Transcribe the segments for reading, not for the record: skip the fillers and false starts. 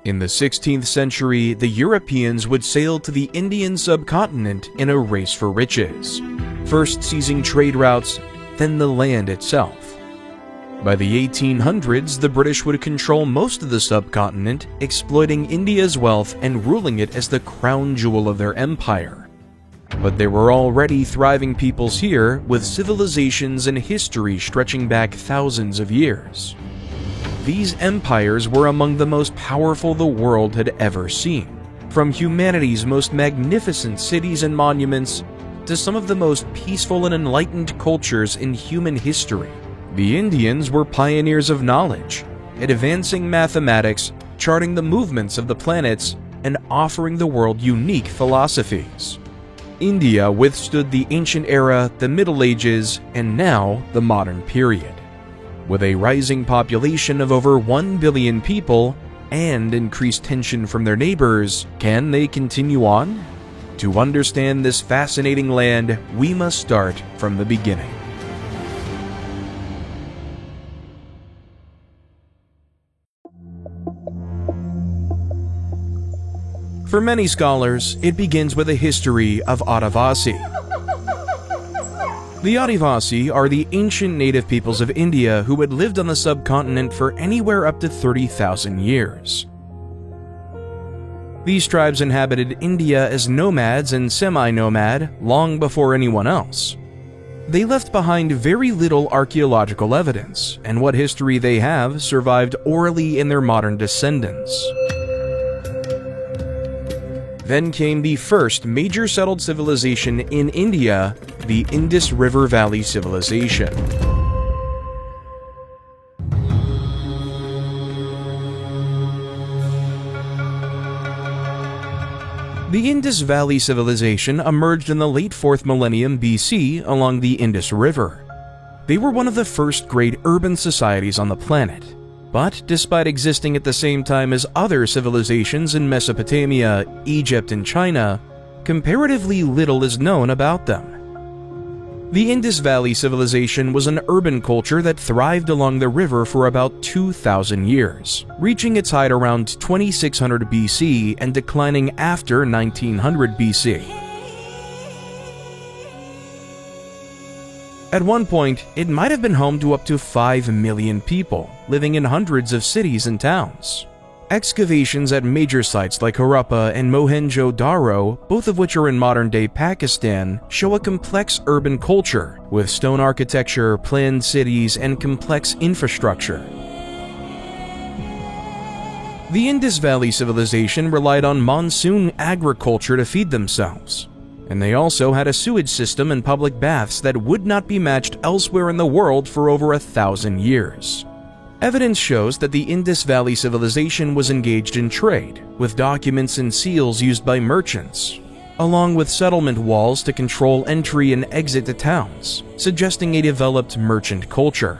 In the 16th century, the Europeans would sail to the Indian subcontinent in a race for riches, first seizing trade routes, then the land itself. By the 1800s, the British would control most of the subcontinent, exploiting India's wealth and ruling it as the crown jewel of their empire. But there were already thriving peoples here, with civilizations and history stretching back thousands of years. These empires were among the most powerful the world had ever seen, from humanity's most magnificent cities and monuments to some of the most peaceful and enlightened cultures in human history. The Indians were pioneers of knowledge, advancing mathematics, charting the movements of the planets, and offering the world unique philosophies. India withstood the ancient era, the Middle Ages, and now the modern period. With a rising population of over 1 billion people and increased tension from their neighbors, can they continue on? To understand this fascinating land, we must start from the beginning. For many scholars, it begins with a history of Adivasi. The Adivasi are the ancient native peoples of India who had lived on the subcontinent for anywhere up to 30,000 years. These tribes inhabited India as nomads and semi-nomad long before anyone else. They left behind very little archaeological evidence, and what history they have survived orally in their modern descendants. Then came the first major settled civilization in India, the Indus River Valley Civilization. The Indus Valley Civilization emerged in the late 4th millennium BC along the Indus River. They were one of the first great urban societies on the planet. But despite existing at the same time as other civilizations in Mesopotamia, Egypt, and China, comparatively little is known about them. The Indus Valley Civilization was an urban culture that thrived along the river for about 2,000 years, reaching its height around 2600 BC and declining after 1900 BC. At one point, it might have been home to up to 5 million people, living in hundreds of cities and towns. Excavations at major sites like Harappa and Mohenjo-Daro, both of which are in modern-day Pakistan, show a complex urban culture with stone architecture, planned cities, and complex infrastructure. The Indus Valley Civilization relied on monsoon agriculture to feed themselves. And they also had a sewage system and public baths that would not be matched elsewhere in the world for over 1,000 years. Evidence shows that the Indus Valley Civilization was engaged in trade, with documents and seals used by merchants, along with settlement walls to control entry and exit to towns, suggesting a developed merchant culture.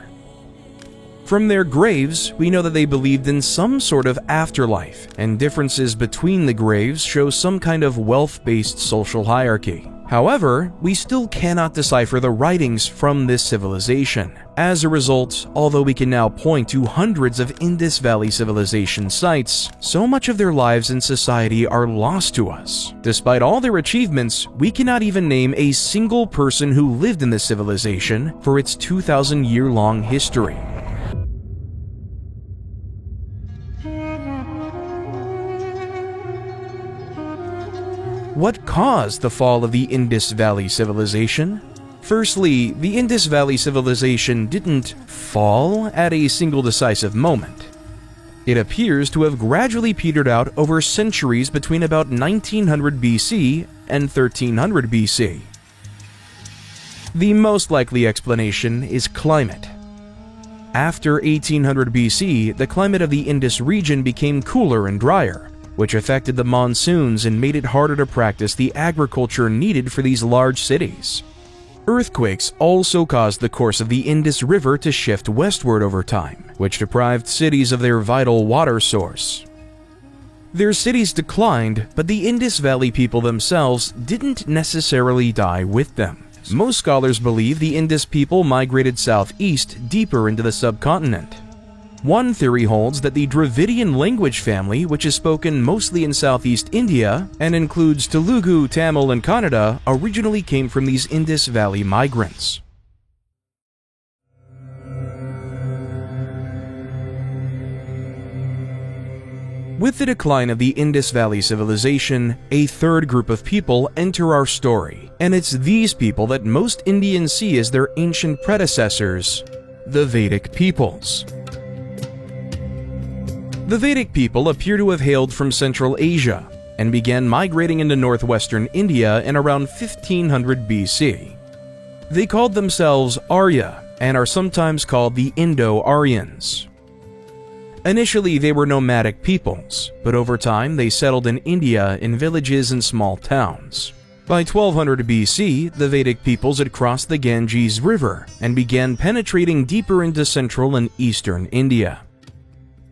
From their graves, we know that they believed in some sort of afterlife, and differences between the graves show some kind of wealth-based social hierarchy. However, we still cannot decipher the writings from this civilization. As a result, although we can now point to hundreds of Indus Valley Civilization sites, so much of their lives and society are lost to us. Despite all their achievements, we cannot even name a single person who lived in this civilization for its 2,000-year-long history. What caused the fall of the Indus Valley Civilization? Firstly, the Indus Valley Civilization didn't fall at a single decisive moment. It appears to have gradually petered out over centuries between about 1900 BC and 1300 BC. The most likely explanation is climate. After 1800 BC, the climate of the Indus region became cooler and drier, which affected the monsoons and made it harder to practice the agriculture needed for these large cities. Earthquakes also caused the course of the Indus River to shift westward over time, which deprived cities of their vital water source. Their cities declined, but the Indus Valley people themselves didn't necessarily die with them. Most scholars believe the Indus people migrated southeast deeper into the subcontinent. One theory holds that the Dravidian language family, which is spoken mostly in southeast India and includes Telugu, Tamil, and Kannada, originally came from these Indus Valley migrants. With the decline of the Indus Valley civilization, a third group of people enter our story, and it's these people that most Indians see as their ancient predecessors, the Vedic peoples. The Vedic people appear to have hailed from Central Asia and began migrating into northwestern India in around 1500 BC. They called themselves Arya and are sometimes called the Indo-Aryans. Initially, they were nomadic peoples, but over time they settled in India in villages and small towns. By 1200 BC, the Vedic peoples had crossed the Ganges River and began penetrating deeper into central and eastern India.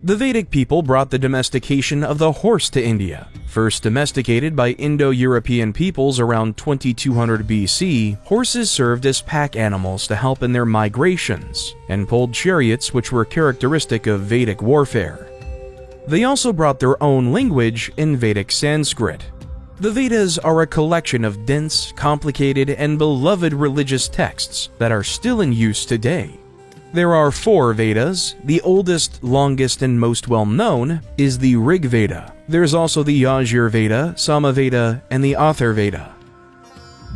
The Vedic people brought the domestication of the horse to India. First domesticated by Indo-European peoples around 2200 BC, horses served as pack animals to help in their migrations, and pulled chariots which were characteristic of Vedic warfare. They also brought their own language in Vedic Sanskrit. The Vedas are a collection of dense, complicated, and beloved religious texts that are still in use today. There are 4 Vedas. The oldest, longest, and most well-known is the Rig Veda. There's also the Yajur Veda, Sama Veda, and the Atharva Veda.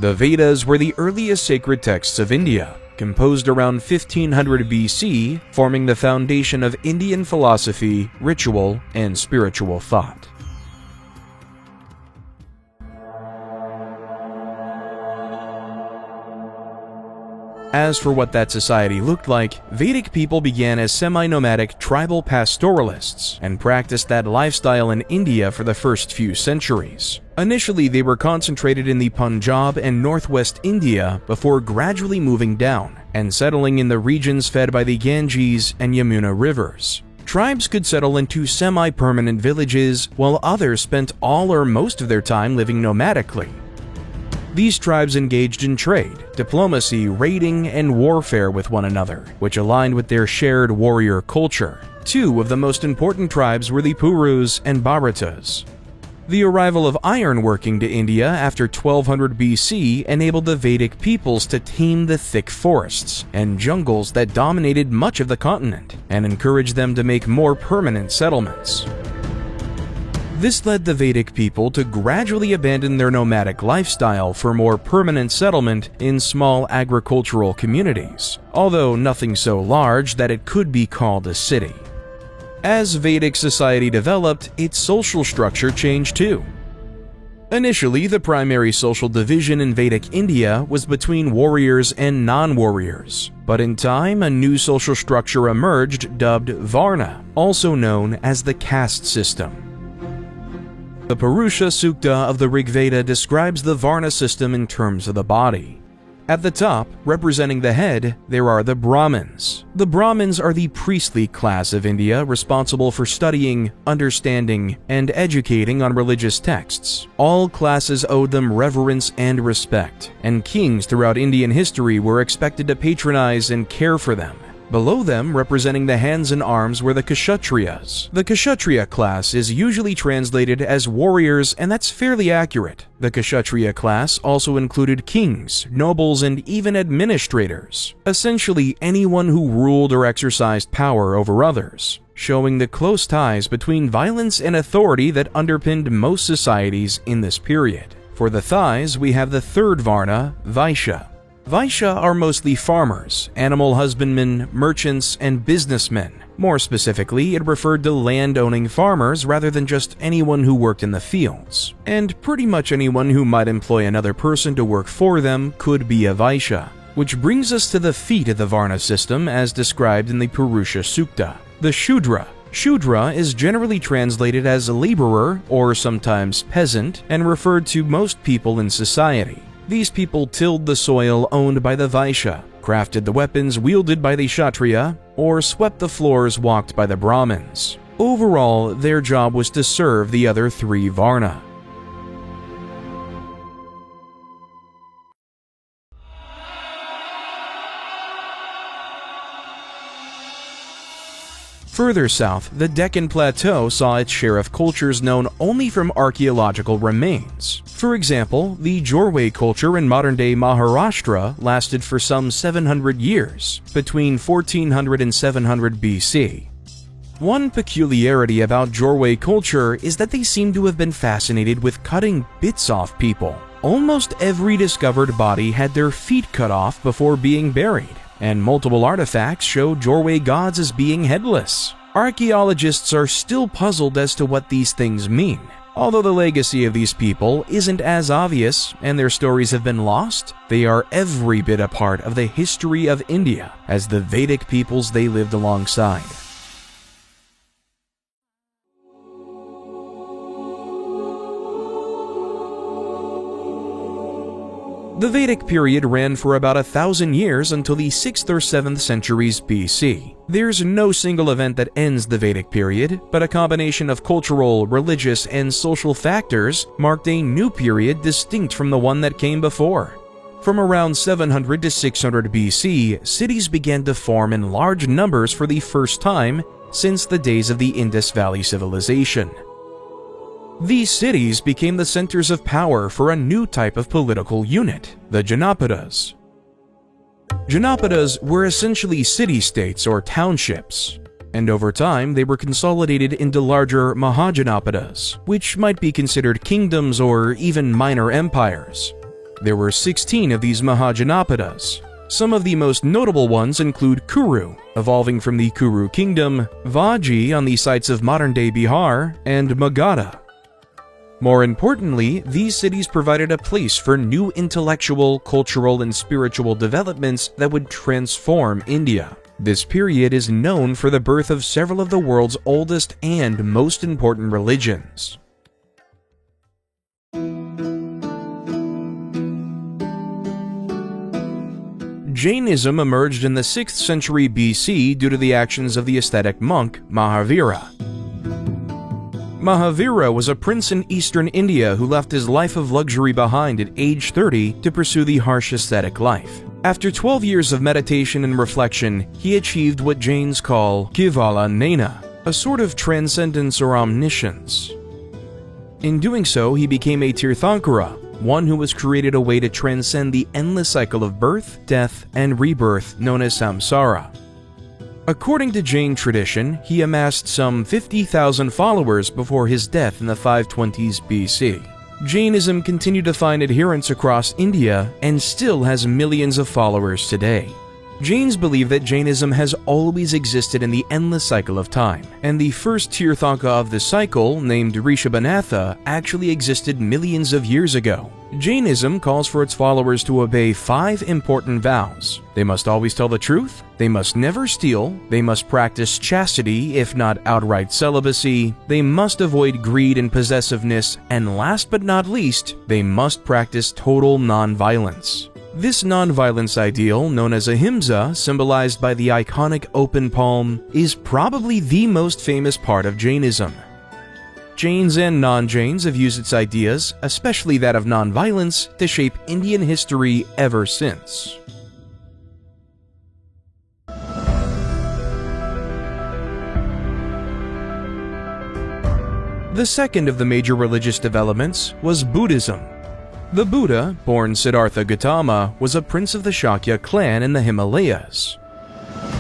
The Vedas were the earliest sacred texts of India, composed around 1500 BC, forming the foundation of Indian philosophy, ritual, and spiritual thought. As for what that society looked like, Vedic people began as semi-nomadic tribal pastoralists and practiced that lifestyle in India for the first few centuries. Initially, they were concentrated in the Punjab and northwest India before gradually moving down and settling in the regions fed by the Ganges and Yamuna rivers. Tribes could settle into semi-permanent villages, while others spent all or most of their time living nomadically. These tribes engaged in trade, diplomacy, raiding, and warfare with one another, which aligned with their shared warrior culture. 2 of the most important tribes were the Purus and Bharatas. The arrival of ironworking to India after 1200 BC enabled the Vedic peoples to tame the thick forests and jungles that dominated much of the continent, and encouraged them to make more permanent settlements. This led the Vedic people to gradually abandon their nomadic lifestyle for more permanent settlement in small agricultural communities, although nothing so large that it could be called a city. As Vedic society developed, its social structure changed too. Initially, the primary social division in Vedic India was between warriors and non-warriors, but in time a new social structure emerged dubbed Varna, also known as the caste system. The Purusha Sukta of the Rig Veda describes the Varna system in terms of the body. At the top, representing the head, there are the Brahmins. The Brahmins are the priestly class of India responsible for studying, understanding, and educating on religious texts. All classes owed them reverence and respect, and kings throughout Indian history were expected to patronize and care for them. Below them, representing the hands and arms, were the Kshatriyas. The Kshatriya class is usually translated as warriors, and that's fairly accurate. The Kshatriya class also included kings, nobles, and even administrators. Essentially, anyone who ruled or exercised power over others, showing the close ties between violence and authority that underpinned most societies in this period. For the thighs, we have the third Varna, Vaishya. Vaishya are mostly farmers, animal husbandmen, merchants, and businessmen. More specifically, it referred to land-owning farmers rather than just anyone who worked in the fields. And pretty much anyone who might employ another person to work for them could be a Vaishya. Which brings us to the feet of the Varna system as described in the Purusha Sukta. The Shudra. Shudra is generally translated as laborer or sometimes peasant and referred to most people in society. These people tilled the soil owned by the Vaishya, crafted the weapons wielded by the Kshatriya, or swept the floors walked by the Brahmins. Overall, their job was to serve the other 3 Varna. Further south, the Deccan Plateau saw its share of cultures known only from archaeological remains. For example, the Jorwe culture in modern-day Maharashtra lasted for some 700 years, between 1400 and 700 BC. One peculiarity about Jorwe culture is that they seem to have been fascinated with cutting bits off people. Almost every discovered body had their feet cut off before being buried, and multiple artifacts show Jorwe gods as being headless. Archaeologists are still puzzled as to what these things mean. Although the legacy of these people isn't as obvious and their stories have been lost, they are every bit a part of the history of India as the Vedic peoples they lived alongside. The Vedic period ran for about 1,000 years until the 6th or 7th centuries BC. There's no single event that ends the Vedic period, but a combination of cultural, religious, and social factors marked a new period distinct from the one that came before. From around 700 to 600 BC, cities began to form in large numbers for the first time since the days of the Indus Valley civilization. These cities became the centers of power for a new type of political unit, the Janapadas. Janapadas were essentially city-states or townships, and over time they were consolidated into larger Mahajanapadas, which might be considered kingdoms or even minor empires. There were 16 of these Mahajanapadas. Some of the most notable ones include Kuru, evolving from the Kuru kingdom, Vaji on the sites of modern-day Bihar, and Magadha. More importantly, these cities provided a place for new intellectual, cultural, and spiritual developments that would transform India. This period is known for the birth of several of the world's oldest and most important religions. Jainism emerged in the 6th century BC due to the actions of the ascetic monk Mahavira. Mahavira was a prince in eastern India who left his life of luxury behind at age 30 to pursue the harsh ascetic life. After 12 years of meditation and reflection, he achieved what Jains call Kevala Jnana, a sort of transcendence or omniscience. In doing so, he became a Tirthankara, one who was created a way to transcend the endless cycle of birth, death, and rebirth known as samsara. According to Jain tradition, he amassed some 50,000 followers before his death in the 520s BC. Jainism continued to find adherents across India and still has millions of followers today. Jains believe that Jainism has always existed in the endless cycle of time, and the first Tirthanka of the cycle, named Rishabhanatha, actually existed millions of years ago. Jainism calls for its followers to obey 5 important vows. They must always tell the truth, they must never steal, they must practice chastity, if not outright celibacy, they must avoid greed and possessiveness, and last but not least, they must practice total non-violence. This non-violence ideal, known as ahimsa, symbolized by the iconic open palm, is probably the most famous part of Jainism. Jains and non-Jains have used its ideas, especially that of non-violence, to shape Indian history ever since. The second of the major religious developments was Buddhism. The Buddha, born Siddhartha Gautama, was a prince of the Shakya clan in the Himalayas,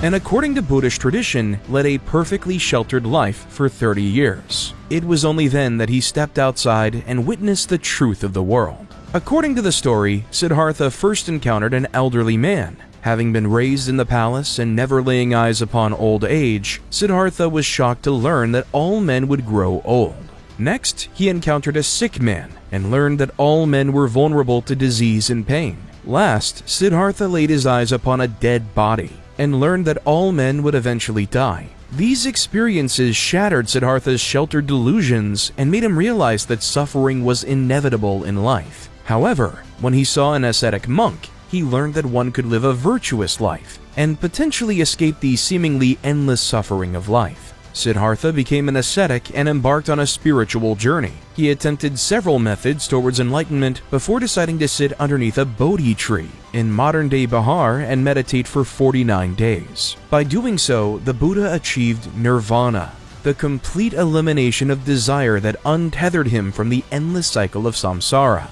and according to Buddhist tradition, led a perfectly sheltered life for 30 years. It was only then that he stepped outside and witnessed the truth of the world. According to the story, Siddhartha first encountered an elderly man. Having been raised in the palace and never laying eyes upon old age, Siddhartha was shocked to learn that all men would grow old. Next, he encountered a sick man and learned that all men were vulnerable to disease and pain. Last, Siddhartha laid his eyes upon a dead body and learned that all men would eventually die. These experiences shattered Siddhartha's sheltered delusions and made him realize that suffering was inevitable in life. However, when he saw an ascetic monk, he learned that one could live a virtuous life and potentially escape the seemingly endless suffering of life. Siddhartha became an ascetic and embarked on a spiritual journey. He attempted several methods towards enlightenment before deciding to sit underneath a Bodhi tree in modern-day Bihar and meditate for 49 days. By doing so, the Buddha achieved nirvana, the complete elimination of desire that untethered him from the endless cycle of samsara.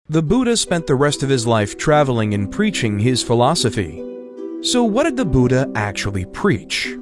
The Buddha spent the rest of his life traveling and preaching his philosophy. So what did the Buddha actually preach?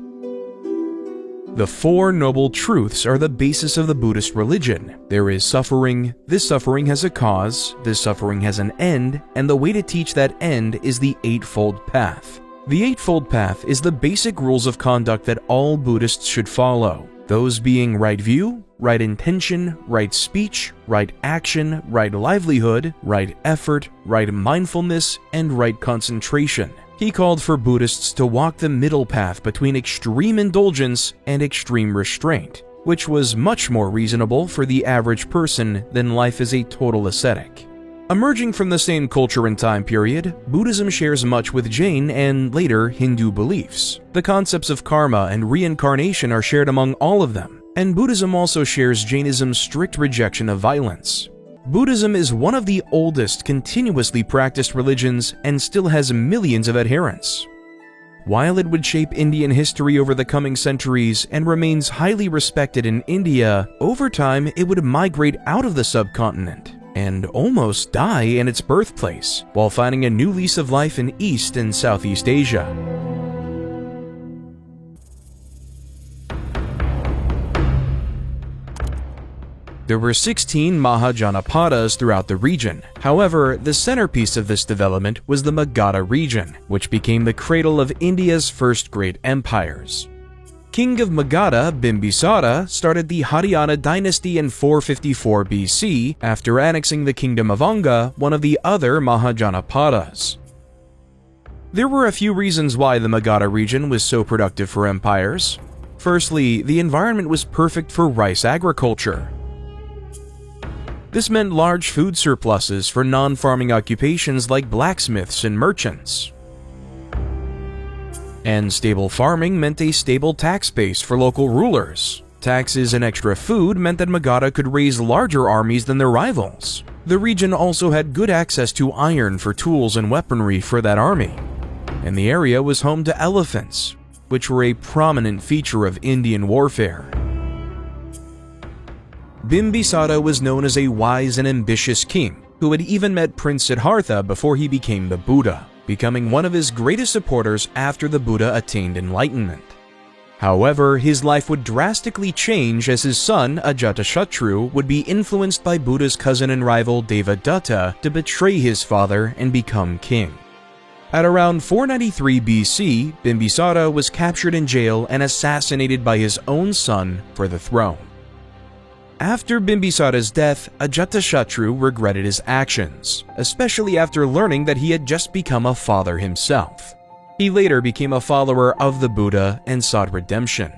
The Four Noble Truths are the basis of the Buddhist religion. There is suffering, this suffering has a cause, this suffering has an end, and the way to teach that end is the Eightfold Path. The Eightfold Path is the basic rules of conduct that all Buddhists should follow. Those being right view, right intention, right speech, right action, right livelihood, right effort, right mindfulness, and right concentration. He called for Buddhists to walk the middle path between extreme indulgence and extreme restraint, which was much more reasonable for the average person than life as a total ascetic. Emerging from the same culture and time period, Buddhism shares much with Jain and later Hindu beliefs. The concepts of karma and reincarnation are shared among all of them, and Buddhism also shares Jainism's strict rejection of violence. Buddhism is one of the oldest continuously practiced religions and still has millions of adherents. While it would shape Indian history over the coming centuries and remains highly respected in India, over time it would migrate out of the subcontinent and almost die in its birthplace, while finding a new lease of life in East and Southeast Asia. There were 16 Mahajanapadas throughout the region. However, the centerpiece of this development was the Magadha region, which became the cradle of India's first great empires. King of Magadha, Bimbisara, started the Haryana dynasty in 454 BC after annexing the kingdom of Anga, one of the other Mahajanapadas. There were a few reasons why the Magadha region was so productive for empires. Firstly, the environment was perfect for rice agriculture. This meant large food surpluses for non-farming occupations like blacksmiths and merchants. And stable farming meant a stable tax base for local rulers. Taxes and extra food meant that Magadha could raise larger armies than their rivals. The region also had good access to iron for tools and weaponry for that army. And the area was home to elephants, which were a prominent feature of Indian warfare. Bimbisara was known as a wise and ambitious king, who had even met Prince Siddhartha before he became the Buddha, becoming one of his greatest supporters after the Buddha attained enlightenment. However, his life would drastically change as his son, Ajatashatru, would be influenced by Buddha's cousin and rival Devadatta to betray his father and become king. At around 493 BC, Bimbisara was captured in jail and assassinated by his own son for the throne. After Bimbisara's death, Ajatashatru regretted his actions, especially after learning that he had just become a father himself. He later became a follower of the Buddha and sought redemption.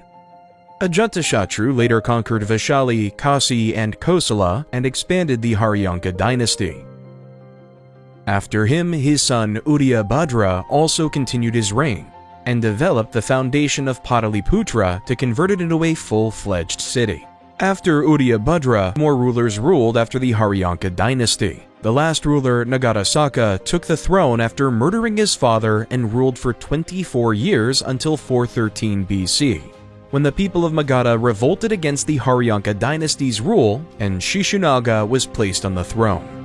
Ajatashatru later conquered Vaishali, Kasi, and Kosala and expanded the Haryanka dynasty. After him, his son Udyabhadra also continued his reign and developed the foundation of Pataliputra to convert it into a full-fledged city. After Udyabhadra, more rulers ruled after the Haryanka dynasty. The last ruler, Nagarasaka, took the throne after murdering his father and ruled for 24 years until 413 BC, when the people of Magadha revolted against the Haryanka dynasty's rule and Shishunaga was placed on the throne.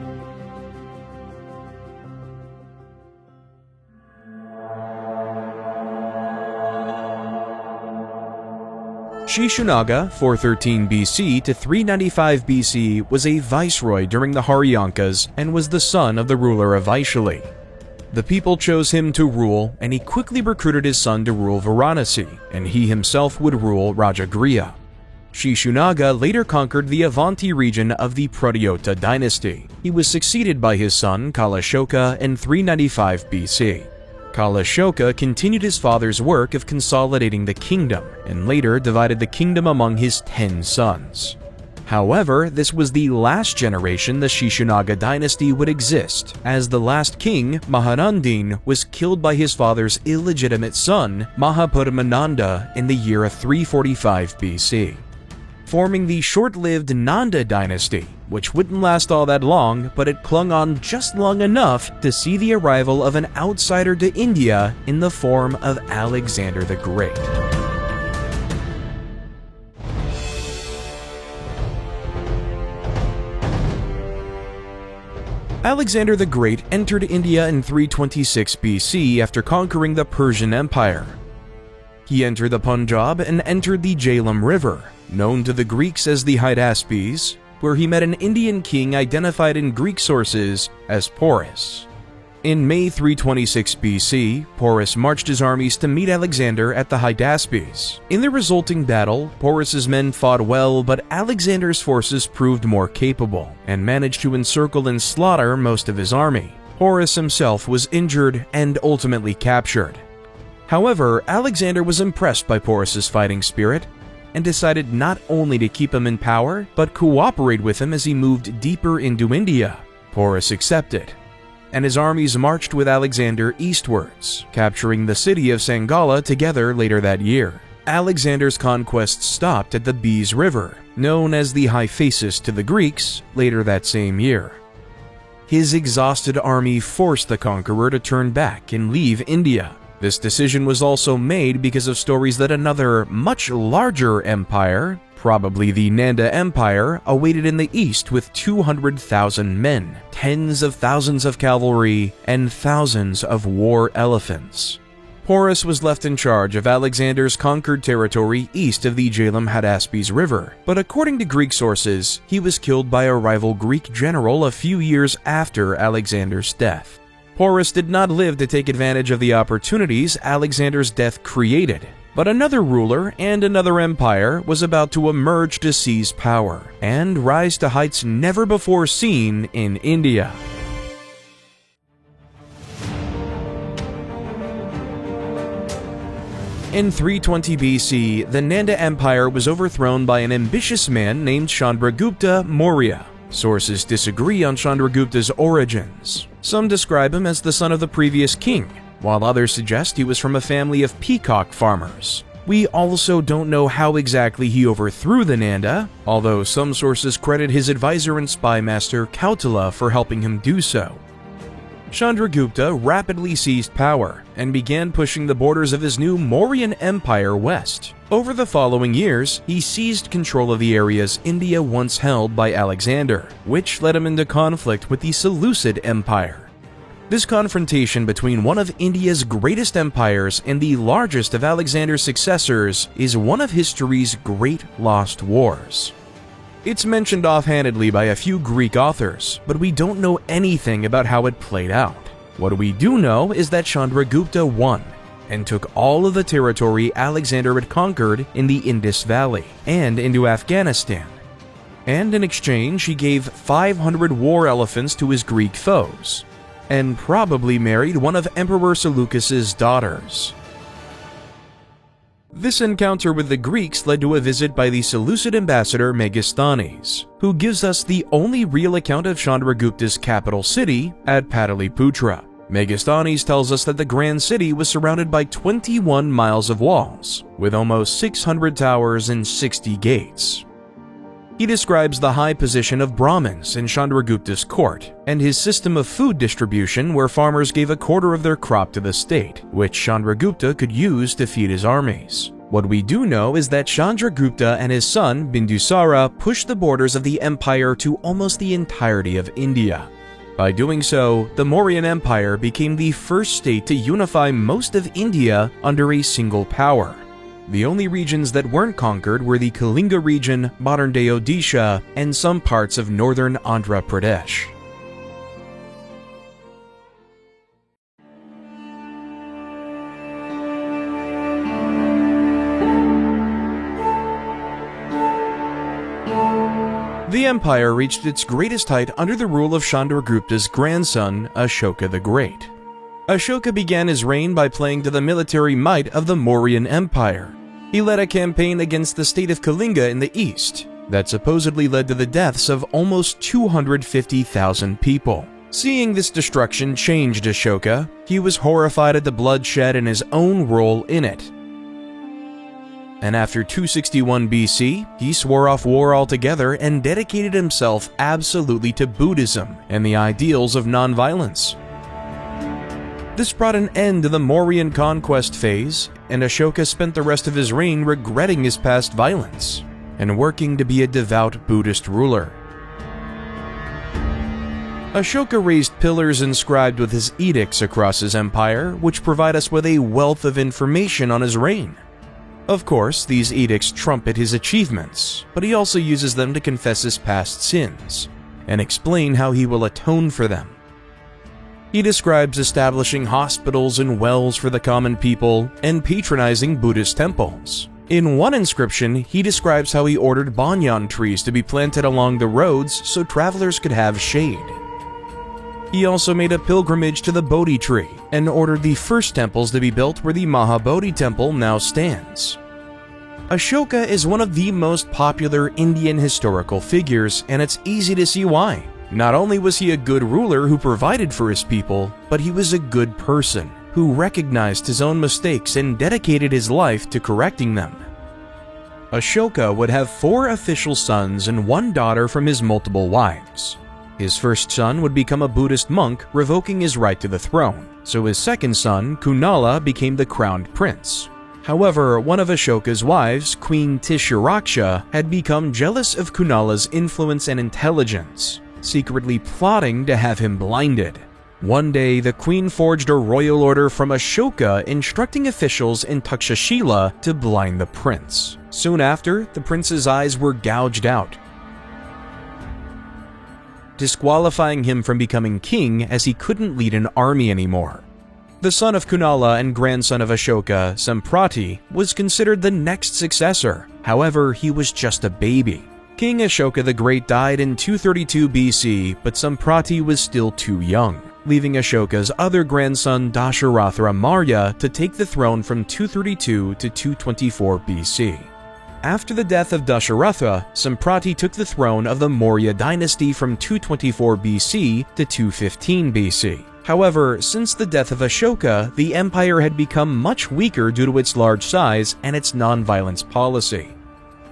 Shishunaga, 413 BC to 395 BC, was a viceroy during the Haryankas and was the son of the ruler of Vaishali. The people chose him to rule, and he quickly recruited his son to rule Varanasi, and he himself would rule Rajagriha. Shishunaga later conquered the Avanti region of the Pradyota dynasty. He was succeeded by his son Kalashoka in 395 BC. Kalashoka continued his father's work of consolidating the kingdom and later divided the kingdom among his 10 sons. However, this was the last generation the Shishanaga dynasty would exist, as the last king, Mahanandin, was killed by his father's illegitimate son, Mahapadmananda, in the year of 345 BC, forming the short-lived Nanda dynasty, which wouldn't last all that long, but it clung on just long enough to see the arrival of an outsider to India in the form of Alexander the Great. Alexander the Great entered India in 326 BC after conquering the Persian Empire. He entered the Punjab and entered the Jhelum River, known to the Greeks as the Hydaspes, where he met an Indian king identified in Greek sources as Porus. In May 326 BC, Porus marched his armies to meet Alexander at the Hydaspes. In the resulting battle, Porus's men fought well, but Alexander's forces proved more capable and managed to encircle and slaughter most of his army. Porus himself was injured and ultimately captured. However, Alexander was impressed by Porus's fighting spirit and decided not only to keep him in power, but cooperate with him as he moved deeper into India. Porus accepted, and his armies marched with Alexander eastwards, capturing the city of Sangala together later that year. Alexander's conquest stopped at the Beas River, known as the Hyphasis to the Greeks, later that same year. His exhausted army forced the conqueror to turn back and leave India. This decision was also made because of stories that another, much larger empire, probably the Nanda Empire, awaited in the east with 200,000 men, tens of thousands of cavalry, and thousands of war elephants. Porus was left in charge of Alexander's conquered territory east of the Jhelum Hydaspes River, but according to Greek sources, he was killed by a rival Greek general a few years after Alexander's death. Porus did not live to take advantage of the opportunities Alexander's death created, but another ruler and another empire was about to emerge to seize power and rise to heights never before seen in India. In 320 BC, the Nanda Empire was overthrown by an ambitious man named Chandragupta Maurya. Sources disagree on Chandragupta's origins. Some describe him as the son of the previous king, while others suggest he was from a family of peacock farmers. We also don't know how exactly he overthrew the Nanda, although some sources credit his advisor and spy master Kautala for helping him do so. Chandragupta rapidly seized power and began pushing the borders of his new Mauryan Empire west. Over the following years, he seized control of the areas India once held by Alexander, which led him into conflict with the Seleucid Empire. This confrontation between one of India's greatest empires and the largest of Alexander's successors is one of history's great lost wars. It's mentioned offhandedly by a few Greek authors, but we don't know anything about how it played out. What we do know is that Chandragupta won and took all of the territory Alexander had conquered in the Indus Valley and into Afghanistan. And in exchange, he gave 500 war elephants to his Greek foes, and probably married one of Emperor Seleucus's daughters. This encounter with the Greeks led to a visit by the Seleucid ambassador Megasthenes, who gives us the only real account of Chandragupta's capital city at Pataliputra. Megasthenes tells us that the grand city was surrounded by 21 miles of walls, with almost 600 towers and 60 gates. He describes the high position of Brahmins in Chandragupta's court, and his system of food distribution where farmers gave a quarter of their crop to the state, which Chandragupta could use to feed his armies. What we do know is that Chandragupta and his son, Bindusara, pushed the borders of the empire to almost the entirety of India. By doing so, the Mauryan Empire became the first state to unify most of India under a single power. The only regions that weren't conquered were the Kalinga region, modern-day Odisha, and some parts of northern Andhra Pradesh. The empire reached its greatest height under the rule of Chandragupta's grandson, Ashoka the Great. Ashoka began his reign by playing to the military might of the Mauryan Empire. He led a campaign against the state of Kalinga in the east, that supposedly led to the deaths of almost 250,000 people. Seeing this destruction changed Ashoka. He was horrified at the bloodshed and his own role in it. And after 261 BC, he swore off war altogether and dedicated himself absolutely to Buddhism and the ideals of nonviolence. This brought an end to the Mauryan conquest phase, and Ashoka spent the rest of his reign regretting his past violence and working to be a devout Buddhist ruler. Ashoka raised pillars inscribed with his edicts across his empire, which provide us with a wealth of information on his reign. Of course, these edicts trumpet his achievements, but he also uses them to confess his past sins and explain how he will atone for them. He describes establishing hospitals and wells for the common people and patronizing Buddhist temples. In one inscription, he describes how he ordered banyan trees to be planted along the roads so travelers could have shade. He also made a pilgrimage to the Bodhi tree and ordered the first temples to be built where the Mahabodhi temple now stands. Ashoka is one of the most popular Indian historical figures, and it's easy to see why. Not only was he a good ruler who provided for his people, but he was a good person who recognized his own mistakes and dedicated his life to correcting them. Ashoka would have 4 official sons and 1 daughter from his multiple wives. His first son would become a Buddhist monk, revoking his right to the throne, so his second son, Kunala, became the crowned prince. However, one of Ashoka's wives, Queen Tishiraksha, had become jealous of Kunala's influence and intelligence, secretly plotting to have him blinded. One day, the queen forged a royal order from Ashoka instructing officials in Takshashila to blind the prince. Soon after, the prince's eyes were gouged out, disqualifying him from becoming king as he couldn't lead an army anymore. The son of Kunala and grandson of Ashoka, Samprati, was considered the next successor. However, he was just a baby. King Ashoka the Great died in 232 BC, but Samprati was still too young, leaving Ashoka's other grandson Dasharatha Maurya to take the throne from 232 to 224 BC. After the death of Dasharatha, Samprati took the throne of the Maurya dynasty from 224 BC to 215 BC. However, since the death of Ashoka, the empire had become much weaker due to its large size and its non-violence policy.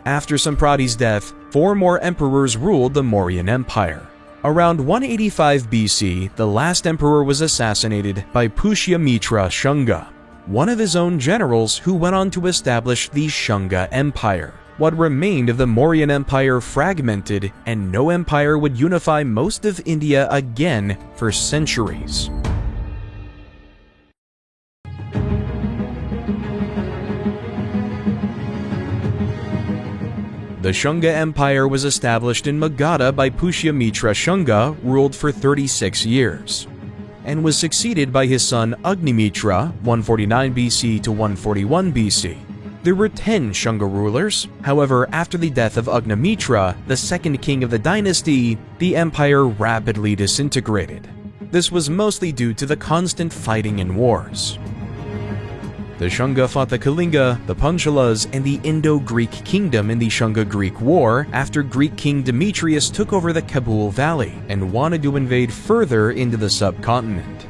After Samprati's death, 4 more emperors ruled the Mauryan Empire. Around 185 BC, the last emperor was assassinated by Pushyamitra Shunga, one of his own generals who went on to establish the Shunga Empire. What remained of the Mauryan Empire fragmented, and no empire would unify most of India again for centuries. The Shunga Empire was established in Magadha by Pushyamitra Shunga, ruled for 36 years, and was succeeded by his son Agnimitra, 149 BC to 141 BC. There were 10 Shunga rulers. However, after the death of Agnimitra, the second king of the dynasty, the empire rapidly disintegrated. This was mostly due to the constant fighting and wars. The Shunga fought the Kalinga, the Panchalas, and the Indo-Greek kingdom in the Shunga-Greek War after Greek king Demetrius took over the Kabul Valley and wanted to invade further into the subcontinent.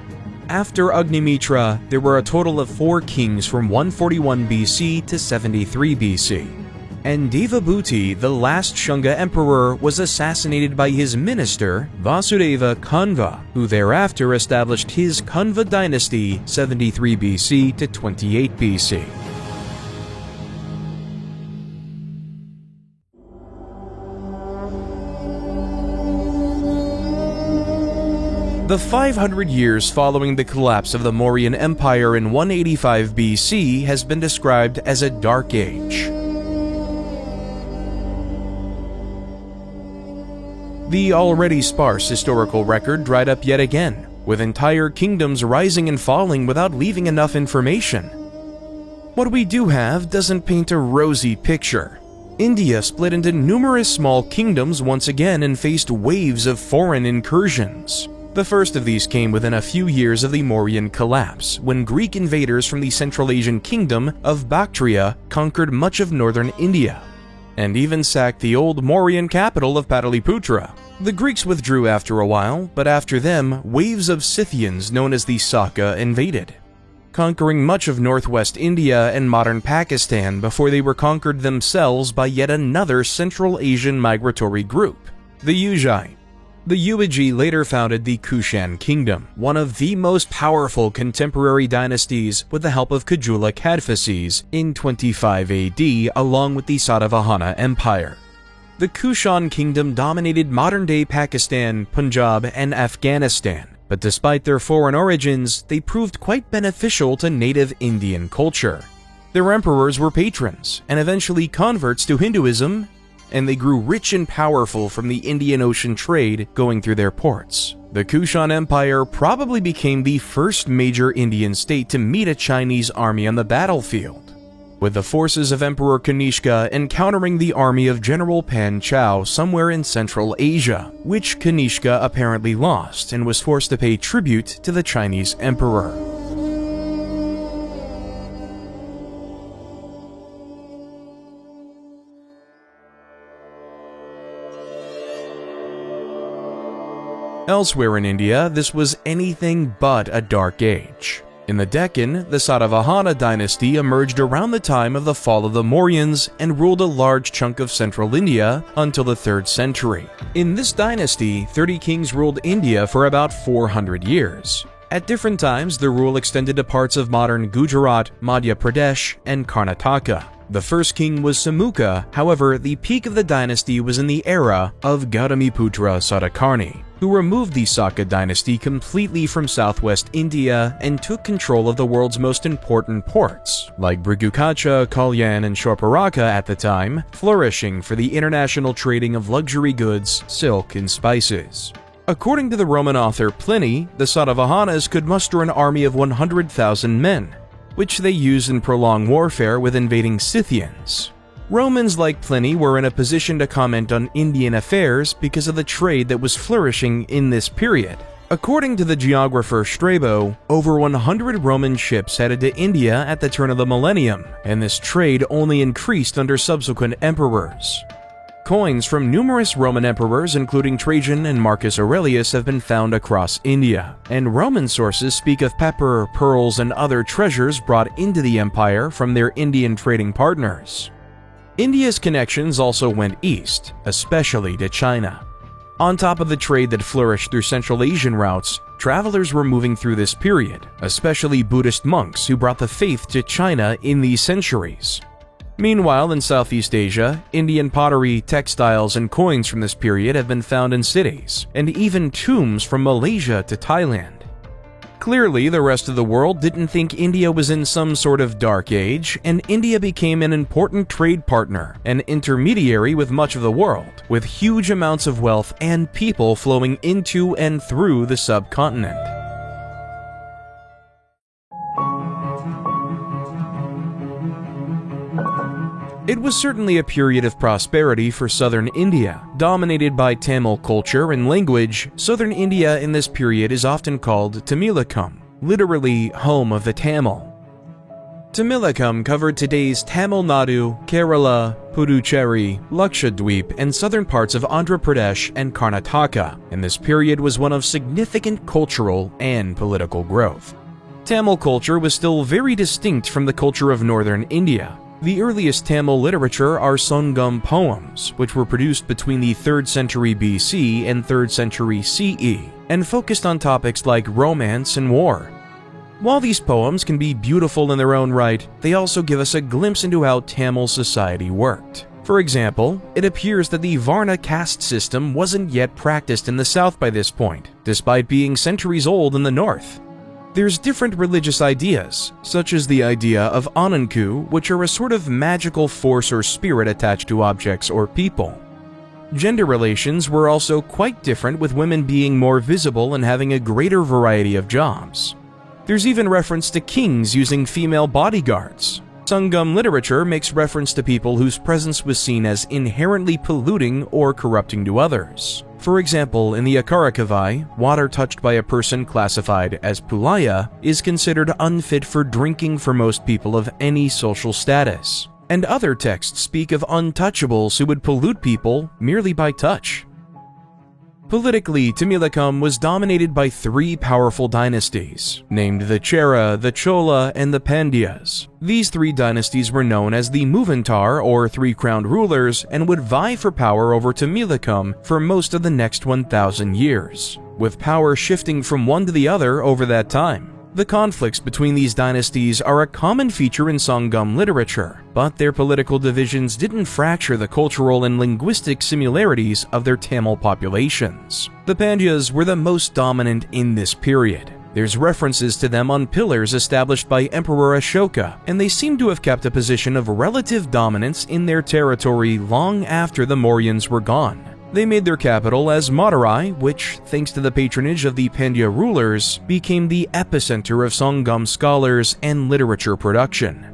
After Agnimitra, there were a total of 4 kings from 141 BC to 73 BC. And Devabhuti, the last Shunga emperor, was assassinated by his minister, Vasudeva Kanva, who thereafter established his Kanva dynasty 73 BC to 28 BC. The 500 years following the collapse of the Mauryan Empire in 185 BC has been described as a dark age. The already sparse historical record dried up yet again, with entire kingdoms rising and falling without leaving enough information. What we do have doesn't paint a rosy picture. India split into numerous small kingdoms once again and faced waves of foreign incursions. The first of these came within a few years of the Mauryan collapse, when Greek invaders from the Central Asian kingdom of Bactria conquered much of northern India. and even sacked the old Mauryan capital of Pataliputra. The Greeks withdrew after a while, but after them, waves of Scythians known as the Saka invaded, conquering much of northwest India and modern Pakistan before they were conquered themselves by yet another Central Asian migratory group, the Ujai. The Yuezhi later founded the Kushan Kingdom, one of the most powerful contemporary dynasties, with the help of Kujula Kadphises in 25 AD along with the Satavahana Empire. The Kushan Kingdom dominated modern-day Pakistan, Punjab, and Afghanistan, but despite their foreign origins, they proved quite beneficial to native Indian culture. Their emperors were patrons, and eventually converts to Hinduism, and they grew rich and powerful from the Indian Ocean trade going through their ports. The Kushan Empire probably became the first major Indian state to meet a Chinese army on the battlefield, with the forces of Emperor Kanishka encountering the army of General Pan Chao somewhere in Central Asia, which Kanishka apparently lost and was forced to pay tribute to the Chinese emperor. Elsewhere in India, this was anything but a dark age. In the Deccan, the Satavahana dynasty emerged around the time of the fall of the Mauryans and ruled a large chunk of central India until the 3rd century. In this dynasty, 30 kings ruled India for about 400 years. At different times, their rule extended to parts of modern Gujarat, Madhya Pradesh, and Karnataka. The first king was Samukha, however, the peak of the dynasty was in the era of Gautamiputra Satakarni, who removed the Saka dynasty completely from southwest India and took control of the world's most important ports, like Brigukacha, Kalyan, and Shorparaka at the time, flourishing for the international trading of luxury goods, silk, and spices. According to the Roman author Pliny, the Satavahanas could muster an army of 100,000 men, which they used in prolonged warfare with invading Scythians. Romans like Pliny were in a position to comment on Indian affairs because of the trade that was flourishing in this period. According to the geographer Strabo, over 100 Roman ships headed to India at the turn of the millennium, and this trade only increased under subsequent emperors. Coins from numerous Roman emperors, including Trajan and Marcus Aurelius, have been found across India, and Roman sources speak of pepper, pearls, and other treasures brought into the empire from their Indian trading partners. India's connections also went east, especially to China. On top of the trade that flourished through Central Asian routes, travelers were moving through this period, especially Buddhist monks who brought the faith to China in these centuries. Meanwhile, in Southeast Asia, Indian pottery, textiles, and coins from this period have been found in cities, and even tombs from Malaysia to Thailand. Clearly, the rest of the world didn't think India was in some sort of dark age, and India became an important trade partner, an intermediary with much of the world, with huge amounts of wealth and people flowing into and through the subcontinent. It was certainly a period of prosperity for southern India. Dominated by Tamil culture and language, southern India in this period is often called Tamilakam, literally home of the Tamil. Tamilakam covered today's Tamil Nadu, Kerala, Puducherry, Lakshadweep, and southern parts of Andhra Pradesh and Karnataka, and this period was one of significant cultural and political growth. Tamil culture was still very distinct from the culture of northern India. The earliest Tamil literature are Sangam poems, which were produced between the 3rd century BC and 3rd century CE, and focused on topics like romance and war. While these poems can be beautiful in their own right, they also give us a glimpse into how Tamil society worked. For example, it appears that the Varna caste system wasn't yet practiced in the south by this point, despite being centuries old in the north. There's different religious ideas, such as the idea of Ananku, which are a sort of magical force or spirit attached to objects or people. Gender relations were also quite different, with women being more visible and having a greater variety of jobs. There's even reference to kings using female bodyguards. Sangam literature makes reference to people whose presence was seen as inherently polluting or corrupting to others. For example, in the Akarakavai, water touched by a person classified as pulaya is considered unfit for drinking for most people of any social status. and other texts speak of untouchables who would pollute people merely by touch. Politically, Tamilakam was dominated by three powerful dynasties, named the Chera, the Chola, and the Pandyas. These three dynasties were known as the Muvantar, or three-crowned rulers, and would vie for power over Tamilakam for most of the next 1,000 years, with power shifting from one to the other over that time. The conflicts between these dynasties are a common feature in Sangam literature, but their political divisions didn't fracture the cultural and linguistic similarities of their Tamil populations. The Pandyas were the most dominant in this period. There's references to them on pillars established by Emperor Ashoka, and they seem to have kept a position of relative dominance in their territory long after the Mauryans were gone. They made their capital as Madurai, which, thanks to the patronage of the Pandya rulers, became the epicenter of Sangam scholars and literature production.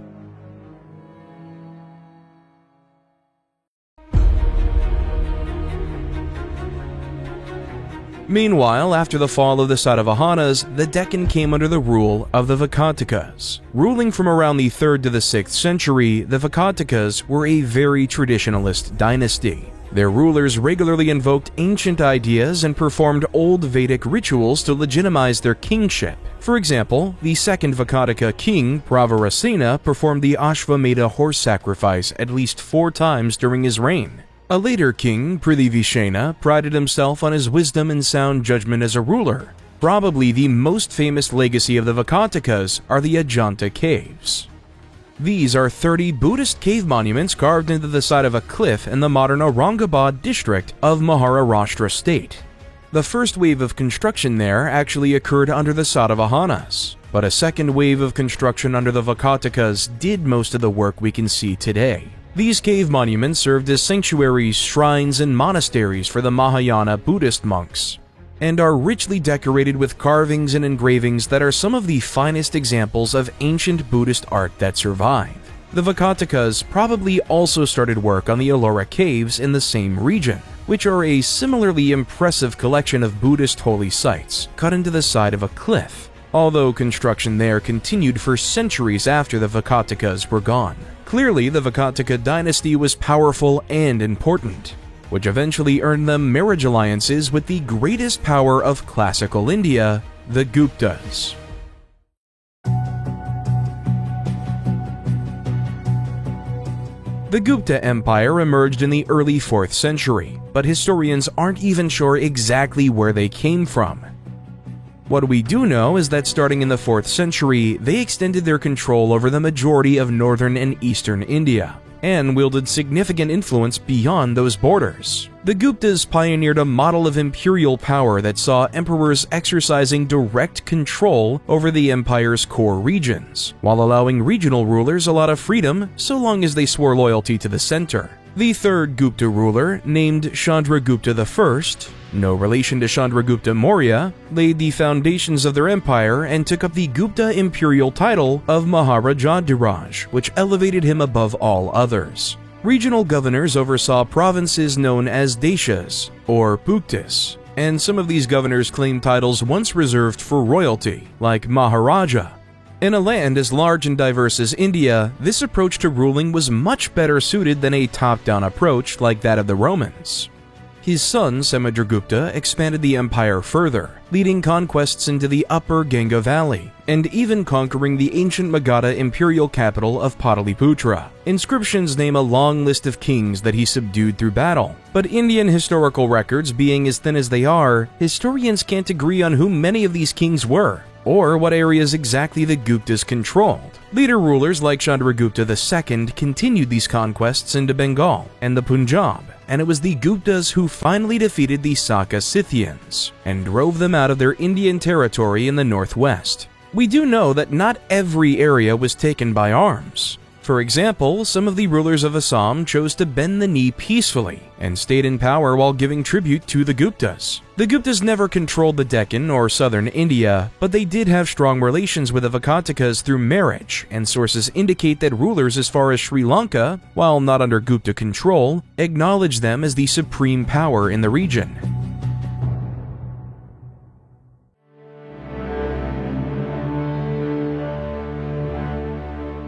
Meanwhile, after the fall of the Satavahanas, the Deccan came under the rule of the Vakatikas. Ruling from around the 3rd to the 6th century, the Vakatikas were a very traditionalist dynasty. Their rulers regularly invoked ancient ideas and performed old Vedic rituals to legitimize their kingship. For example, the second Vakataka king, Pravarasena, performed the Ashvamedha horse sacrifice at least 4 times during his reign. A later king, Prithivishena, prided himself on his wisdom and sound judgment as a ruler. Probably the most famous legacy of the Vakatikas are the Ajanta caves. These are 30 Buddhist cave monuments carved into the side of a cliff in the modern Aurangabad district of Maharashtra state. The first wave of construction there actually occurred under the Satavahanas, but a second wave of construction under the Vakatikas did most of the work we can see today. These cave monuments served as sanctuaries, shrines, and monasteries for the Mahayana Buddhist monks, and are richly decorated with carvings and engravings that are some of the finest examples of ancient Buddhist art that survive. The Vakatikas probably also started work on the Ellora caves in the same region, which are a similarly impressive collection of Buddhist holy sites cut into the side of a cliff, although construction there continued for centuries after the Vakatikas were gone. Clearly, the Vakataka dynasty was powerful and important, which eventually earned them marriage alliances with the greatest power of classical India, the Guptas. The Gupta Empire emerged in the early 4th century, but historians aren't even sure exactly where they came from. What we do know is that starting in the 4th century, they extended their control over the majority of northern and eastern India, and wielded significant influence beyond those borders. The Guptas pioneered a model of imperial power that saw emperors exercising direct control over the empire's core regions, while allowing regional rulers a lot of freedom so long as they swore loyalty to the center. The third Gupta ruler, named Chandragupta I, no relation to Chandragupta Maurya, laid the foundations of their empire and took up the Gupta imperial title of Maharajadhiraj, which elevated him above all others. Regional governors oversaw provinces known as deshas, or buktis, and some of these governors claimed titles once reserved for royalty, like Maharaja. In a land as large and diverse as India, this approach to ruling was much better suited than a top-down approach like that of the Romans. His son, Samudragupta, expanded the empire further, leading conquests into the upper Ganga Valley, and even conquering the ancient Magadha imperial capital of Pataliputra. Inscriptions name a long list of kings that he subdued through battle, but Indian historical records being as thin as they are, historians can't agree on who many of these kings were, or what areas exactly the Guptas controlled. Later rulers like Chandragupta II continued these conquests into Bengal and the Punjab, and it was the Guptas who finally defeated the Saka Scythians and drove them out of their Indian territory in the northwest. We do know that not every area was taken by arms. For example, some of the rulers of Assam chose to bend the knee peacefully and stayed in power while giving tribute to the Guptas. The Guptas never controlled the Deccan or southern India, but they did have strong relations with the Vakatikas through marriage, and sources indicate that rulers as far as Sri Lanka, while not under Gupta control, acknowledged them as the supreme power in the region.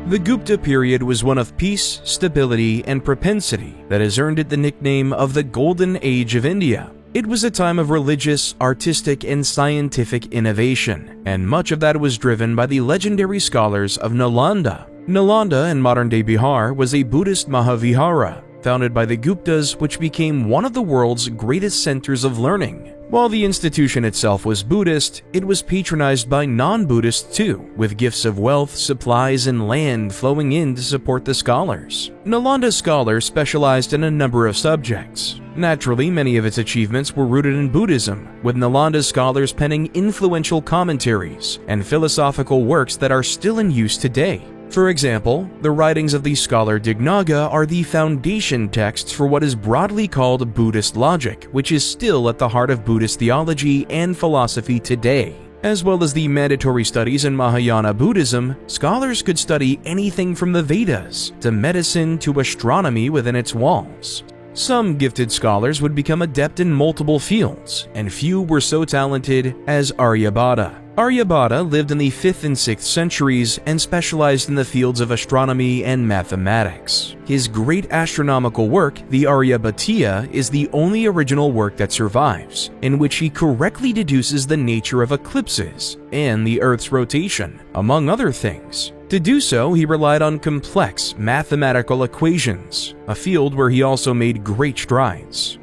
The Gupta period was one of peace, stability, and propensity that has earned it the nickname of the Golden Age of India. It was a time of religious, artistic, and scientific innovation, and much of that was driven by the legendary scholars of Nalanda. Nalanda in modern-day Bihar was a Buddhist Mahavihara, founded by the Guptas, which became one of the world's greatest centers of learning. While the institution itself was Buddhist, it was patronized by non-Buddhists too, with gifts of wealth, supplies, and land flowing in to support the scholars. Nalanda's scholars specialized in a number of subjects. Naturally, many of its achievements were rooted in Buddhism, with Nalanda's scholars penning influential commentaries and philosophical works that are still in use today. For example, the writings of the scholar Dignaga are the foundation texts for what is broadly called Buddhist logic, which is still at the heart of Buddhist theology and philosophy today. As well as the mandatory studies in Mahayana Buddhism, scholars could study anything from the Vedas to medicine to astronomy within its walls. Some gifted scholars would become adept in multiple fields, and few were so talented as Aryabhata. Aryabhata lived in the 5th and 6th centuries and specialized in the fields of astronomy and mathematics. His great astronomical work, the Aryabhatiya, is the only original work that survives, in which he correctly deduces the nature of eclipses and the Earth's rotation, among other things. To do so, he relied on complex mathematical equations, a field where he also made great strides.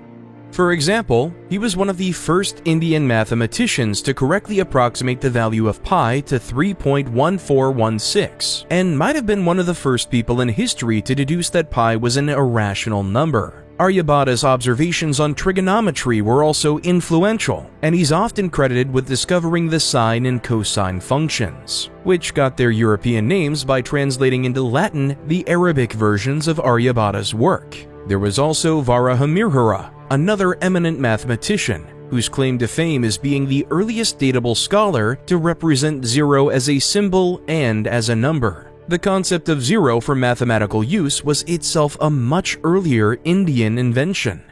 For example, he was one of the first Indian mathematicians to correctly approximate the value of pi to 3.1416, and might have been one of the first people in history to deduce that pi was an irrational number. Aryabhata's observations on trigonometry were also influential, and he's often credited with discovering the sine and cosine functions, which got their European names by translating into Latin the Arabic versions of Aryabhata's work. There was also Varahamihira, another eminent mathematician, whose claim to fame is being the earliest datable scholar to represent zero as a symbol and as a number. The concept of zero for mathematical use was itself a much earlier Indian invention.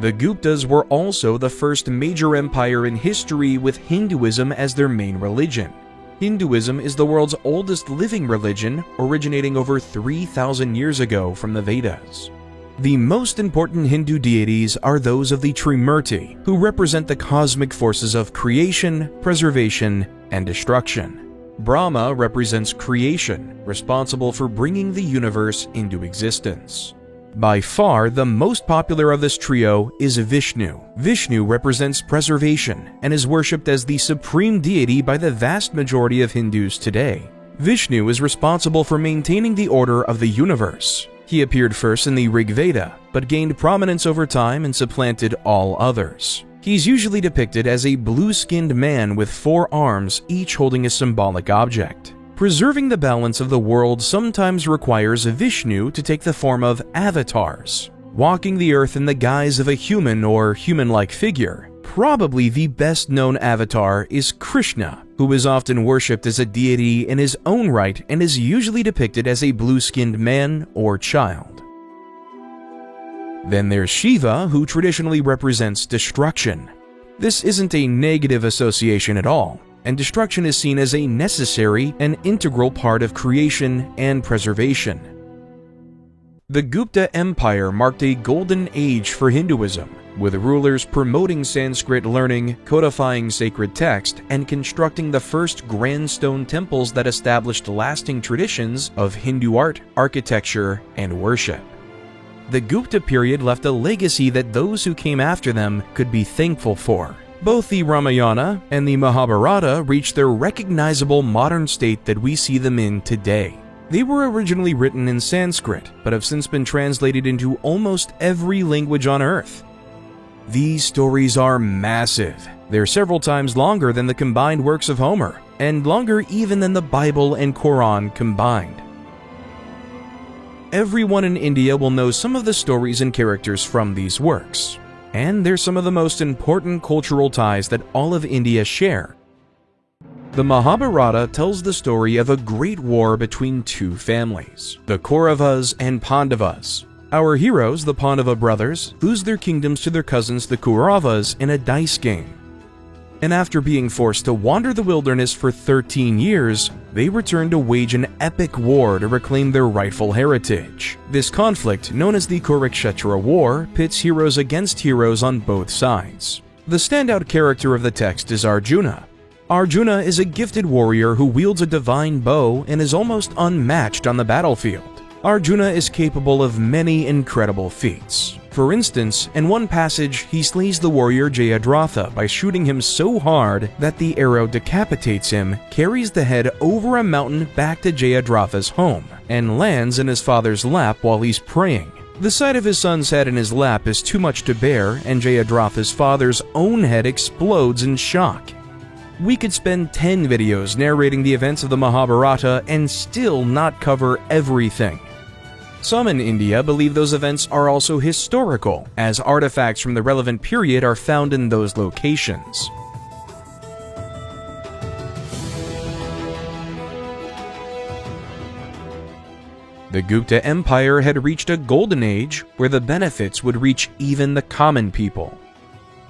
The Guptas were also the first major empire in history with Hinduism as their main religion. Hinduism is the world's oldest living religion, originating over 3,000 years ago from the Vedas. The most important Hindu deities are those of the Trimurti, who represent the cosmic forces of creation, preservation, and destruction. Brahma represents creation, responsible for bringing the universe into existence. By far, the most popular of this trio is Vishnu. Vishnu represents preservation and is worshipped as the supreme deity by the vast majority of Hindus today. Vishnu is responsible for maintaining the order of the universe. He appeared first in the Rig Veda, but gained prominence over time and supplanted all others. He's usually depicted as a blue-skinned man with 4 arms, each holding a symbolic object. Preserving the balance of the world sometimes requires Vishnu to take the form of avatars, walking the earth in the guise of a human or human-like figure. Probably the best-known avatar is Krishna, who is often worshipped as a deity in his own right and is usually depicted as a blue-skinned man or child. Then there's Shiva, who traditionally represents destruction. This isn't a negative association at all, and destruction is seen as a necessary and integral part of creation and preservation. The Gupta Empire marked a golden age for Hinduism, with rulers promoting Sanskrit learning, codifying sacred text, and constructing the first grand stone temples that established lasting traditions of Hindu art, architecture, and worship. The Gupta period left a legacy that those who came after them could be thankful for. Both the Ramayana and the Mahabharata reached their recognizable modern state that we see them in today. They were originally written in Sanskrit, but have since been translated into almost every language on Earth. These stories are massive. They're several times longer than the combined works of Homer, and longer even than the Bible and Quran combined. Everyone in India will know some of the stories and characters from these works. And they're some of the most important cultural ties that all of India share. The Mahabharata tells the story of a great war between 2 families, the Kauravas and Pandavas. Our heroes, the Pandava brothers, lose their kingdoms to their cousins the Kauravas in a dice game. and after being forced to wander the wilderness for 13 years, they returned to wage an epic war to reclaim their rightful heritage. This conflict, known as the Kurukshetra War, pits heroes against heroes on both sides. The standout character of the text is Arjuna. Arjuna is a gifted warrior who wields a divine bow and is almost unmatched on the battlefield. Arjuna is capable of many incredible feats. For instance, in one passage, he slays the warrior Jayadratha by shooting him so hard that the arrow decapitates him, carries the head over a mountain back to Jayadratha's home, and lands in his father's lap while he's praying. The sight of his son's head in his lap is too much to bear, and Jayadratha's father's own head explodes in shock. We could spend 10 videos narrating the events of the Mahabharata and still not cover everything. Some in India believe those events are also historical, as artifacts from the relevant period are found in those locations. The Gupta Empire had reached a golden age where the benefits would reach even the common people.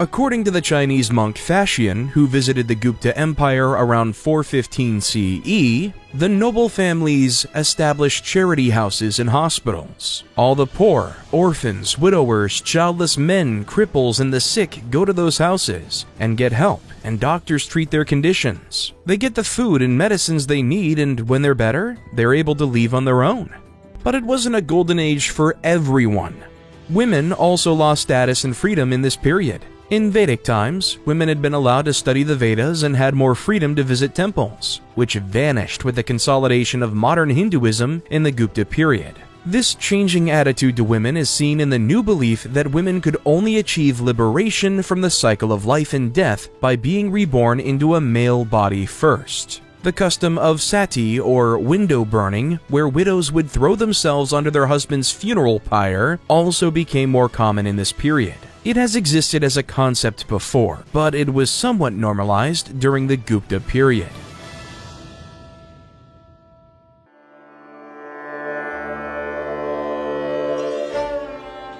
According to the Chinese monk Fashion, who visited the Gupta Empire around 415 CE, the noble families established charity houses and hospitals. All the poor, orphans, widowers, childless men, cripples, and the sick go to those houses and get help, and doctors treat their conditions. They get the food and medicines they need, and when they're better, they're able to leave on their own. But it wasn't a golden age for everyone. Women also lost status and freedom in this period. In Vedic times, women had been allowed to study the Vedas and had more freedom to visit temples, which vanished with the consolidation of modern Hinduism in the Gupta period. This changing attitude to women is seen in the new belief that women could only achieve liberation from the cycle of life and death by being reborn into a male body first. The custom of sati, or window burning, where widows would throw themselves onto their husband's funeral pyre, also became more common in this period. It has existed as a concept before, but it was somewhat normalized during the Gupta period.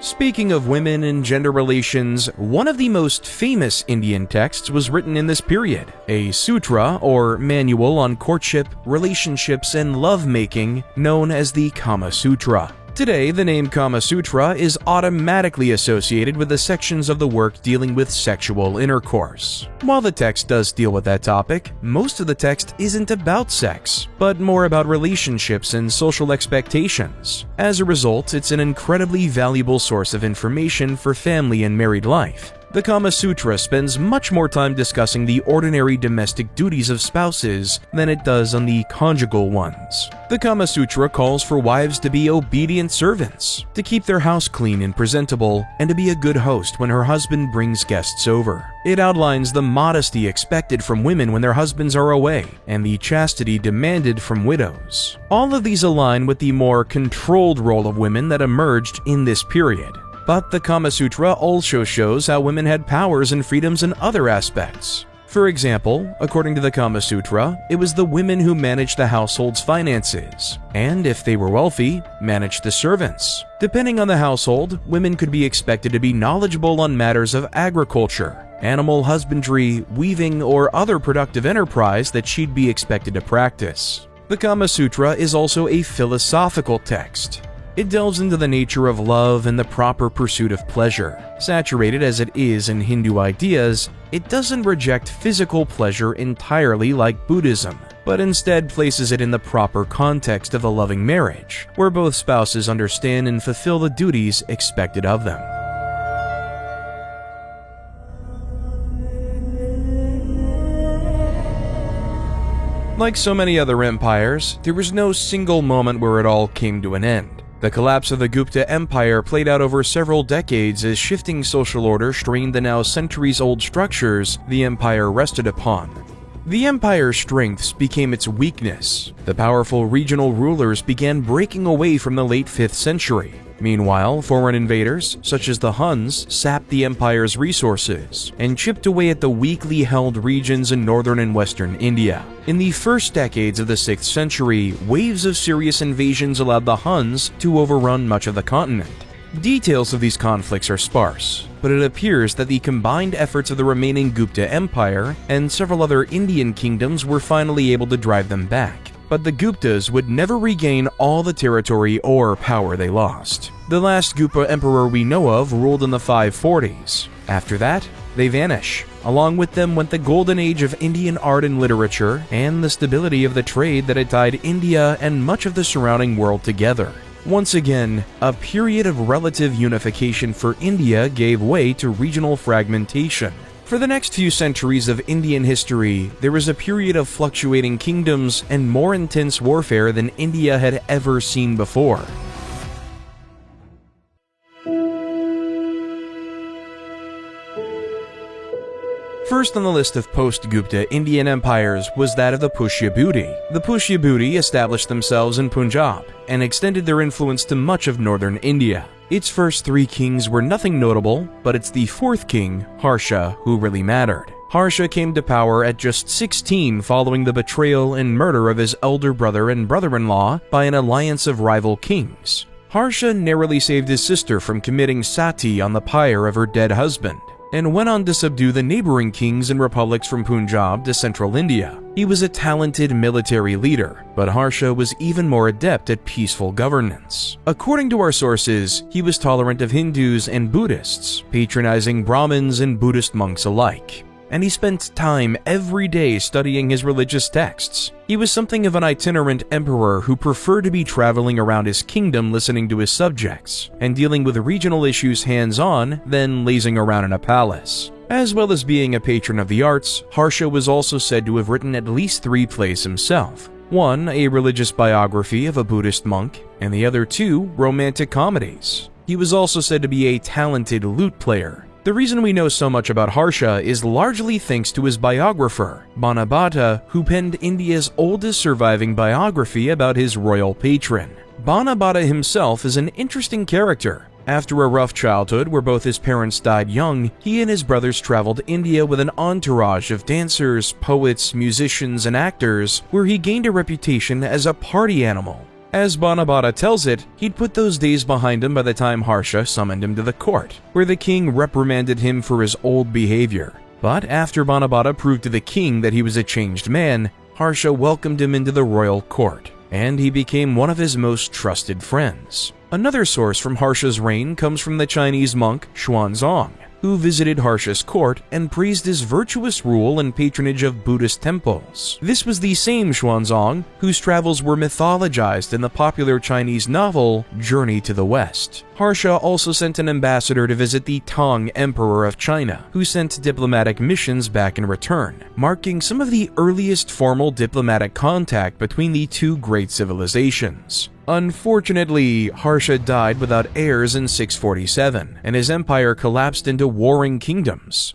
Speaking of women and gender relations, one of the most famous Indian texts was written in this period, a sutra or manual on courtship, relationships, and lovemaking known as the Kama Sutra. Today, the name Kama Sutra is automatically associated with the sections of the work dealing with sexual intercourse. While the text does deal with that topic, most of the text isn't about sex, but more about relationships and social expectations. As a result, it's an incredibly valuable source of information for family and married life. The Kama Sutra spends much more time discussing the ordinary domestic duties of spouses than it does on the conjugal ones. The Kama Sutra calls for wives to be obedient servants, to keep their house clean and presentable, and to be a good host when her husband brings guests over. It outlines the modesty expected from women when their husbands are away, and the chastity demanded from widows. All of these align with the more controlled role of women that emerged in this period. But the Kama Sutra also shows how women had powers and freedoms in other aspects. For example, according to the Kama Sutra, it was the women who managed the household's finances, and if they were wealthy, managed the servants. Depending on the household, women could be expected to be knowledgeable on matters of agriculture, animal husbandry, weaving, or other productive enterprise that she'd be expected to practice. The Kama Sutra is also a philosophical text. It delves into the nature of love and the proper pursuit of pleasure. Saturated as it is in Hindu ideas, it doesn't reject physical pleasure entirely like Buddhism, but instead places it in the proper context of a loving marriage, where both spouses understand and fulfill the duties expected of them. Like so many other empires, there was no single moment where it all came to an end. The collapse of the Gupta Empire played out over several decades as shifting social order strained the now centuries-old structures the empire rested upon. The empire's strengths became its weakness. The powerful regional rulers began breaking away from the late 5th century. Meanwhile, foreign invaders, such as the Huns, sapped the empire's resources and chipped away at the weakly held regions in northern and western India. In the first decades of the 6th century, waves of serious invasions allowed the Huns to overrun much of the continent. Details of these conflicts are sparse, but it appears that the combined efforts of the remaining Gupta Empire and several other Indian kingdoms were finally able to drive them back. But the Guptas would never regain all the territory or power they lost. The last Gupta emperor we know of ruled in the 540s. After that, they vanish. Along with them went the golden age of Indian art and literature and the stability of the trade that had tied India and much of the surrounding world together. Once again, a period of relative unification for India gave way to regional fragmentation. For the next few centuries of Indian history, there was a period of fluctuating kingdoms and more intense warfare than India had ever seen before. First on the list of post-Gupta Indian empires was that of the Pushyabhuti. The Pushyabhuti established themselves in Punjab and extended their influence to much of northern India. Its first three kings were nothing notable, but it's the fourth king, Harsha, who really mattered. Harsha came to power at just 16 following the betrayal and murder of his elder brother and brother-in-law by an alliance of rival kings. Harsha narrowly saved his sister from committing sati on the pyre of her dead husband, and went on to subdue the neighboring kings and republics from Punjab to central India. He was a talented military leader, but Harsha was even more adept at peaceful governance. According to our sources, he was tolerant of Hindus and Buddhists, patronizing Brahmins and Buddhist monks alike. And he spent time every day studying his religious texts. He was something of an itinerant emperor who preferred to be traveling around his kingdom listening to his subjects, and dealing with regional issues hands-on than lazing around in a palace. As well as being a patron of the arts, Harsha was also said to have written at least 3 plays himself. One, a religious biography of a Buddhist monk, and the other 2, romantic comedies. He was also said to be a talented lute player. The reason we know so much about Harsha is largely thanks to his biographer, Banabhata, who penned India's oldest surviving biography about his royal patron. Banabhata himself is an interesting character. After a rough childhood where both his parents died young, he and his brothers traveled to India with an entourage of dancers, poets, musicians, and actors, where he gained a reputation as a party animal. As Banabhata tells it, he'd put those days behind him by the time Harsha summoned him to the court, where the king reprimanded him for his old behavior. But after Banabhata proved to the king that he was a changed man, Harsha welcomed him into the royal court, and he became one of his most trusted friends. Another source from Harsha's reign comes from the Chinese monk Xuanzang, who visited Harsha's court and praised his virtuous rule and patronage of Buddhist temples. This was the same Xuanzang whose travels were mythologized in the popular Chinese novel Journey to the West. Harsha also sent an ambassador to visit the Tang Emperor of China, who sent diplomatic missions back in return, marking some of the earliest formal diplomatic contact between the two great civilizations. Unfortunately, Harsha died without heirs in 647, and his empire collapsed into warring kingdoms.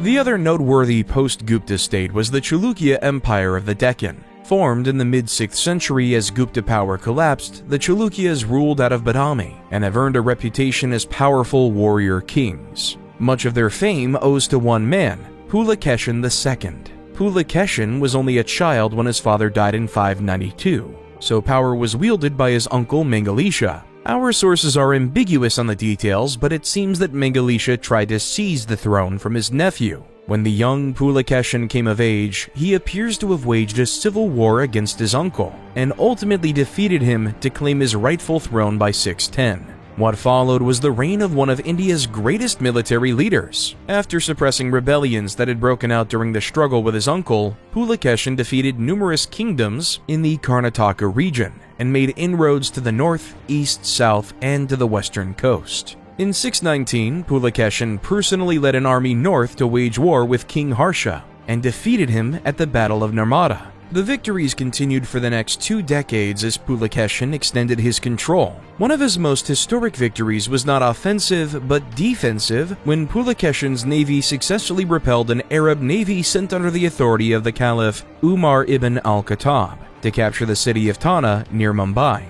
The other noteworthy post-Gupta state was the Chalukya Empire of the Deccan. Formed in the mid-6th century as Gupta power collapsed, the Chalukyas ruled out of Badami and have earned a reputation as powerful warrior kings. Much of their fame owes to one man, Pulakeshin II. Pulakeshin was only a child when his father died in 592, so power was wielded by his uncle Mangalisha. Our sources are ambiguous on the details, but it seems that Mangalisha tried to seize the throne from his nephew. When the young Pulakeshin came of age, he appears to have waged a civil war against his uncle, and ultimately defeated him to claim his rightful throne by 610. What followed was the reign of one of India's greatest military leaders. After suppressing rebellions that had broken out during the struggle with his uncle, Pulakeshin defeated numerous kingdoms in the Karnataka region and made inroads to the north, east, south, and to the western coast. In 619, Pulakeshin personally led an army north to wage war with King Harsha and defeated him at the Battle of Narmada. The victories continued for the next 2 decades as Pulakeshin extended his control. One of his most historic victories was not offensive but defensive when Pulakeshin's navy successfully repelled an Arab navy sent under the authority of the Caliph Umar ibn al-Khattab to capture the city of Tana near Mumbai.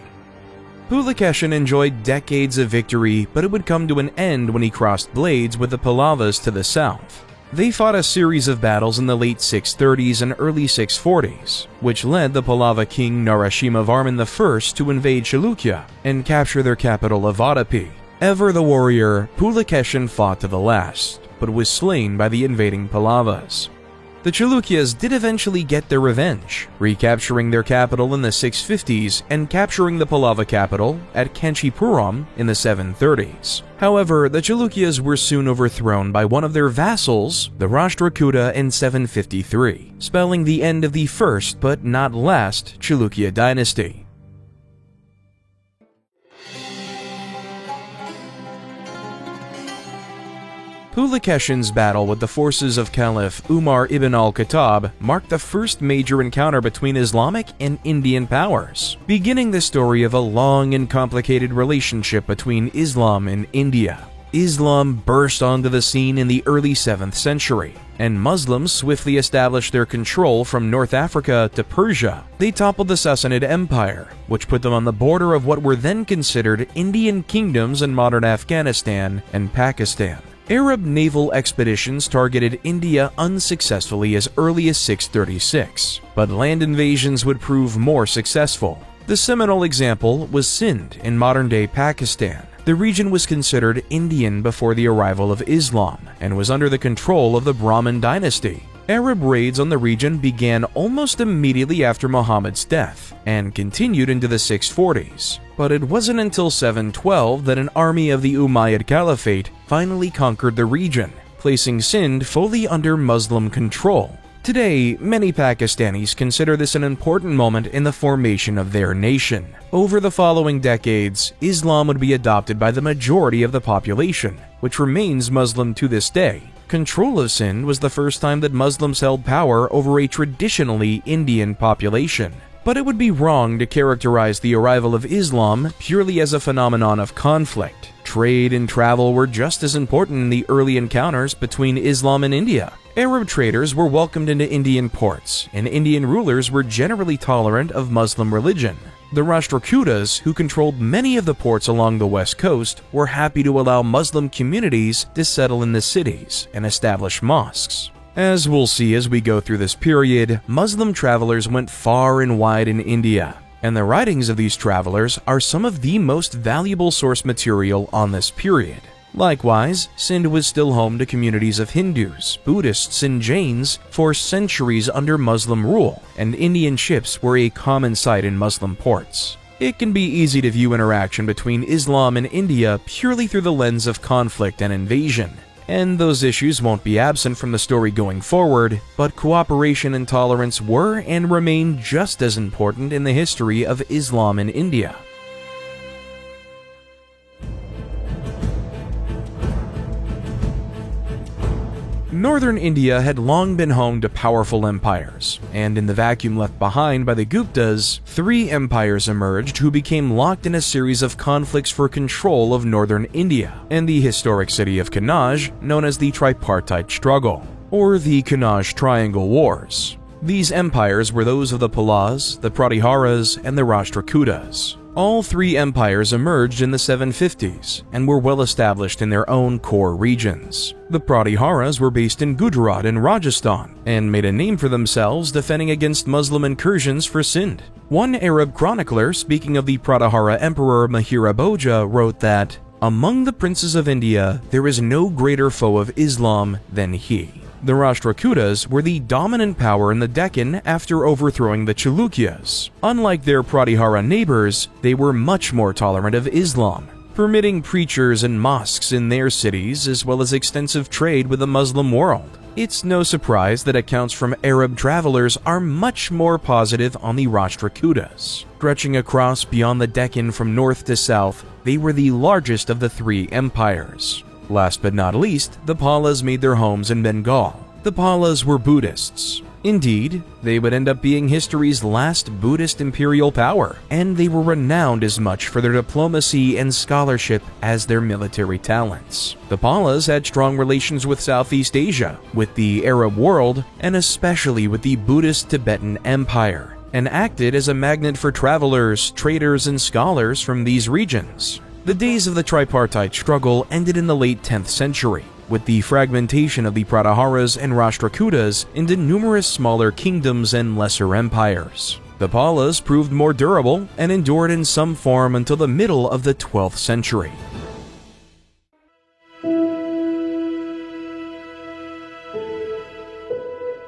Pulakeshin enjoyed decades of victory, but it would come to an end when he crossed blades with the Pallavas to the south. They fought a series of battles in the late 630s and early 640s, which led the Pallava king Narasimha Varman I to invade Chalukya and capture their capital of Vadapi. Ever the warrior, Pulakeshin fought to the last, but was slain by the invading Pallavas. The Chalukyas did eventually get their revenge, recapturing their capital in the 650s and capturing the Pallava capital at Kanchipuram in the 730s. However, the Chalukyas were soon overthrown by one of their vassals, the Rashtrakuta, in 753, spelling the end of the first but not last Chalukya dynasty. Pulakeshin's battle with the forces of Caliph Umar ibn al-Khattab marked the first major encounter between Islamic and Indian powers, beginning the story of a long and complicated relationship between Islam and India. Islam burst onto the scene in the early 7th century, and Muslims swiftly established their control from North Africa to Persia. They toppled the Sassanid Empire, which put them on the border of what were then considered Indian kingdoms in modern Afghanistan and Pakistan. Arab naval expeditions targeted India unsuccessfully as early as 636, but land invasions would prove more successful. The seminal example was Sindh in modern-day Pakistan. The region was considered Indian before the arrival of Islam and was under the control of the Brahmin dynasty. Arab raids on the region began almost immediately after Muhammad's death and continued into the 640s. But it wasn't until 712 that an army of the Umayyad Caliphate finally conquered the region, placing Sindh fully under Muslim control. Today, many Pakistanis consider this an important moment in the formation of their nation. Over the following decades, Islam would be adopted by the majority of the population, which remains Muslim to this day. Control of Sindh was the first time that Muslims held power over a traditionally Indian population. But it would be wrong to characterize the arrival of Islam purely as a phenomenon of conflict. Trade and travel were just as important in the early encounters between Islam and India. Arab traders were welcomed into Indian ports, and Indian rulers were generally tolerant of Muslim religion. The Rashtrakutas, who controlled many of the ports along the west coast, were happy to allow Muslim communities to settle in the cities and establish mosques. As we'll see as we go through this period, Muslim travelers went far and wide in India, and the writings of these travelers are some of the most valuable source material on this period. Likewise, Sindh was still home to communities of Hindus, Buddhists, and Jains for centuries under Muslim rule, and Indian ships were a common sight in Muslim ports. It can be easy to view interaction between Islam and India purely through the lens of conflict and invasion, and those issues won't be absent from the story going forward, but cooperation and tolerance were and remain just as important in the history of Islam in India. Northern India had long been home to powerful empires, and in the vacuum left behind by the Guptas, 3 empires emerged who became locked in a series of conflicts for control of northern India and the historic city of Kannauj, known as the Tripartite Struggle, or the Kannauj Triangle Wars. These empires were those of the Pallavas, the Pratiharas, and the Rashtrakutas. All 3 empires emerged in the 750s and were well established in their own core regions. The Pratiharas were based in Gujarat and Rajasthan and made a name for themselves defending against Muslim incursions for Sindh. One Arab chronicler speaking of the Pratihara emperor Mihira Bhoja wrote that, "Among the princes of India, there is no greater foe of Islam than he." The Rashtrakutas were the dominant power in the Deccan after overthrowing the Chalukyas. Unlike their Pratihara neighbors, they were much more tolerant of Islam, permitting preachers and mosques in their cities as well as extensive trade with the Muslim world. It's no surprise that accounts from Arab travelers are much more positive on the Rashtrakutas. Stretching across beyond the Deccan from north to south, they were the largest of the 3 empires. Last but not least, the Pallavas made their homes in Bengal. The Pallavas were Buddhists. Indeed, they would end up being history's last Buddhist imperial power, and they were renowned as much for their diplomacy and scholarship as their military talents. The Pallavas had strong relations with Southeast Asia, with the Arab world, and especially with the Buddhist Tibetan Empire, and acted as a magnet for travelers, traders, and scholars from these regions. The days of the tripartite struggle ended in the late 10th century, with the fragmentation of the Prataharas and Rashtrakutas into numerous smaller kingdoms and lesser empires. The Palas proved more durable and endured in some form until the middle of the 12th century.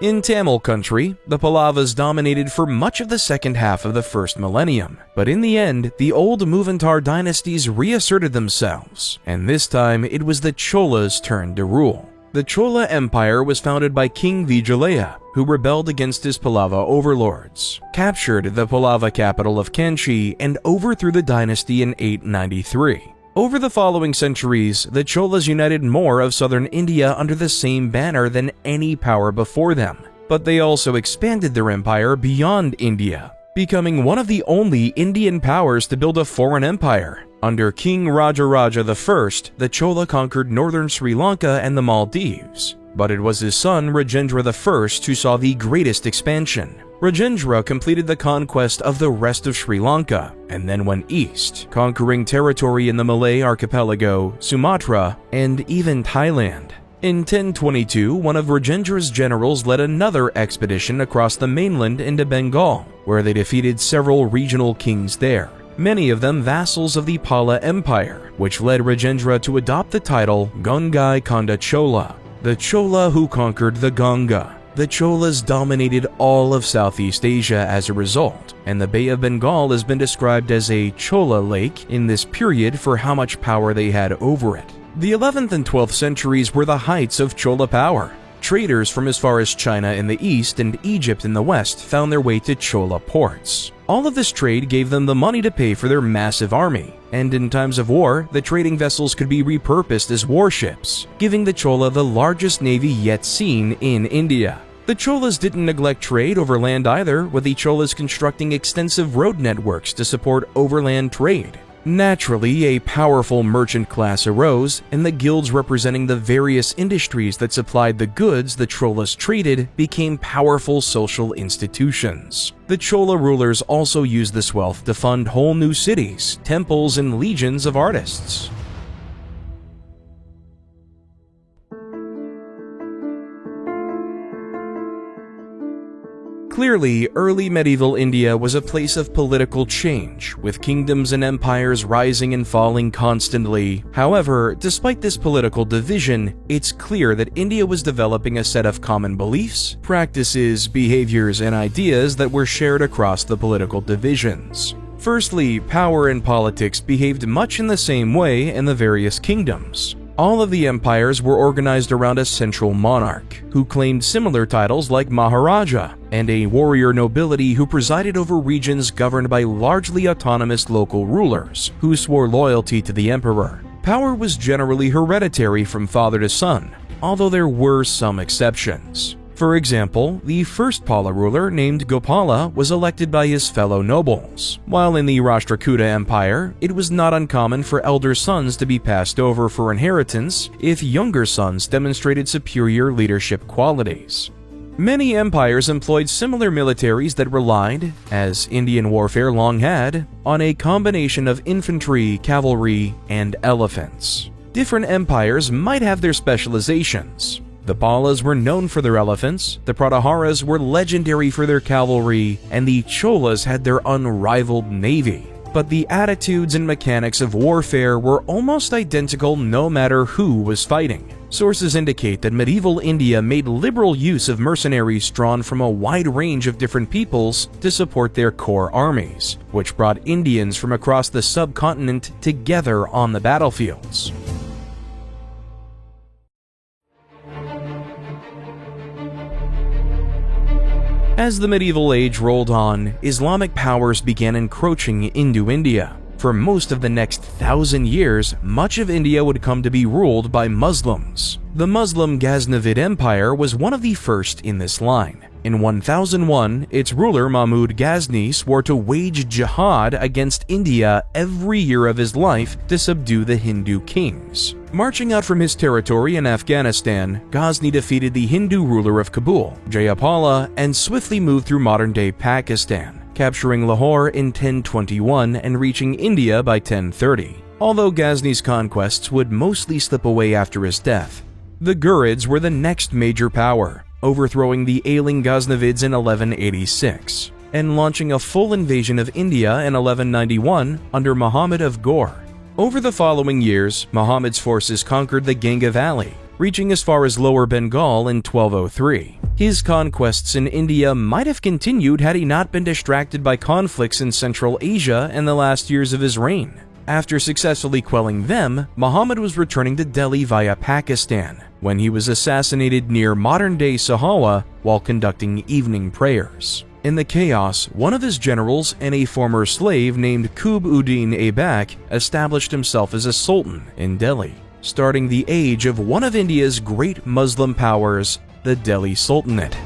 In Tamil country, the Pallavas dominated for much of the second half of the first millennium, but in the end, the old Muvantar dynasties reasserted themselves, and this time it was the Cholas' turn to rule. The Chola Empire was founded by King Vijayalaya, who rebelled against his Pallava overlords, captured the Pallava capital of Kanchi, and overthrew the dynasty in 893. Over the following centuries, the Cholas united more of southern India under the same banner than any power before them, but they also expanded their empire beyond India, becoming one of the only Indian powers to build a foreign empire. Under King Rajaraja I, the Chola conquered northern Sri Lanka and the Maldives, but it was his son Rajendra I who saw the greatest expansion. Rajendra completed the conquest of the rest of Sri Lanka and then went east, conquering territory in the Malay archipelago, Sumatra, and even Thailand. In 1022, one of Rajendra's generals led another expedition across the mainland into Bengal, where they defeated several regional kings there, many of them vassals of the Pala Empire, which led Rajendra to adopt the title Gongai Konda Chola, the Chola who conquered the Ganga. The Cholas dominated all of Southeast Asia as a result, and the Bay of Bengal has been described as a Chola lake in this period for how much power they had over it. The 11th and 12th centuries were the heights of Chola power. Traders from as far as China in the east and Egypt in the west found their way to Chola ports. All of this trade gave them the money to pay for their massive army, and in times of war, the trading vessels could be repurposed as warships, giving the Chola the largest navy yet seen in India. The Cholas didn't neglect trade over land either, with the Cholas constructing extensive road networks to support overland trade. Naturally, a powerful merchant class arose, and the guilds representing the various industries that supplied the goods the Cholas traded became powerful social institutions. The Chola rulers also used this wealth to fund whole new cities, temples, and legions of artists. Clearly, early medieval India was a place of political change, with kingdoms and empires rising and falling constantly. However, despite this political division, it's clear that India was developing a set of common beliefs, practices, behaviors, and ideas that were shared across the political divisions. Firstly, power and politics behaved much in the same way in the various kingdoms. All of the empires were organized around a central monarch, who claimed similar titles like Maharaja, and a warrior nobility who presided over regions governed by largely autonomous local rulers, who swore loyalty to the emperor. Power was generally hereditary from father to son, although there were some exceptions. For example, the first Pala ruler, named Gopala, was elected by his fellow nobles, while in the Rashtrakuta Empire, it was not uncommon for elder sons to be passed over for inheritance if younger sons demonstrated superior leadership qualities. Many empires employed similar militaries that relied, as Indian warfare long had, on a combination of infantry, cavalry, and elephants. Different empires might have their specializations. The Palas were known for their elephants, the Prataharas were legendary for their cavalry, and the Cholas had their unrivaled navy. But the attitudes and mechanics of warfare were almost identical no matter who was fighting. Sources indicate that medieval India made liberal use of mercenaries drawn from a wide range of different peoples to support their core armies, which brought Indians from across the subcontinent together on the battlefields. As the medieval age rolled on, Islamic powers began encroaching into India. For most of the next 1,000 years, much of India would come to be ruled by Muslims. The Muslim Ghaznavid Empire was one of the first in this line. In 1001, its ruler Mahmud Ghazni swore to wage jihad against India every year of his life to subdue the Hindu kings. Marching out from his territory in Afghanistan, Ghazni defeated the Hindu ruler of Kabul, Jayapala, and swiftly moved through modern-day Pakistan, capturing Lahore in 1021 and reaching India by 1030. Although Ghazni's conquests would mostly slip away after his death, The Ghurids were the next major power, overthrowing the ailing Ghaznavids in 1186, and launching a full invasion of India in 1191 under Muhammad of Ghor. Over the following years, Muhammad's forces conquered the Ganga Valley, reaching as far as Lower Bengal in 1203. His conquests in India might have continued had he not been distracted by conflicts in Central Asia in the last years of his reign. After successfully quelling them, Muhammad was returning to Delhi via Pakistan, when he was assassinated near modern-day Sahawa while conducting evening prayers. In the chaos, one of his generals and a former slave named Qutb-ud-Din Aibak established himself as a sultan in Delhi, starting the age of one of India's great Muslim powers, the Delhi Sultanate.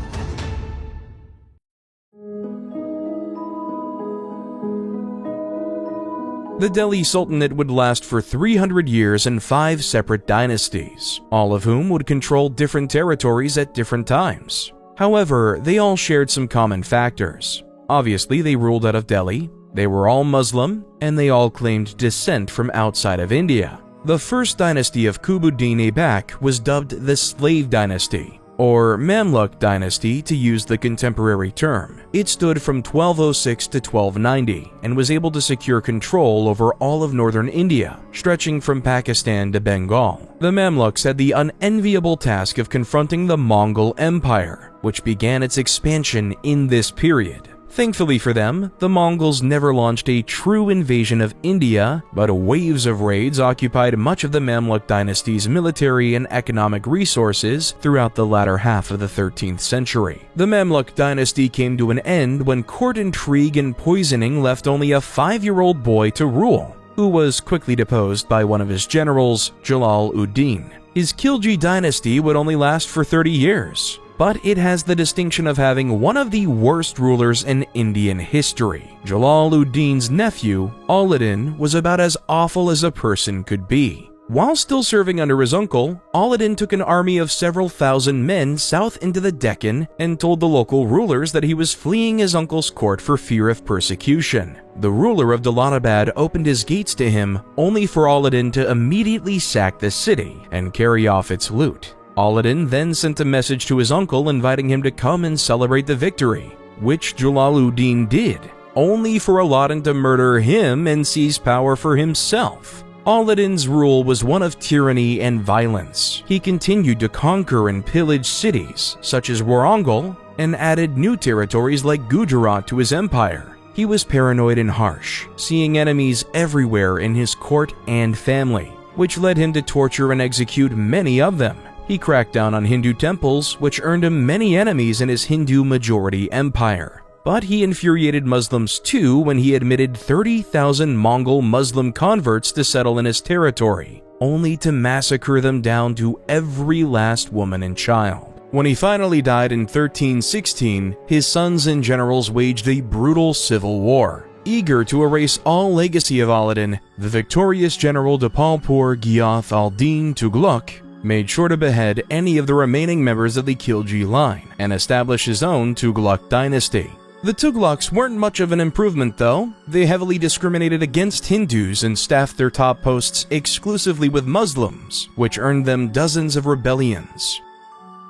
The Delhi Sultanate would last for 300 years in 5 separate dynasties, all of whom would control different territories at different times. However, they all shared some common factors. Obviously, they ruled out of Delhi, they were all Muslim, and they all claimed descent from outside of India. The first dynasty of Qutb-ud-Din Aibak was dubbed the Slave Dynasty, or Mamluk Dynasty to use the contemporary term. It stood from 1206 to 1290 and was able to secure control over all of northern India, stretching from Pakistan to Bengal. The Mamluks had the unenviable task of confronting the Mongol Empire, which began its expansion in this period. Thankfully for them, the Mongols never launched a true invasion of India, but waves of raids occupied much of the Mamluk dynasty's military and economic resources throughout the latter half of the 13th century. The Mamluk dynasty came to an end when court intrigue and poisoning left only a 5-year-old boy to rule, who was quickly deposed by one of his generals, Jalal-ud-Din. His Khilji dynasty would only last for 30 years. But it has the distinction of having one of the worst rulers in Indian history. Jalal-ud-Din's nephew, Al-Din, was about as awful as a person could be. While still serving under his uncle, Al-Din took an army of several thousand men south into the Deccan and told the local rulers that he was fleeing his uncle's court for fear of persecution. The ruler of Daulatabad opened his gates to him, only for Al-Din to immediately sack the city and carry off its loot. Al-Din then sent a message to his uncle inviting him to come and celebrate the victory, which Jalal-ud-Din did, only for Al-Din to murder him and seize power for himself. Al-Din's rule was one of tyranny and violence. He continued to conquer and pillage cities, such as Warangal, and added new territories like Gujarat to his empire. He was paranoid and harsh, seeing enemies everywhere in his court and family, which led him to torture and execute many of them. He cracked down on Hindu temples, which earned him many enemies in his Hindu-majority empire. But he infuriated Muslims too when he admitted 30,000 Mongol Muslim converts to settle in his territory, only to massacre them down to every last woman and child. When he finally died in 1316, his sons and generals waged a brutal civil war. Eager to erase all legacy of Al-Din, the victorious general Dapalpur Ghiyath al-Din Tughlaq made sure to behead any of the remaining members of the Khilji line and establish his own Tughlaq dynasty. The Tughlaqs weren't much of an improvement though. They heavily discriminated against Hindus and staffed their top posts exclusively with Muslims, which earned them dozens of rebellions.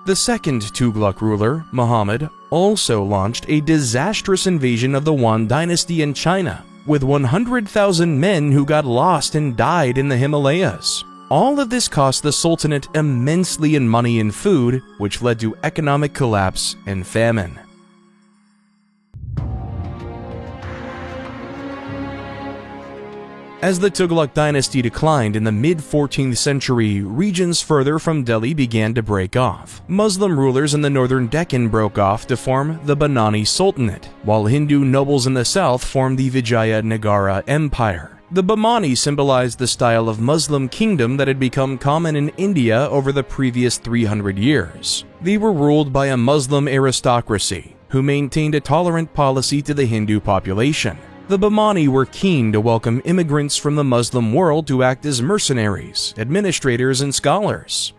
The second Tughlaq ruler, Muhammad, also launched a disastrous invasion of the Yuan dynasty in China, with 100,000 men who got lost and died in the Himalayas. All of this cost the Sultanate immensely in money and food, which led to economic collapse and famine. As the Tughlaq dynasty declined in the mid-14th century, regions further from Delhi began to break off. Muslim rulers in the northern Deccan broke off to form the Banani Sultanate, while Hindu nobles in the south formed the Vijayanagara Empire. The Bahmani symbolized the style of Muslim kingdom that had become common in India over the previous 300 years. They were ruled by a Muslim aristocracy, who maintained a tolerant policy to the Hindu population. The Bahmani were keen to welcome immigrants from the Muslim world to act as mercenaries, administrators, and scholars.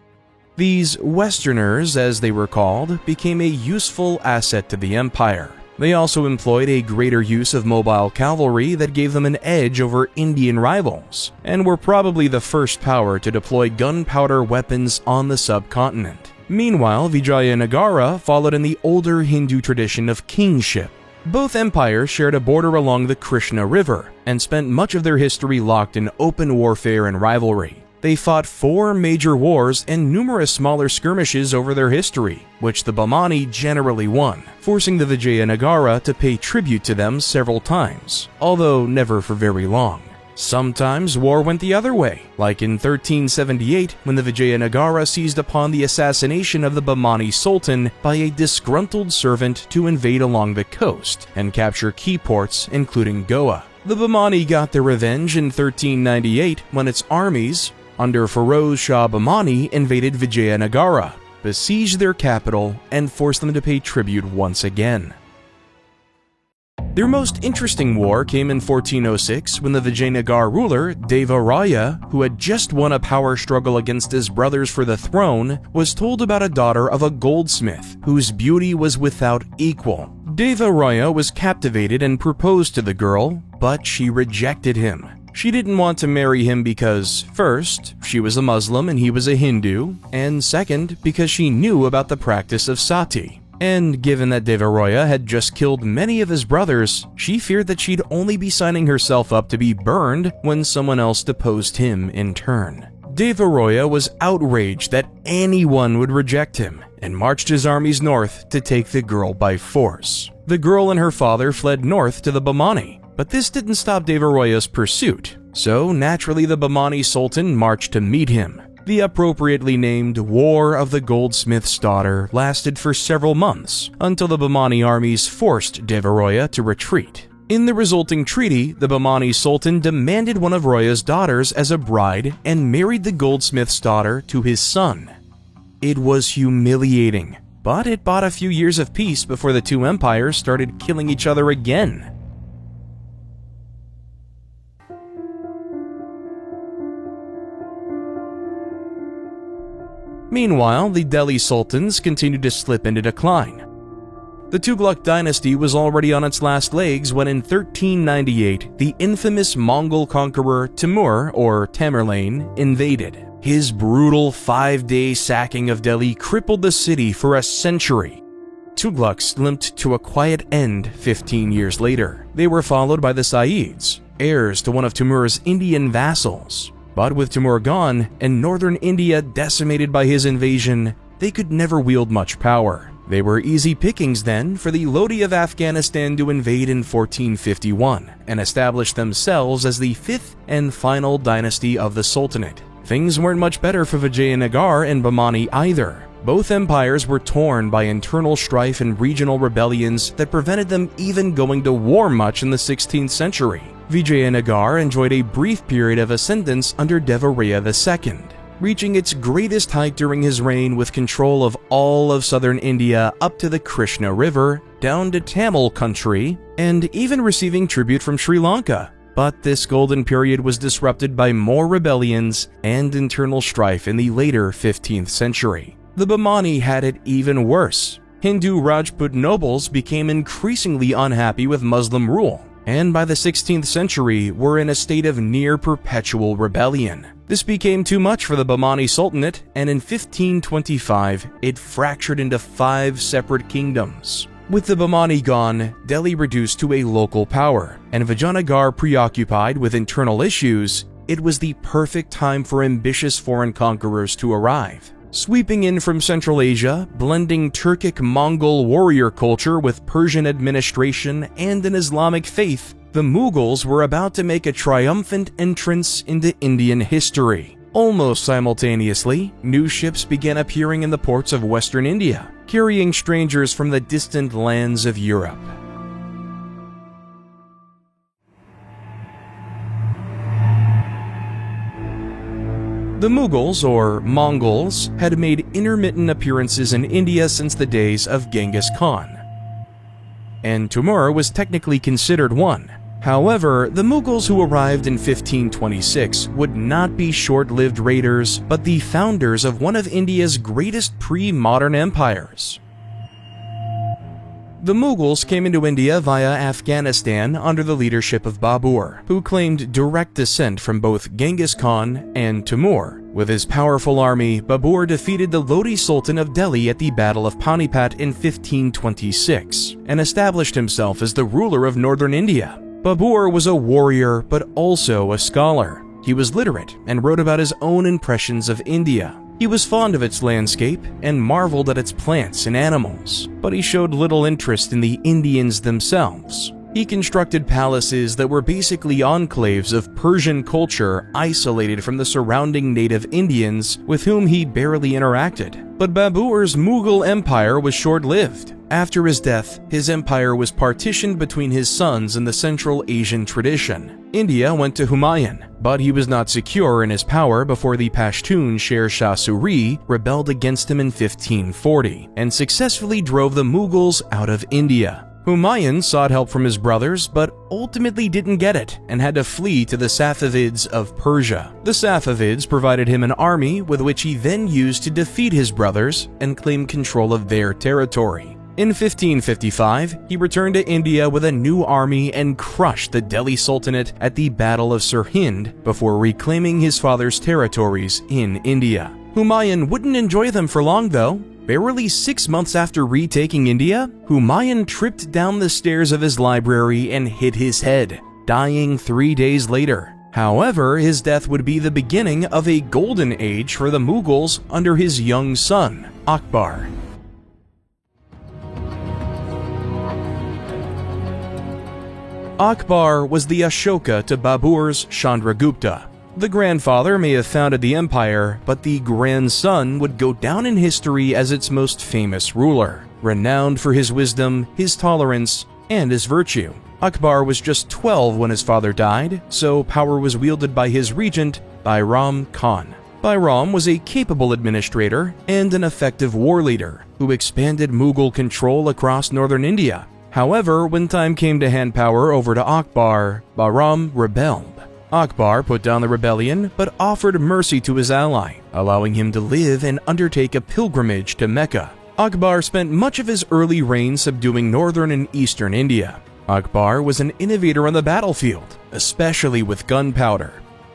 These Westerners, as they were called, became a useful asset to the empire. They also employed a greater use of mobile cavalry that gave them an edge over Indian rivals, and were probably the first power to deploy gunpowder weapons on the subcontinent. Meanwhile, Vijayanagara followed in the older Hindu tradition of kingship. Both empires shared a border along the Krishna River and spent much of their history locked in open warfare and rivalry. They fought 4 major wars and numerous smaller skirmishes over their history, which the Bahmani generally won, forcing the Vijayanagara to pay tribute to them several times, although never for very long. Sometimes war went the other way, like in 1378 when the Vijayanagara seized upon the assassination of the Bahmani Sultan by a disgruntled servant to invade along the coast and capture key ports including Goa. The Bahmani got their revenge in 1398 when its armies, under Feroz Shah Bahmani, invaded Vijayanagara, besieged their capital, and forced them to pay tribute once again. Their most interesting war came in 1406 when the Vijayanagar ruler, Deva Raya, who had just won a power struggle against his brothers for the throne, was told about a daughter of a goldsmith whose beauty was without equal. Deva Raya was captivated and proposed to the girl, but she rejected him. She didn't want to marry him because, first, she was a Muslim and he was a Hindu, and second, because she knew about the practice of sati. And given that Deva Raya had just killed many of his brothers, she feared that she'd only be signing herself up to be burned when someone else deposed him in turn. Deva Raya was outraged that anyone would reject him and marched his armies north to take the girl by force. The girl and her father fled north to the Bahmani, but this didn't stop Deva Raya's pursuit, so naturally the Bahmani Sultan marched to meet him. The appropriately named War of the Goldsmith's Daughter lasted for several months until the Bahmani armies forced Deva Raya to retreat. In the resulting treaty, the Bahmani Sultan demanded one of Roya's daughters as a bride and married the goldsmith's daughter to his son. It was humiliating, but it bought a few years of peace before the two empires started killing each other again. Meanwhile, the Delhi sultans continued to slip into decline. The Tughlaq dynasty was already on its last legs when in 1398, the infamous Mongol conqueror Timur, or Tamerlane, invaded. His brutal 5-day sacking of Delhi crippled the city for a century. Tughlaqs limped to a quiet end 15 years later. They were followed by the Saids, heirs to one of Timur's Indian vassals. But with Timur gone, and northern India decimated by his invasion, they could never wield much power. They were easy pickings then for the Lodi of Afghanistan to invade in 1451 and establish themselves as the 5th and final dynasty of the Sultanate. Things weren't much better for Vijayanagar and Bahmani either. Both empires were torn by internal strife and regional rebellions that prevented them even going to war much in the 16th century. Vijayanagar enjoyed a brief period of ascendance under Deva Raya II, reaching its greatest height during his reign with control of all of southern India up to the Krishna River, down to Tamil country, and even receiving tribute from Sri Lanka. But this golden period was disrupted by more rebellions and internal strife in the later 15th century. The Bahmani had it even worse. Hindu Rajput nobles became increasingly unhappy with Muslim rule, and by the 16th century were in a state of near perpetual rebellion. This became too much for the Bahmani Sultanate, and in 1525 it fractured into 5 separate kingdoms. With the Bahmani gone, Delhi reduced to a local power, and Vijayanagar preoccupied with internal issues, it was the perfect time for ambitious foreign conquerors to arrive. Sweeping in from Central Asia, blending Turkic-Mongol warrior culture with Persian administration and an Islamic faith, the Mughals were about to make a triumphant entrance into Indian history. Almost simultaneously, new ships began appearing in the ports of Western India, carrying strangers from the distant lands of Europe. The Mughals, or Mongols, had made intermittent appearances in India since the days of Genghis Khan, and Timur was technically considered one. However, the Mughals who arrived in 1526 would not be short-lived raiders, but the founders of one of India's greatest pre-modern empires. The Mughals came into India via Afghanistan under the leadership of Babur, who claimed direct descent from both Genghis Khan and Timur. With his powerful army, Babur defeated the Lodi Sultan of Delhi at the Battle of Panipat in 1526 and established himself as the ruler of northern India. Babur was a warrior but also a scholar. He was literate and wrote about his own impressions of India. He was fond of its landscape and marveled at its plants and animals, but he showed little interest in the Indians themselves. He constructed palaces that were basically enclaves of Persian culture isolated from the surrounding native Indians with whom he barely interacted. But Babur's Mughal empire was short-lived. After his death, his empire was partitioned between his sons in the Central Asian tradition. India went to Humayun, but he was not secure in his power before the Pashtun Sher Shah Suri rebelled against him in 1540 and successfully drove the Mughals out of India. Humayun sought help from his brothers, but ultimately didn't get it and had to flee to the Safavids of Persia. The Safavids provided him an army with which he then used to defeat his brothers and claim control of their territory. In 1555, he returned to India with a new army and crushed the Delhi Sultanate at the Battle of Sirhind before reclaiming his father's territories in India. Humayun wouldn't enjoy them for long though. Barely 6 months after retaking India, Humayun tripped down the stairs of his library and hit his head, dying 3 days later. However, his death would be the beginning of a golden age for the Mughals under his young son, Akbar. Akbar was the Ashoka to Babur's Chandragupta. The grandfather may have founded the empire, but the grandson would go down in history as its most famous ruler, renowned for his wisdom, his tolerance, and his virtue. Akbar was just 12 when his father died, so power was wielded by his regent, Bairam Khan. Bairam was a capable administrator and an effective war leader who expanded Mughal control across northern India. However, when time came to hand power over to Akbar, Bairam rebelled. Akbar put down the rebellion but offered mercy to his ally, allowing him to live and undertake a pilgrimage to Mecca. Akbar spent much of his early reign subduing northern and eastern India. Akbar was an innovator on the battlefield, especially with gunpowder,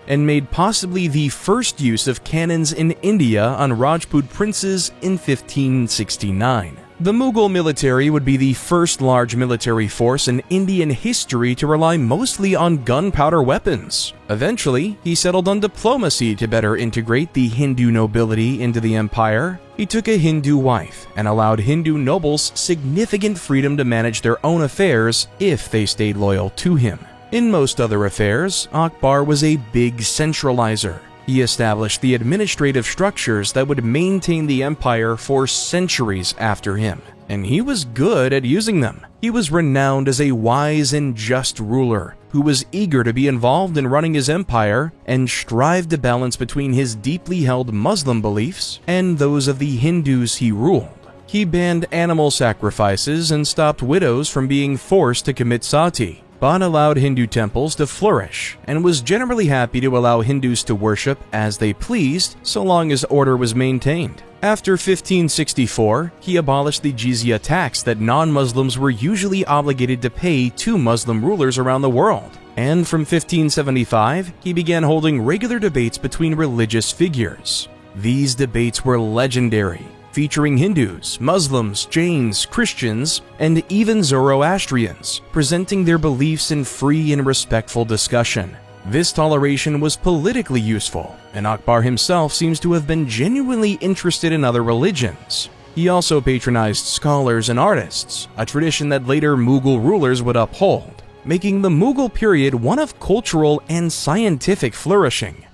and made possibly the first use of cannons in India on Rajput princes in 1569. The Mughal military would be the first large military force in Indian history to rely mostly on gunpowder weapons. Eventually, he settled on diplomacy to better integrate the Hindu nobility into the empire. He took a Hindu wife and allowed Hindu nobles significant freedom to manage their own affairs if they stayed loyal to him. In most other affairs, Akbar was a big centralizer. He established the administrative structures that would maintain the empire for centuries after him, and he was good at using them. He was renowned as a wise and just ruler who was eager to be involved in running his empire and strived to balance between his deeply held Muslim beliefs and those of the Hindus he ruled. He banned animal sacrifices and stopped widows from being forced to commit sati, but allowed Hindu temples to flourish and was generally happy to allow Hindus to worship as they pleased so long as order was maintained. After 1564, he abolished the jizya tax that non-Muslims were usually obligated to pay to Muslim rulers around the world. And from 1575, he began holding regular debates between religious figures. These debates were legendary, featuring Hindus, Muslims, Jains, Christians, and even Zoroastrians, presenting their beliefs in free and respectful discussion. This toleration was politically useful, and Akbar himself seems to have been genuinely interested in other religions. He also patronized scholars and artists, a tradition that later Mughal rulers would uphold, making the Mughal period one of cultural and scientific flourishing.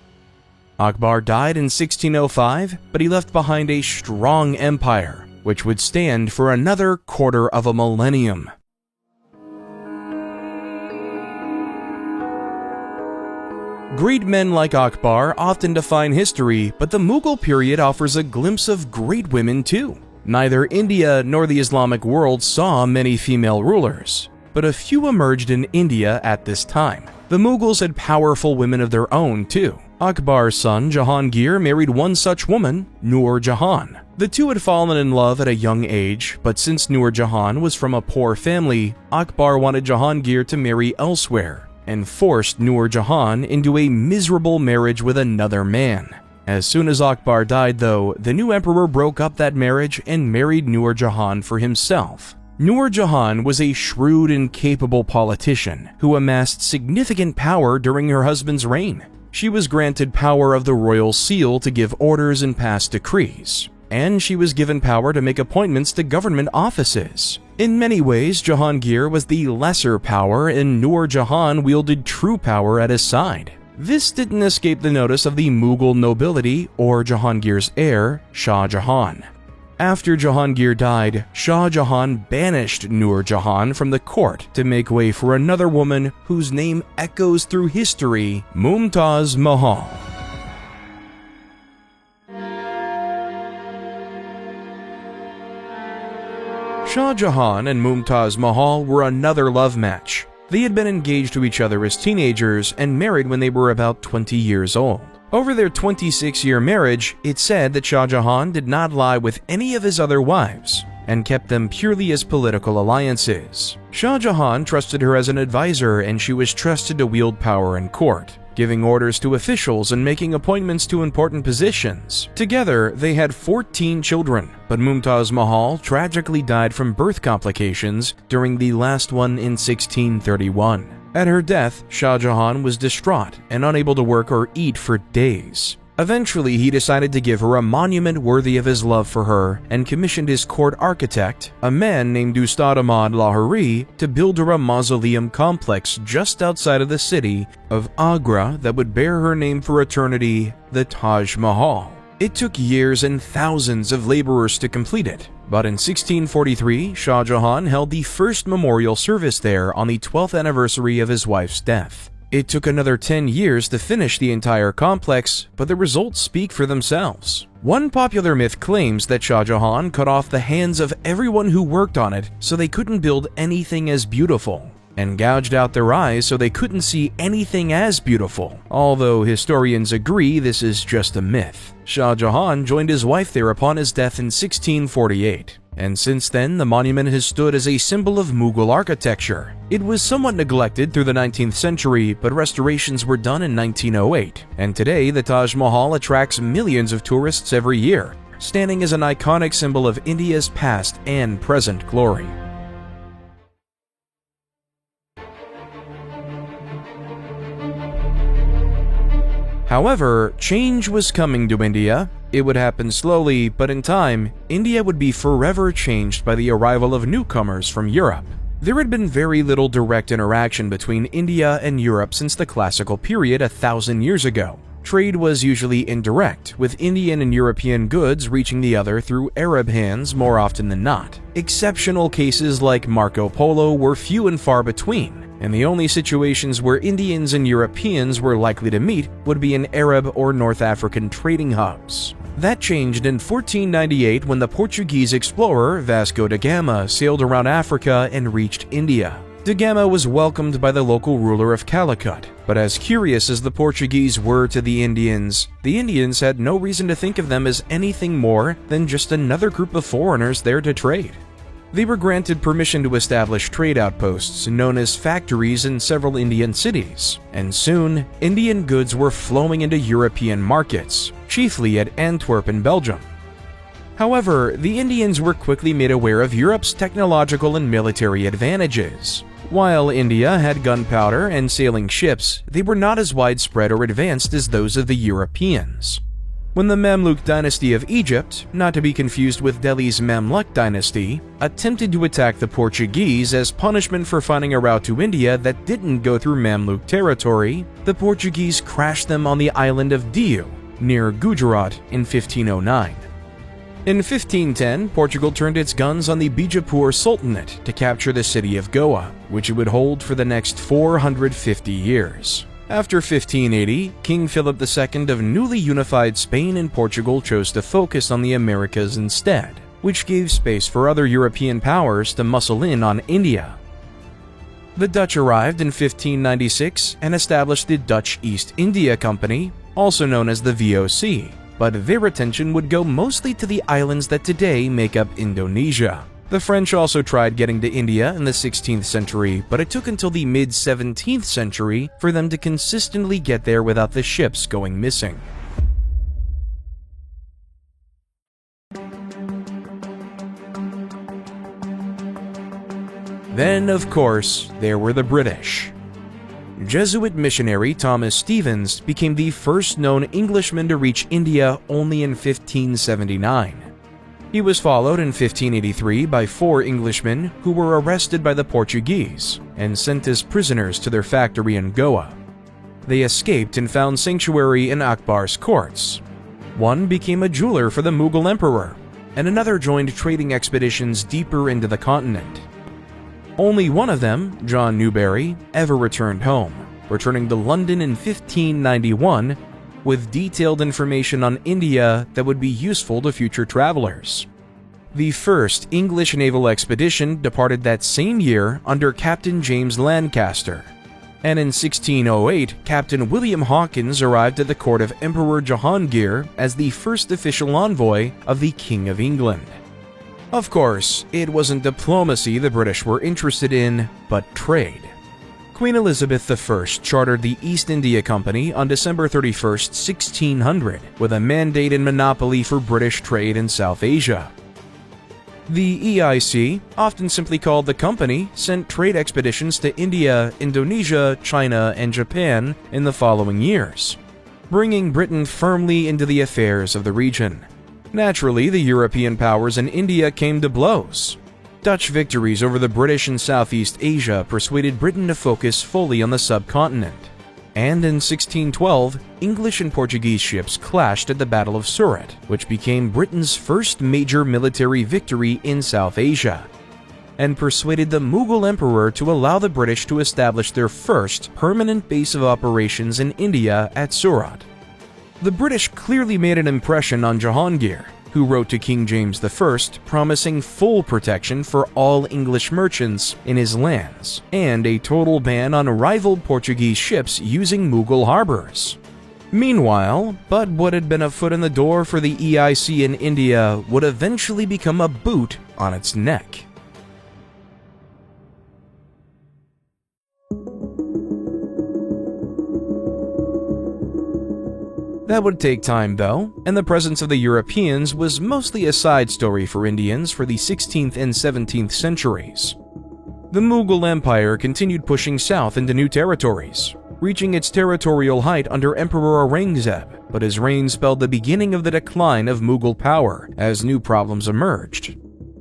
Akbar died in 1605, but he left behind a strong empire, which would stand for another quarter of a millennium. Great men like Akbar often define history, but the Mughal period offers a glimpse of great women too. Neither India nor the Islamic world saw many female rulers, but a few emerged in India at this time. The Mughals had powerful women of their own too. Akbar's son Jahangir married one such woman, Nur Jahan. The two had fallen in love at a young age, but since Nur Jahan was from a poor family, Akbar wanted Jahangir to marry elsewhere and forced Nur Jahan into a miserable marriage with another man. As soon as Akbar died, though, the new emperor broke up that marriage and married Nur Jahan for himself. Nur Jahan was a shrewd and capable politician who amassed significant power during her husband's reign. She was granted power of the royal seal to give orders and pass decrees, and she was given power to make appointments to government offices. In many ways, Jahangir was the lesser power and Nur Jahan wielded true power at his side. This didn't escape the notice of the Mughal nobility or Jahangir's heir, Shah Jahan. After Jahangir died, Shah Jahan banished Nur Jahan from the court to make way for another woman whose name echoes through history, Mumtaz Mahal. Shah Jahan and Mumtaz Mahal were another love match. They had been engaged to each other as teenagers and married when they were about 20 years old. Over their 26-year marriage, it's said that Shah Jahan did not lie with any of his other wives and kept them purely as political alliances. Shah Jahan trusted her as an advisor, and she was trusted to wield power in court, giving orders to officials and making appointments to important positions. Together, they had 14 children, but Mumtaz Mahal tragically died from birth complications during the last one in 1631. At her death, Shah Jahan was distraught and unable to work or eat for days. Eventually, he decided to give her a monument worthy of his love for her and commissioned his court architect, a man named Ustad Ahmad Lahori, to build her a mausoleum complex just outside of the city of Agra that would bear her name for eternity, the Taj Mahal. It took years and thousands of laborers to complete it, but in 1643, Shah Jahan held the first memorial service there on the 12th anniversary of his wife's death. It took another 10 years to finish the entire complex, but the results speak for themselves. One popular myth claims that Shah Jahan cut off the hands of everyone who worked on it so they couldn't build anything as beautiful, and gouged out their eyes so they couldn't see anything as beautiful, although historians agree this is just a myth. Shah Jahan joined his wife there upon his death in 1648. And since then, the monument has stood as a symbol of Mughal architecture. It was somewhat neglected through the 19th century, but restorations were done in 1908, and today the Taj Mahal attracts millions of tourists every year, standing as an iconic symbol of India's past and present glory. However, change was coming to India. It would happen slowly, but in time, India would be forever changed by the arrival of newcomers from Europe. There had been very little direct interaction between India and Europe since the classical period 1,000 years ago. Trade was usually indirect, with Indian and European goods reaching the other through Arab hands more often than not. Exceptional cases like Marco Polo were few and far between, and the only situations where Indians and Europeans were likely to meet would be in Arab or North African trading hubs. That changed in 1498 when the Portuguese explorer Vasco da Gama sailed around Africa and reached India. Da Gama was welcomed by the local ruler of Calicut, but as curious as the Portuguese were to the Indians had no reason to think of them as anything more than just another group of foreigners there to trade. They were granted permission to establish trade outposts known as factories in several Indian cities, and soon, Indian goods were flowing into European markets, chiefly at Antwerp in Belgium. However, the Indians were quickly made aware of Europe's technological and military advantages. While India had gunpowder and sailing ships, they were not as widespread or advanced as those of the Europeans. When the Mamluk dynasty of Egypt, not to be confused with Delhi's Mamluk dynasty, attempted to attack the Portuguese as punishment for finding a route to India that didn't go through Mamluk territory, the Portuguese crashed them on the island of Diu, near Gujarat, in 1509. In 1510, Portugal turned its guns on the Bijapur Sultanate to capture the city of Goa, which it would hold for the next 450 years. After 1580, King Philip II of newly unified Spain and Portugal chose to focus on the Americas instead, which gave space for other European powers to muscle in on India. The Dutch arrived in 1596 and established the Dutch East India Company, also known as the VOC, but their attention would go mostly to the islands that today make up Indonesia. The French also tried getting to India in the 16th century, but it took until the mid-17th century for them to consistently get there without the ships going missing. Then, of course, there were the British. Jesuit missionary Thomas Stevens became the first known Englishman to reach India only in 1579. He was followed in 1583 by 4 Englishmen who were arrested by the Portuguese and sent as prisoners to their factory in Goa. They escaped and found sanctuary in Akbar's courts. One became a jeweler for the Mughal emperor, and another joined trading expeditions deeper into the continent. Only one of them, John Newbery, ever returned home, returning to London in 1591 with detailed information on India that would be useful to future travelers. The first English naval expedition departed that same year under Captain James Lancaster, and in 1608 Captain William Hawkins arrived at the court of Emperor Jahangir as the first official envoy of the King of England. Of course, it wasn't diplomacy the British were interested in, but trade. Queen Elizabeth I chartered the East India Company on December 31, 1600, with a mandate and monopoly for British trade in South Asia. The EIC, often simply called the Company, sent trade expeditions to India, Indonesia, China, and Japan in the following years, bringing Britain firmly into the affairs of the region. Naturally, the European powers in India came to blows. Dutch victories over the British in Southeast Asia persuaded Britain to focus fully on the subcontinent. And in 1612, English and Portuguese ships clashed at the Battle of Surat, which became Britain's first major military victory in South Asia, and persuaded the Mughal emperor to allow the British to establish their first permanent base of operations in India at Surat. The British clearly made an impression on Jahangir, who wrote to King James I promising full protection for all English merchants in his lands and a total ban on rival Portuguese ships using Mughal harbors. Meanwhile, what had been a foot in the door for the EIC in India would eventually become a boot on its neck. That would take time though, and the presence of the Europeans was mostly a side story for Indians for the 16th and 17th centuries. The Mughal Empire continued pushing south into new territories, reaching its territorial height under Emperor Aurangzeb, but his reign spelled the beginning of the decline of Mughal power as new problems emerged.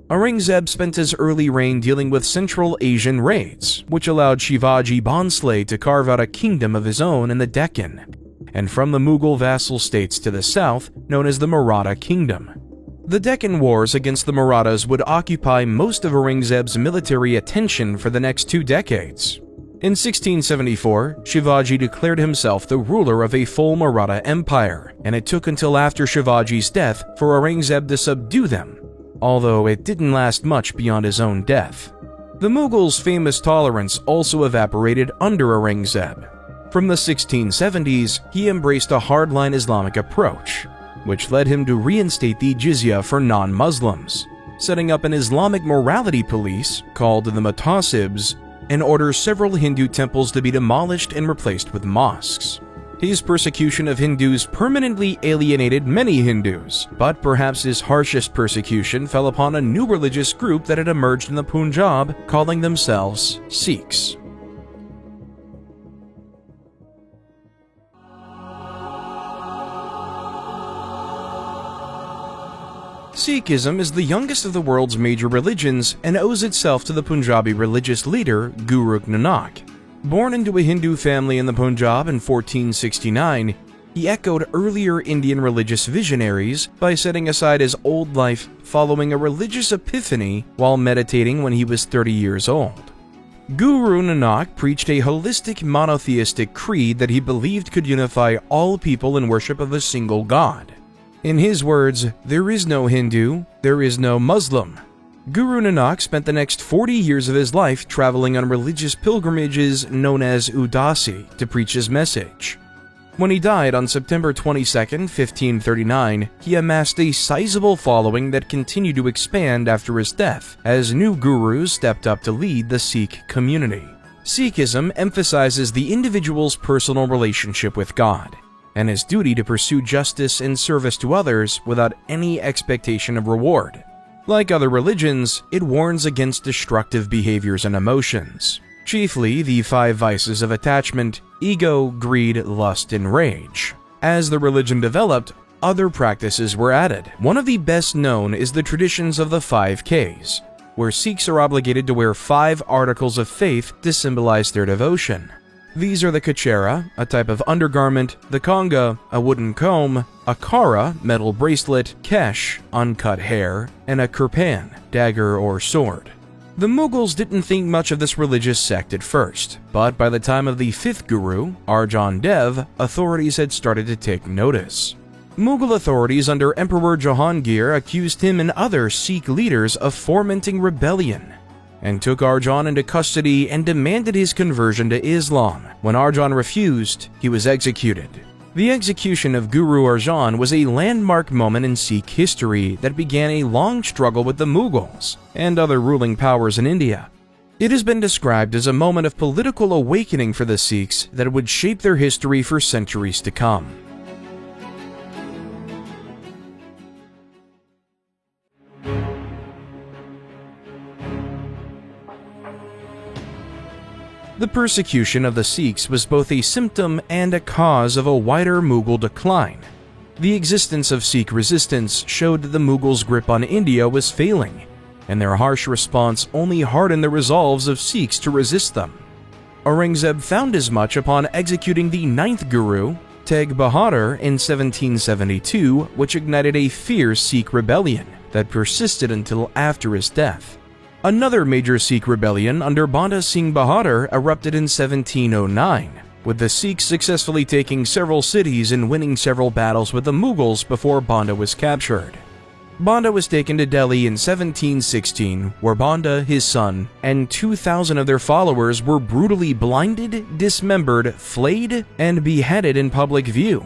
Aurangzeb spent his early reign dealing with Central Asian raids, which allowed Shivaji Bhonsle to carve out a kingdom of his own in the Deccan, and from the Mughal vassal states to the south, known as the Maratha Kingdom. The Deccan Wars against the Marathas would occupy most of Aurangzeb's military attention for the next 2 decades. In 1674, Shivaji declared himself the ruler of a full Maratha empire, and it took until after Shivaji's death for Aurangzeb to subdue them, although it didn't last much beyond his own death. The Mughals' famous tolerance also evaporated under Aurangzeb. From the 1670s, he embraced a hardline Islamic approach, which led him to reinstate the jizya for non-Muslims, setting up an Islamic morality police called the Mutasibs, and order several Hindu temples to be demolished and replaced with mosques. His persecution of Hindus permanently alienated many Hindus, but perhaps his harshest persecution fell upon a new religious group that had emerged in the Punjab, calling themselves Sikhs. Sikhism is the youngest of the world's major religions and owes itself to the Punjabi religious leader Guru Nanak. Born into a Hindu family in the Punjab in 1469, he echoed earlier Indian religious visionaries by setting aside his old life following a religious epiphany while meditating when he was 30 years old. Guru Nanak preached a holistic monotheistic creed that he believed could unify all people in worship of a single God. In his words, there is no Hindu, there is no Muslim. Guru Nanak spent the next 40 years of his life traveling on religious pilgrimages known as Udasi to preach his message. When he died on September 22, 1539, he amassed a sizable following that continued to expand after his death, as new gurus stepped up to lead the Sikh community. Sikhism emphasizes the individual's personal relationship with God, and his duty to pursue justice and service to others without any expectation of reward. Like other religions, it warns against destructive behaviors and emotions, chiefly the 5 vices of attachment: ego, greed, lust, and rage. As the religion developed, other practices were added. One of the best known is the traditions of the 5 Ks, where Sikhs are obligated to wear 5 articles of faith to symbolize their devotion. These are the kachera, a type of undergarment, the konga, a wooden comb, a kara, metal bracelet, kesh, uncut hair, and a kirpan, dagger or sword. The Mughals didn't think much of this religious sect at first, but by the time of the 5th guru, Arjan Dev, authorities had started to take notice. Mughal authorities under Emperor Jahangir accused him and other Sikh leaders of fomenting rebellion, and took Arjan into custody and demanded his conversion to Islam. When Arjan refused, he was executed. The execution of Guru Arjan was a landmark moment in Sikh history that began a long struggle with the Mughals and other ruling powers in India. It has been described as a moment of political awakening for the Sikhs that would shape their history for centuries to come. The persecution of the Sikhs was both a symptom and a cause of a wider Mughal decline. The existence of Sikh resistance showed that the Mughals' grip on India was failing, and their harsh response only hardened the resolves of Sikhs to resist them. Aurangzeb found as much upon executing the 9th Guru, Teg Bahadur, in 1772, which ignited a fierce Sikh rebellion that persisted until after his death. Another major Sikh rebellion under Banda Singh Bahadur erupted in 1709, with the Sikhs successfully taking several cities and winning several battles with the Mughals before Banda was captured. Banda was taken to Delhi in 1716, where Banda, his son, and 2,000 of their followers were brutally blinded, dismembered, flayed, and beheaded in public view.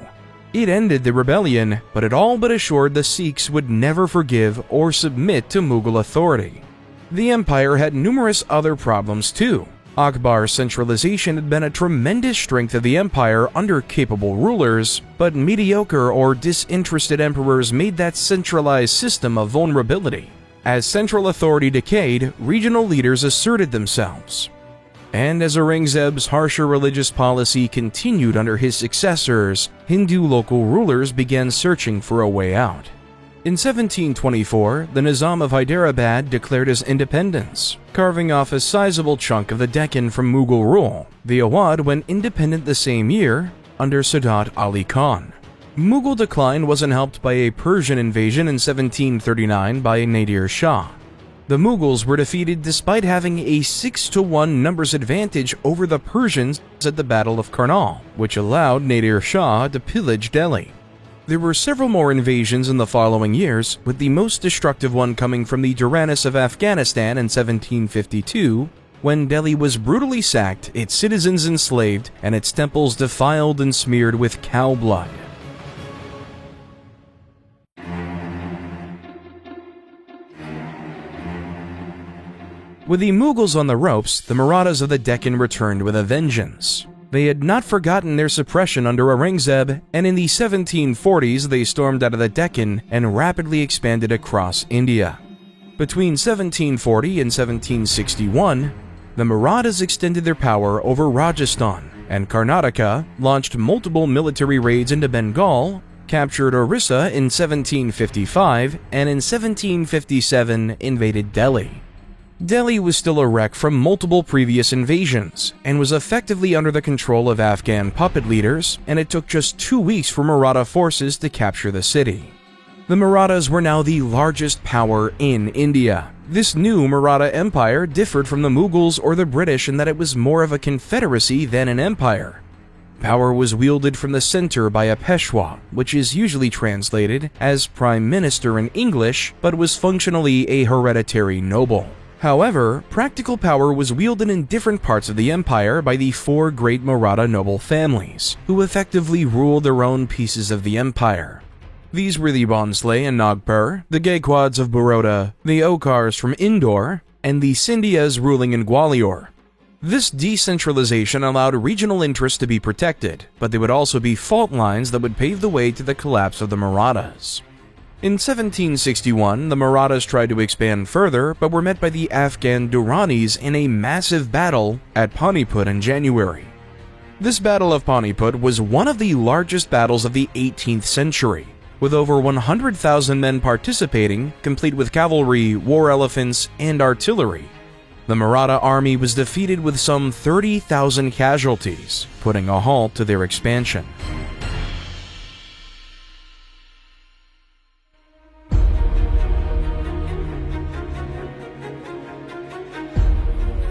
It ended the rebellion, but it all but assured the Sikhs would never forgive or submit to Mughal authority. The empire had numerous other problems too. Akbar's centralization had been a tremendous strength of the empire under capable rulers, but mediocre or disinterested emperors made that centralized system a vulnerability. As central authority decayed, regional leaders asserted themselves. And as Aurangzeb's harsher religious policy continued under his successors, Hindu local rulers began searching for a way out. In 1724, the Nizam of Hyderabad declared his independence, carving off a sizable chunk of the Deccan from Mughal rule. The Awadh went independent the same year under Sadat Ali Khan. Mughal decline wasn't helped by a Persian invasion in 1739 by Nadir Shah. The Mughals were defeated despite having a 6-to-1 numbers advantage over the Persians at the Battle of Karnal, which allowed Nadir Shah to pillage Delhi. There were several more invasions in the following years, with the most destructive one coming from the Duranis of Afghanistan in 1752, when Delhi was brutally sacked, its citizens enslaved, and its temples defiled and smeared with cow blood. With the Mughals on the ropes, the Marathas of the Deccan returned with a vengeance. They had not forgotten their suppression under Aurangzeb, and in the 1740s they stormed out of the Deccan and rapidly expanded across India. Between 1740 and 1761, the Marathas extended their power over Rajasthan, and Karnataka launched multiple military raids into Bengal, captured Orissa in 1755, and in 1757 invaded Delhi. Delhi was still a wreck from multiple previous invasions, and was effectively under the control of Afghan puppet leaders, and it took just 2 weeks for Maratha forces to capture the city. The Marathas were now the largest power in India. This new Maratha empire differed from the Mughals or the British in that it was more of a confederacy than an empire. Power was wielded from the center by a Peshwa, which is usually translated as Prime Minister in English, but was functionally a hereditary noble. However, practical power was wielded in different parts of the empire by the four great Maratha noble families, who effectively ruled their own pieces of the empire. These were the Bhonsle and Nagpur, the Gaekwads of Baroda, the Okars from Indore, and the Scindias ruling in Gwalior. This decentralization allowed regional interests to be protected, but there would also be fault lines that would pave the way to the collapse of the Marathas. In 1761, the Marathas tried to expand further, but were met by the Afghan Duranis in a massive battle at Paniput in January. This Battle of Paniput was one of the largest battles of the 18th century, with over 100,000 men participating, complete with cavalry, war elephants, and artillery. The Maratha army was defeated with some 30,000 casualties, putting a halt to their expansion.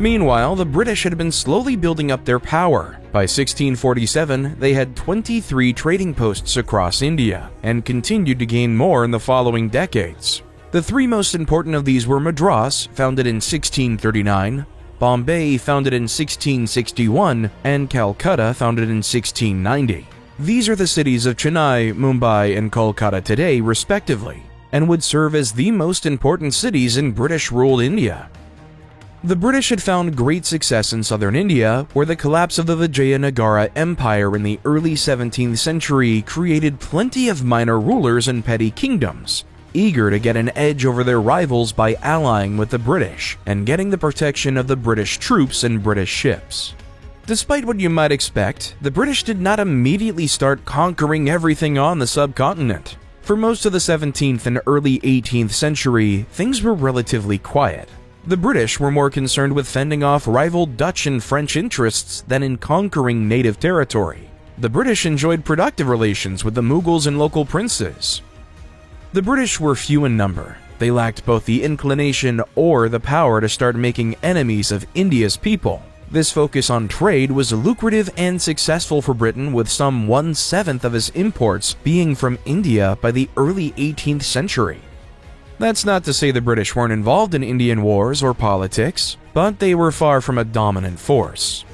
Meanwhile, the British had been slowly building up their power. By 1647, they had 23 trading posts across India, and continued to gain more in the following decades. The three most important of these were Madras, founded in 1639, Bombay, founded in 1661, and Calcutta, founded in 1690. These are the cities of Chennai, Mumbai, and Kolkata today, respectively, and would serve as the most important cities in British-ruled India. The British had found great success in southern India, where the collapse of the Vijayanagara Empire in the early 17th century created plenty of minor rulers and petty kingdoms, eager to get an edge over their rivals by allying with the British and getting the protection of the British troops and British ships. Despite what you might expect, the British did not immediately start conquering everything on the subcontinent. For most of the 17th and early 18th century, things were relatively quiet. The British were more concerned with fending off rival Dutch and French interests than in conquering native territory. The British enjoyed productive relations with the Mughals and local princes. The British were few in number. They lacked both the inclination or the power to start making enemies of India's people. This focus on trade was lucrative and successful for Britain, with some 1/7 of its imports being from India by the early 18th century. That's not to say the British weren't involved in Indian wars or politics, but they were far from a dominant force.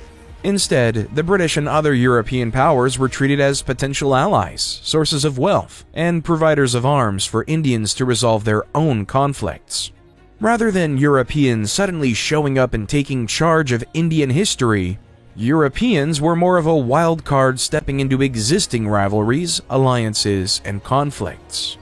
Instead, the British and other European powers were treated as potential allies, sources of wealth, and providers of arms for Indians to resolve their own conflicts. Rather than Europeans suddenly showing up and taking charge of Indian history, Europeans were more of a wild card stepping into existing rivalries, alliances, and conflicts.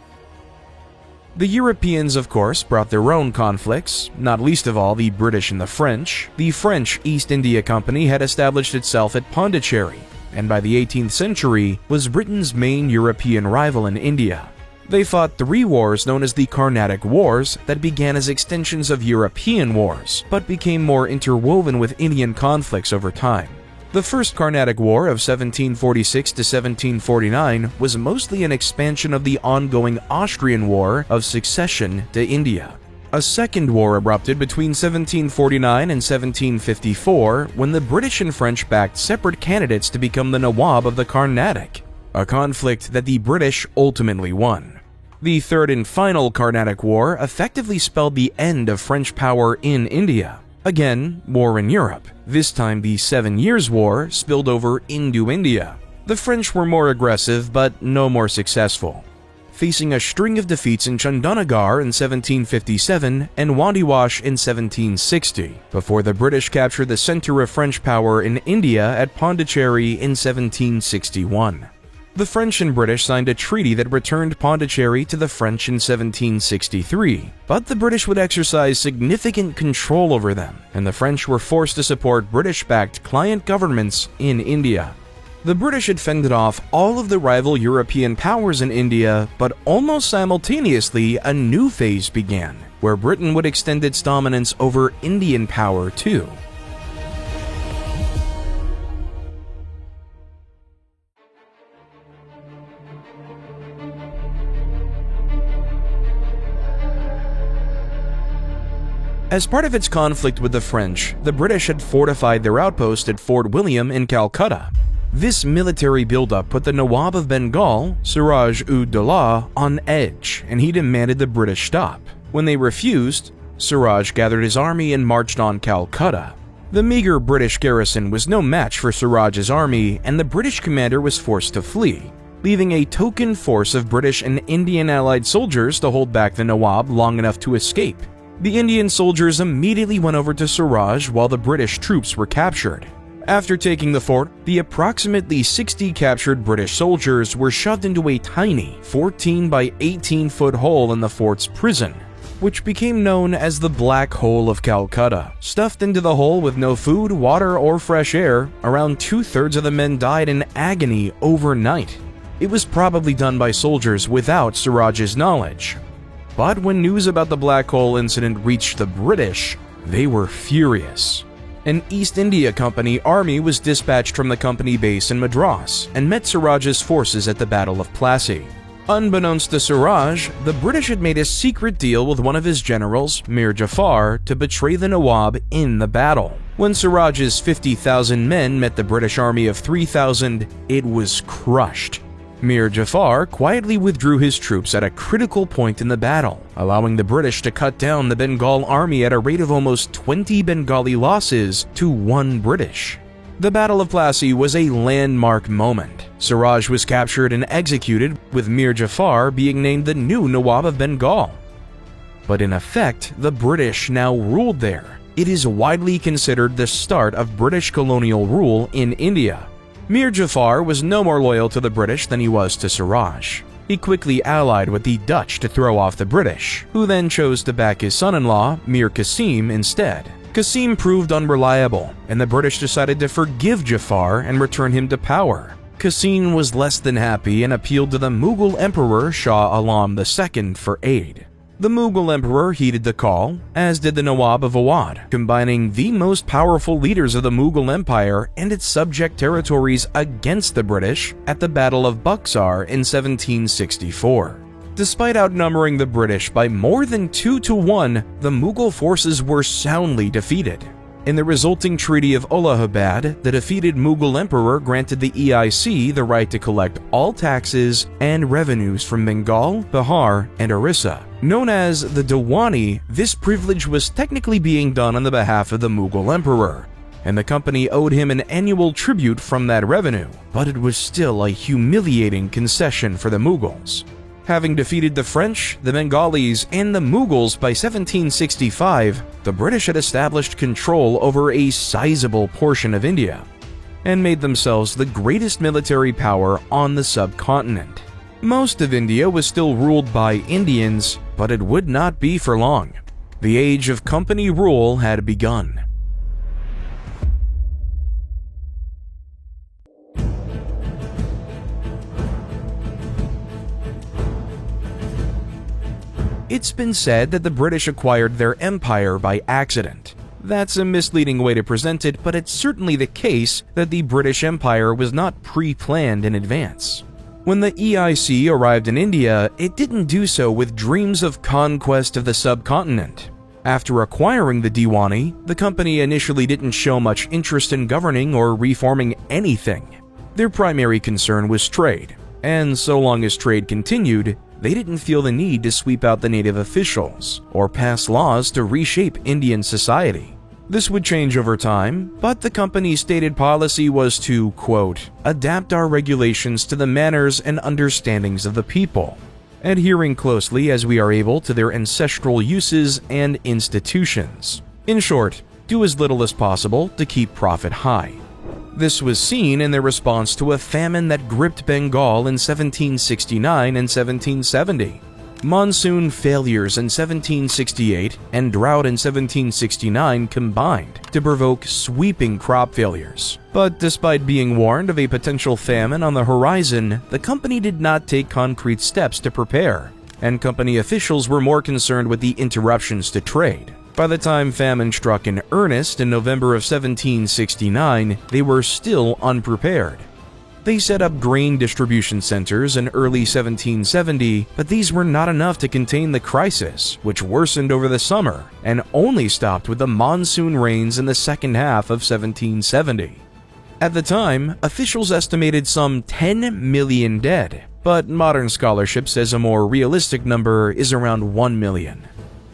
The Europeans, of course, brought their own conflicts, not least of all the British and the French. The French East India Company had established itself at Pondicherry, and by the 18th century was Britain's main European rival in India. They fought three wars known as the Carnatic Wars that began as extensions of European wars, but became more interwoven with Indian conflicts over time. The First Carnatic War of 1746 to 1749 was mostly an expansion of the ongoing Austrian War of Succession to India. A second war erupted between 1749 and 1754 when the British and French backed separate candidates to become the Nawab of the Carnatic, a conflict that the British ultimately won. The third and final Carnatic War effectively spelled the end of French power in India. Again, war in Europe. This time the 7 Years' War spilled over into India. The French were more aggressive, but no more successful, facing a string of defeats in Chandanagar in 1757 and Wandiwash in 1760, before the British captured the center of French power in India at Pondicherry in 1761. The French and British signed a treaty that returned Pondicherry to the French in 1763, but the British would exercise significant control over them, and the French were forced to support British-backed client governments in India. The British had fended off all of the rival European powers in India, but almost simultaneously a new phase began, where Britain would extend its dominance over Indian power too. As part of its conflict with the French, the British had fortified their outpost at Fort William in Calcutta. This military buildup put the Nawab of Bengal, Siraj-ud-Daulah, on edge, and he demanded the British stop. When they refused, Siraj gathered his army and marched on Calcutta. The meager British garrison was no match for Siraj's army, and the British commander was forced to flee, leaving a token force of British and Indian allied soldiers to hold back the Nawab long enough to escape. The Indian soldiers immediately went over to Siraj while the British troops were captured. After taking the fort, the approximately 60 captured British soldiers were shoved into a tiny 14 by 18-foot hole in the fort's prison, which became known as the Black Hole of Calcutta. Stuffed into the hole with no food, water, or fresh air, around 2/3 of the men died in agony overnight. It was probably done by soldiers without Siraj's knowledge. But when news about the Black Hole incident reached the British, they were furious. An East India Company army was dispatched from the company base in Madras and met Siraj's forces at the Battle of Plassey. Unbeknownst to Siraj, the British had made a secret deal with one of his generals, Mir Jafar, to betray the Nawab in the battle. When Siraj's 50,000 men met the British army of 3,000, it was crushed. Mir Jafar quietly withdrew his troops at a critical point in the battle, allowing the British to cut down the Bengal army at a rate of almost 20 Bengali losses to 1 British. The Battle of Plassey was a landmark moment. Siraj was captured and executed, with Mir Jafar being named the new Nawab of Bengal. But in effect, the British now ruled there. It is widely considered the start of British colonial rule in India. Mir Jafar was no more loyal to the British than he was to Siraj. He quickly allied with the Dutch to throw off the British, who then chose to back his son-in-law, Mir Qasim, instead. Qasim proved unreliable, and the British decided to forgive Jafar and return him to power. Qasim was less than happy and appealed to the Mughal Emperor Shah Alam II for aid. The Mughal Emperor heeded the call, as did the Nawab of Awadh, combining the most powerful leaders of the Mughal Empire and its subject territories against the British at the Battle of Buxar in 1764. Despite outnumbering the British by more than 2-1, the Mughal forces were soundly defeated. In the resulting Treaty of Allahabad, the defeated Mughal emperor granted the EIC the right to collect all taxes and revenues from Bengal, Bihar, and Orissa. Known as the Diwani, this privilege was technically being done on the behalf of the Mughal emperor, and the company owed him an annual tribute from that revenue, but it was still a humiliating concession for the Mughals. Having defeated the French, the Bengalis, and the Mughals by 1765, the British had established control over a sizable portion of India and made themselves the greatest military power on the subcontinent. Most of India was still ruled by Indians, but it would not be for long. The age of company rule had begun. It's been said that the British acquired their empire by accident. That's a misleading way to present it, but it's certainly the case that the British Empire was not pre-planned in advance. When the EIC arrived in India, it didn't do so with dreams of conquest of the subcontinent. After acquiring the Diwani, the company initially didn't show much interest in governing or reforming anything. Their primary concern was trade, and so long as trade continued, they didn't feel the need to sweep out the native officials or pass laws to reshape Indian society. This would change over time, but the company's stated policy was to, quote, adapt our regulations to the manners and understandings of the people, adhering closely as we are able to their ancestral uses and institutions. In short, do as little as possible to keep profit high. This was seen in their response to a famine that gripped Bengal in 1769 and 1770. Monsoon failures in 1768 and drought in 1769 combined to provoke sweeping crop failures. But despite being warned of a potential famine on the horizon, the company did not take concrete steps to prepare, and company officials were more concerned with the interruptions to trade. By the time famine struck in earnest in November of 1769, they were still unprepared. They set up grain distribution centers in early 1770, but these were not enough to contain the crisis, which worsened over the summer and only stopped with the monsoon rains in the second half of 1770. At the time, officials estimated some 10 million dead, but modern scholarship says a more realistic number is around 1 million.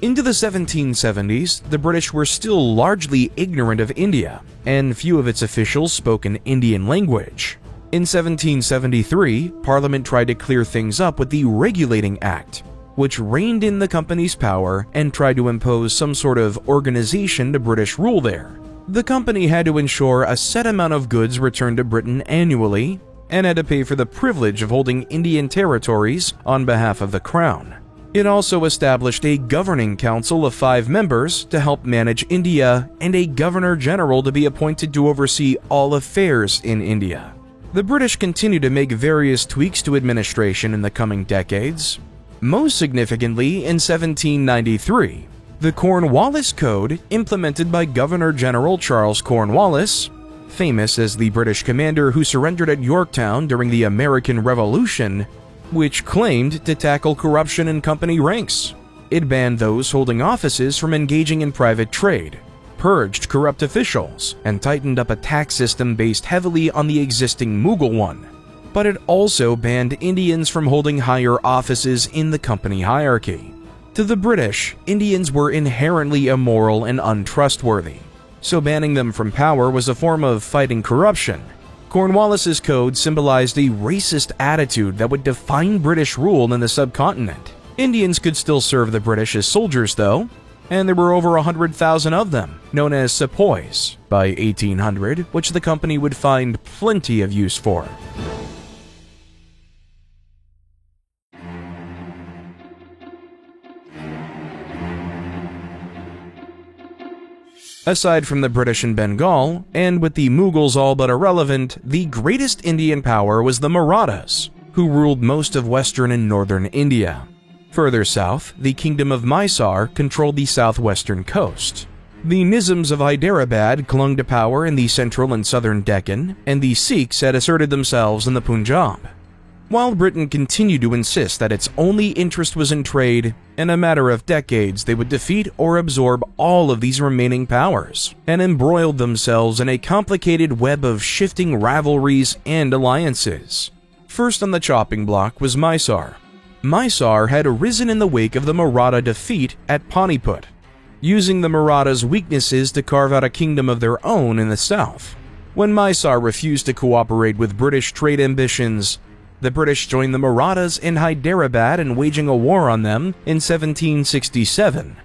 Into the 1770s, the British were still largely ignorant of India, and few of its officials spoke an Indian language. In 1773, Parliament tried to clear things up with the Regulating Act, which reined in the company's power and tried to impose some sort of organization to British rule there. The company had to ensure a set amount of goods returned to Britain annually, and had to pay for the privilege of holding Indian territories on behalf of the Crown. It also established a governing council of 5 members to help manage India and a governor-general to be appointed to oversee all affairs in India. The British continued to make various tweaks to administration in the coming decades. Most significantly, in 1793, the Cornwallis Code, implemented by Governor-General Charles Cornwallis, famous as the British commander who surrendered at Yorktown during the American Revolution, which claimed to tackle corruption in company ranks. It banned those holding offices from engaging in private trade, purged corrupt officials, and tightened up a tax system based heavily on the existing Mughal one. But it also banned Indians from holding higher offices in the company hierarchy. To the British, Indians were inherently immoral and untrustworthy, so banning them from power was a form of fighting corruption. Cornwallis's code symbolized a racist attitude that would define British rule in the subcontinent. Indians could still serve the British as soldiers, though, and there were over 100,000 of them, known as sepoys, by 1800, which the company would find plenty of use for. Aside from the British in Bengal, and with the Mughals all but irrelevant, the greatest Indian power was the Marathas, who ruled most of western and northern India. Further south, the Kingdom of Mysore controlled the southwestern coast. The Nizams of Hyderabad clung to power in the central and southern Deccan, and the Sikhs had asserted themselves in the Punjab. While Britain continued to insist that its only interest was in trade, in a matter of decades they would defeat or absorb all of these remaining powers, and embroiled themselves in a complicated web of shifting rivalries and alliances. First on the chopping block was Mysore. Mysore had arisen in the wake of the Maratha defeat at Paniput, using the Marathas' weaknesses to carve out a kingdom of their own in the south. When Mysore refused to cooperate with British trade ambitions, the British joined the Marathas in Hyderabad in waging a war on them in 1767.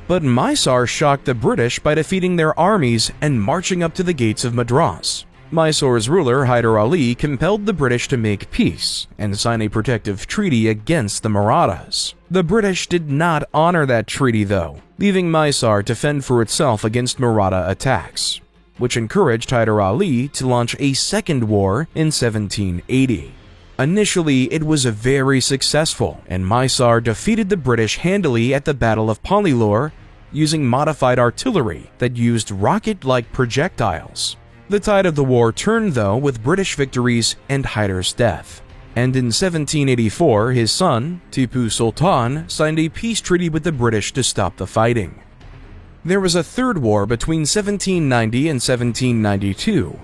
But Mysore shocked the British by defeating their armies and marching up to the gates of Madras. Mysore's ruler, Hyder Ali, compelled the British to make peace and sign a protective treaty against the Marathas. The British did not honor that treaty, though, leaving Mysore to fend for itself against Maratha attacks, which encouraged Hyder Ali to launch a second war in 1780. Initially, it was very successful, and Mysore defeated the British handily at the Battle of Palilur using modified artillery that used rocket-like projectiles. The tide of the war turned, though, with British victories and Hyder's death. And in 1784, his son, Tipu Sultan, signed a peace treaty with the British to stop the fighting. There was a third war between 1790 and 1792.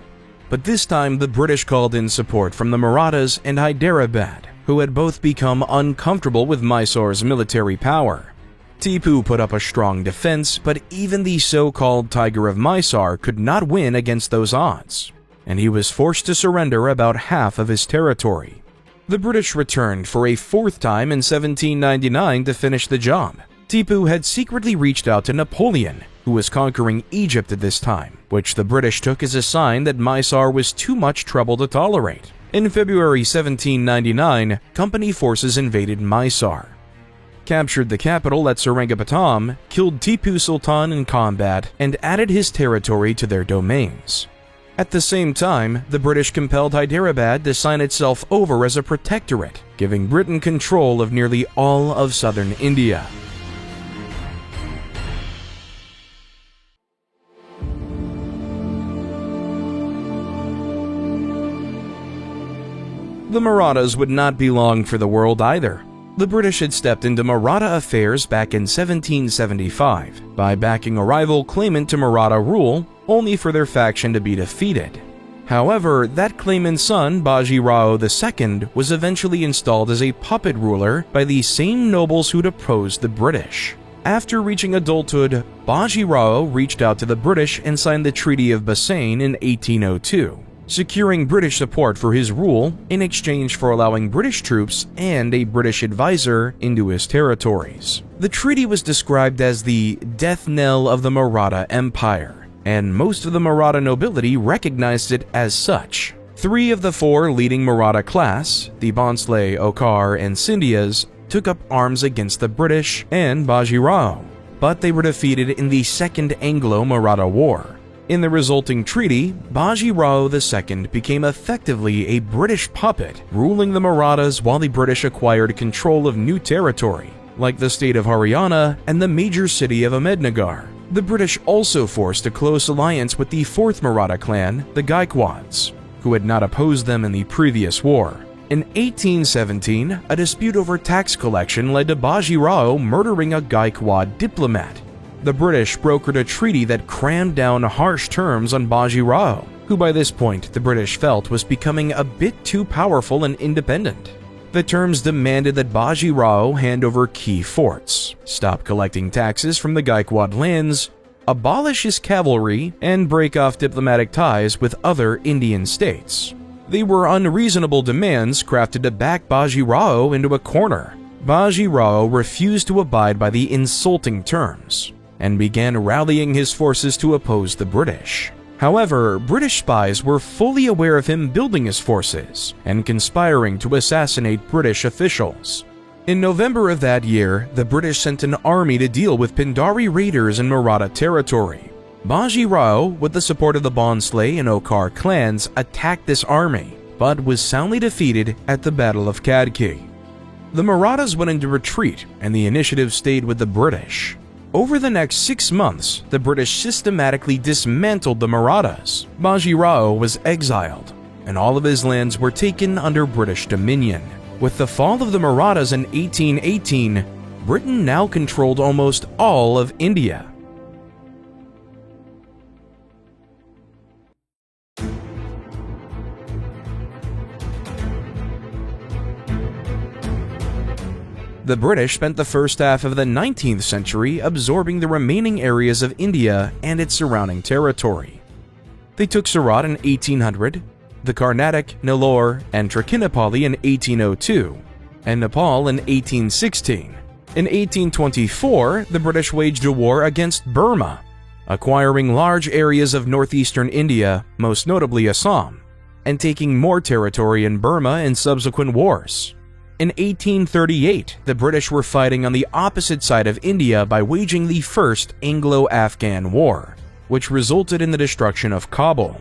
But this time the British called in support from the Marathas and Hyderabad, who had both become uncomfortable with Mysore's military power. Tipu put up a strong defense, but even the so-called Tiger of Mysore could not win against those odds, and he was forced to surrender about half of his territory. The British returned for a fourth time in 1799 to finish the job. Tipu had secretly reached out to Napoleon, who was conquering Egypt at this time, which the British took as a sign that Mysore was too much trouble to tolerate. In February 1799, company forces invaded Mysore, captured the capital at Seringapatam, killed Tipu Sultan in combat, and added his territory to their domains. At the same time, the British compelled Hyderabad to sign itself over as a protectorate, giving Britain control of nearly all of southern India. The Marathas would not be long for the world either. The British had stepped into Maratha affairs back in 1775 by backing a rival claimant to Maratha rule, only for their faction to be defeated. However, that claimant's son, Baji Rao II, was eventually installed as a puppet ruler by the same nobles who'd opposed the British. After reaching adulthood, Baji Rao reached out to the British and signed the Treaty of Bassein in 1802, securing British support for his rule in exchange for allowing British troops and a British advisor into his territories. The treaty was described as the death knell of the Maratha Empire, and most of the Maratha nobility recognized it as such. 3 of the 4 leading Maratha class, the Bhonsle, Okhar, and Scindias, took up arms against the British and Baji Rao, but they were defeated in the Second Anglo-Maratha War. In the resulting treaty, Baji Rao II became effectively a British puppet, ruling the Marathas while the British acquired control of new territory, like the state of Haryana and the major city of Ahmednagar. The British also forced a close alliance with the 4th Maratha clan, the Gaikwads, who had not opposed them in the previous war. In 1817, a dispute over tax collection led to Baji Rao murdering a Gaikwad diplomat. The British brokered a treaty that crammed down harsh terms on Baji Rao, who by this point the British felt was becoming a bit too powerful and independent. The terms demanded that Baji Rao hand over key forts, stop collecting taxes from the Gaikwad lands, abolish his cavalry, and break off diplomatic ties with other Indian states. They were unreasonable demands crafted to back Baji Rao into a corner. Baji Rao refused to abide by the insulting terms and began rallying his forces to oppose the British. However, British spies were fully aware of him building his forces and conspiring to assassinate British officials. In November of that year, the British sent an army to deal with Pindari raiders in Maratha territory. Baji Rao, with the support of the Bhonsle and Okhar clans, attacked this army, but was soundly defeated at the Battle of Kadki. The Marathas went into retreat, and the initiative stayed with the British. Over the next 6 months, the British systematically dismantled the Marathas. Baji Rao was exiled, and all of his lands were taken under British dominion. With the fall of the Marathas in 1818, Britain now controlled almost all of India. The British spent the first half of the 19th century absorbing the remaining areas of India and its surrounding territory. They took Surat in 1800, the Carnatic, Nellore, and Trichinopoly in 1802, and Nepal in 1816. In 1824, the British waged a war against Burma, acquiring large areas of northeastern India, most notably Assam, and taking more territory in Burma in subsequent wars. In 1838, the British were fighting on the opposite side of India by waging the First Anglo-Afghan War, which resulted in the destruction of Kabul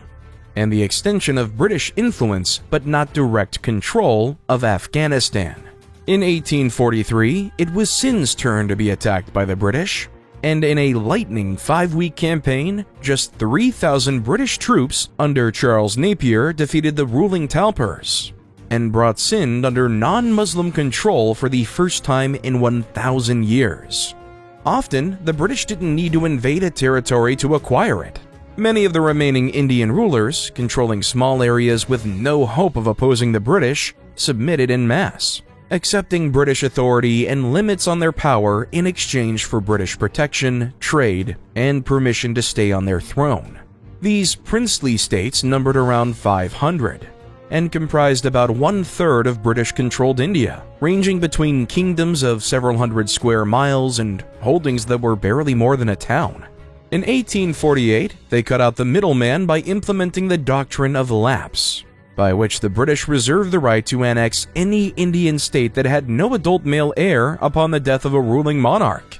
and the extension of British influence but not direct control of Afghanistan. In 1843, it was Sindh's turn to be attacked by the British, and in a lightning 5-week campaign, just 3,000 British troops under Charles Napier defeated the ruling Talpurs and brought Sindh under non-Muslim control for the first time in 1,000 years. Often, the British didn't need to invade a territory to acquire it. Many of the remaining Indian rulers, controlling small areas with no hope of opposing the British, submitted en masse, accepting British authority and limits on their power in exchange for British protection, trade, and permission to stay on their throne. These princely states numbered around 500, and comprised about 1/3 of British-controlled India, ranging between kingdoms of several hundred square miles and holdings that were barely more than a town. In 1848, they cut out the middleman by implementing the doctrine of lapse, by which the British reserved the right to annex any Indian state that had no adult male heir upon the death of a ruling monarch.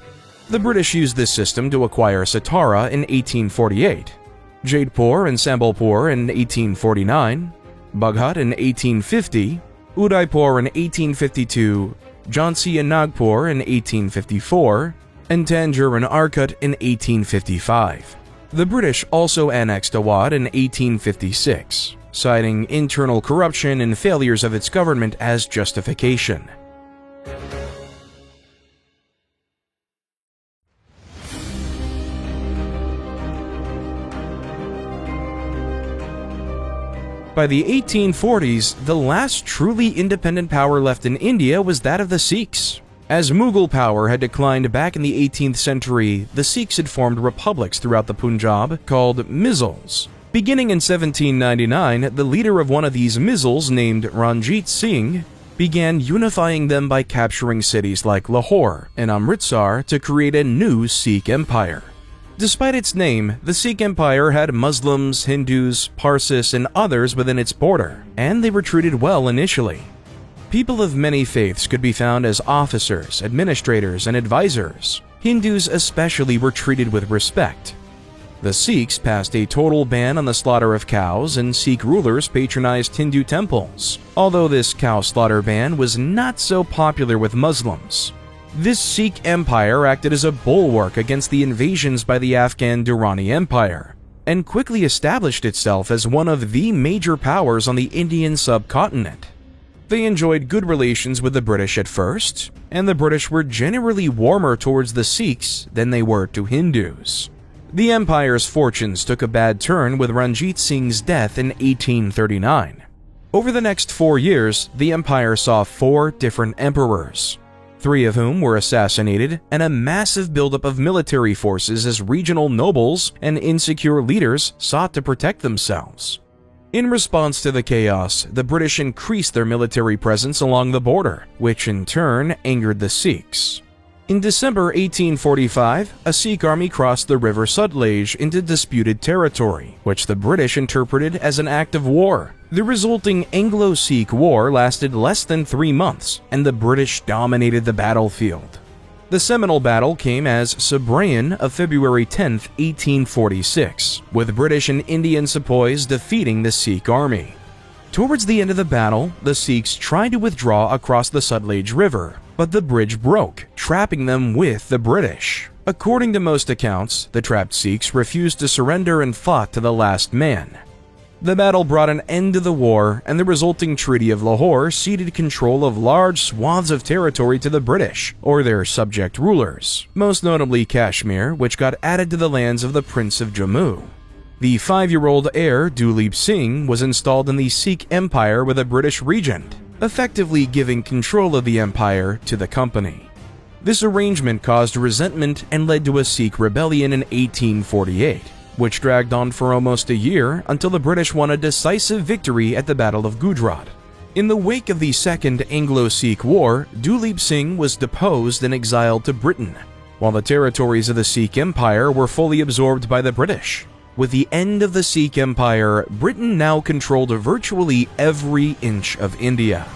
The British used this system to acquire Satara in 1848, Jodhpur and Sambalpur in 1849, Baghat in 1850, Udaipur in 1852, Jhansi and Nagpur in 1854, and Tanjore and Arcot in 1855. The British also annexed Awadh in 1856, citing internal corruption and failures of its government as justification. By the 1840s, the last truly independent power left in India was that of the Sikhs. As Mughal power had declined back in the 18th century, the Sikhs had formed republics throughout the Punjab called Mizils. Beginning in 1799, the leader of one of these Mizils, named Ranjit Singh, began unifying them by capturing cities like Lahore and Amritsar to create a new Sikh empire. Despite its name, the Sikh Empire had Muslims, Hindus, Parsis, and others within its border, and they were treated well initially. People of many faiths could be found as officers, administrators, and advisors. Hindus especially were treated with respect. The Sikhs passed a total ban on the slaughter of cows, and Sikh rulers patronized Hindu temples, although this cow slaughter ban was not so popular with Muslims. This Sikh empire acted as a bulwark against the invasions by the Afghan Durrani Empire, and quickly established itself as one of the major powers on the Indian subcontinent. They enjoyed good relations with the British at first, and the British were generally warmer towards the Sikhs than they were to Hindus. The empire's fortunes took a bad turn with Ranjit Singh's death in 1839. Over the next 4 years, the empire saw 4 different emperors, 3 of whom were assassinated, and a massive buildup of military forces as regional nobles and insecure leaders sought to protect themselves. In response to the chaos, the British increased their military presence along the border, which in turn angered the Sikhs. In December 1845, a Sikh army crossed the river Sutlej into disputed territory, which the British interpreted as an act of war. The resulting Anglo-Sikh War lasted less than 3 months, and the British dominated the battlefield. The seminal battle came as Sobraon of February 10, 1846, with British and Indian sepoys defeating the Sikh army. Towards the end of the battle, the Sikhs tried to withdraw across the Sutlej River, but the bridge broke, trapping them with the British. According to most accounts, the trapped Sikhs refused to surrender and fought to the last man. The battle brought an end to the war, and the resulting Treaty of Lahore ceded control of large swaths of territory to the British, or their subject rulers, most notably Kashmir, which got added to the lands of the Prince of Jammu. The 5-year-old heir, Duleep Singh, was installed in the Sikh Empire with a British regent, effectively giving control of the empire to the company. This arrangement caused resentment and led to a Sikh rebellion in 1848. Which dragged on for almost a year until the British won a decisive victory at the Battle of Gujrat. In the wake of the Second Anglo-Sikh War, Duleep Singh was deposed and exiled to Britain, while the territories of the Sikh Empire were fully absorbed by the British. With the end of the Sikh Empire, Britain now controlled virtually every inch of India.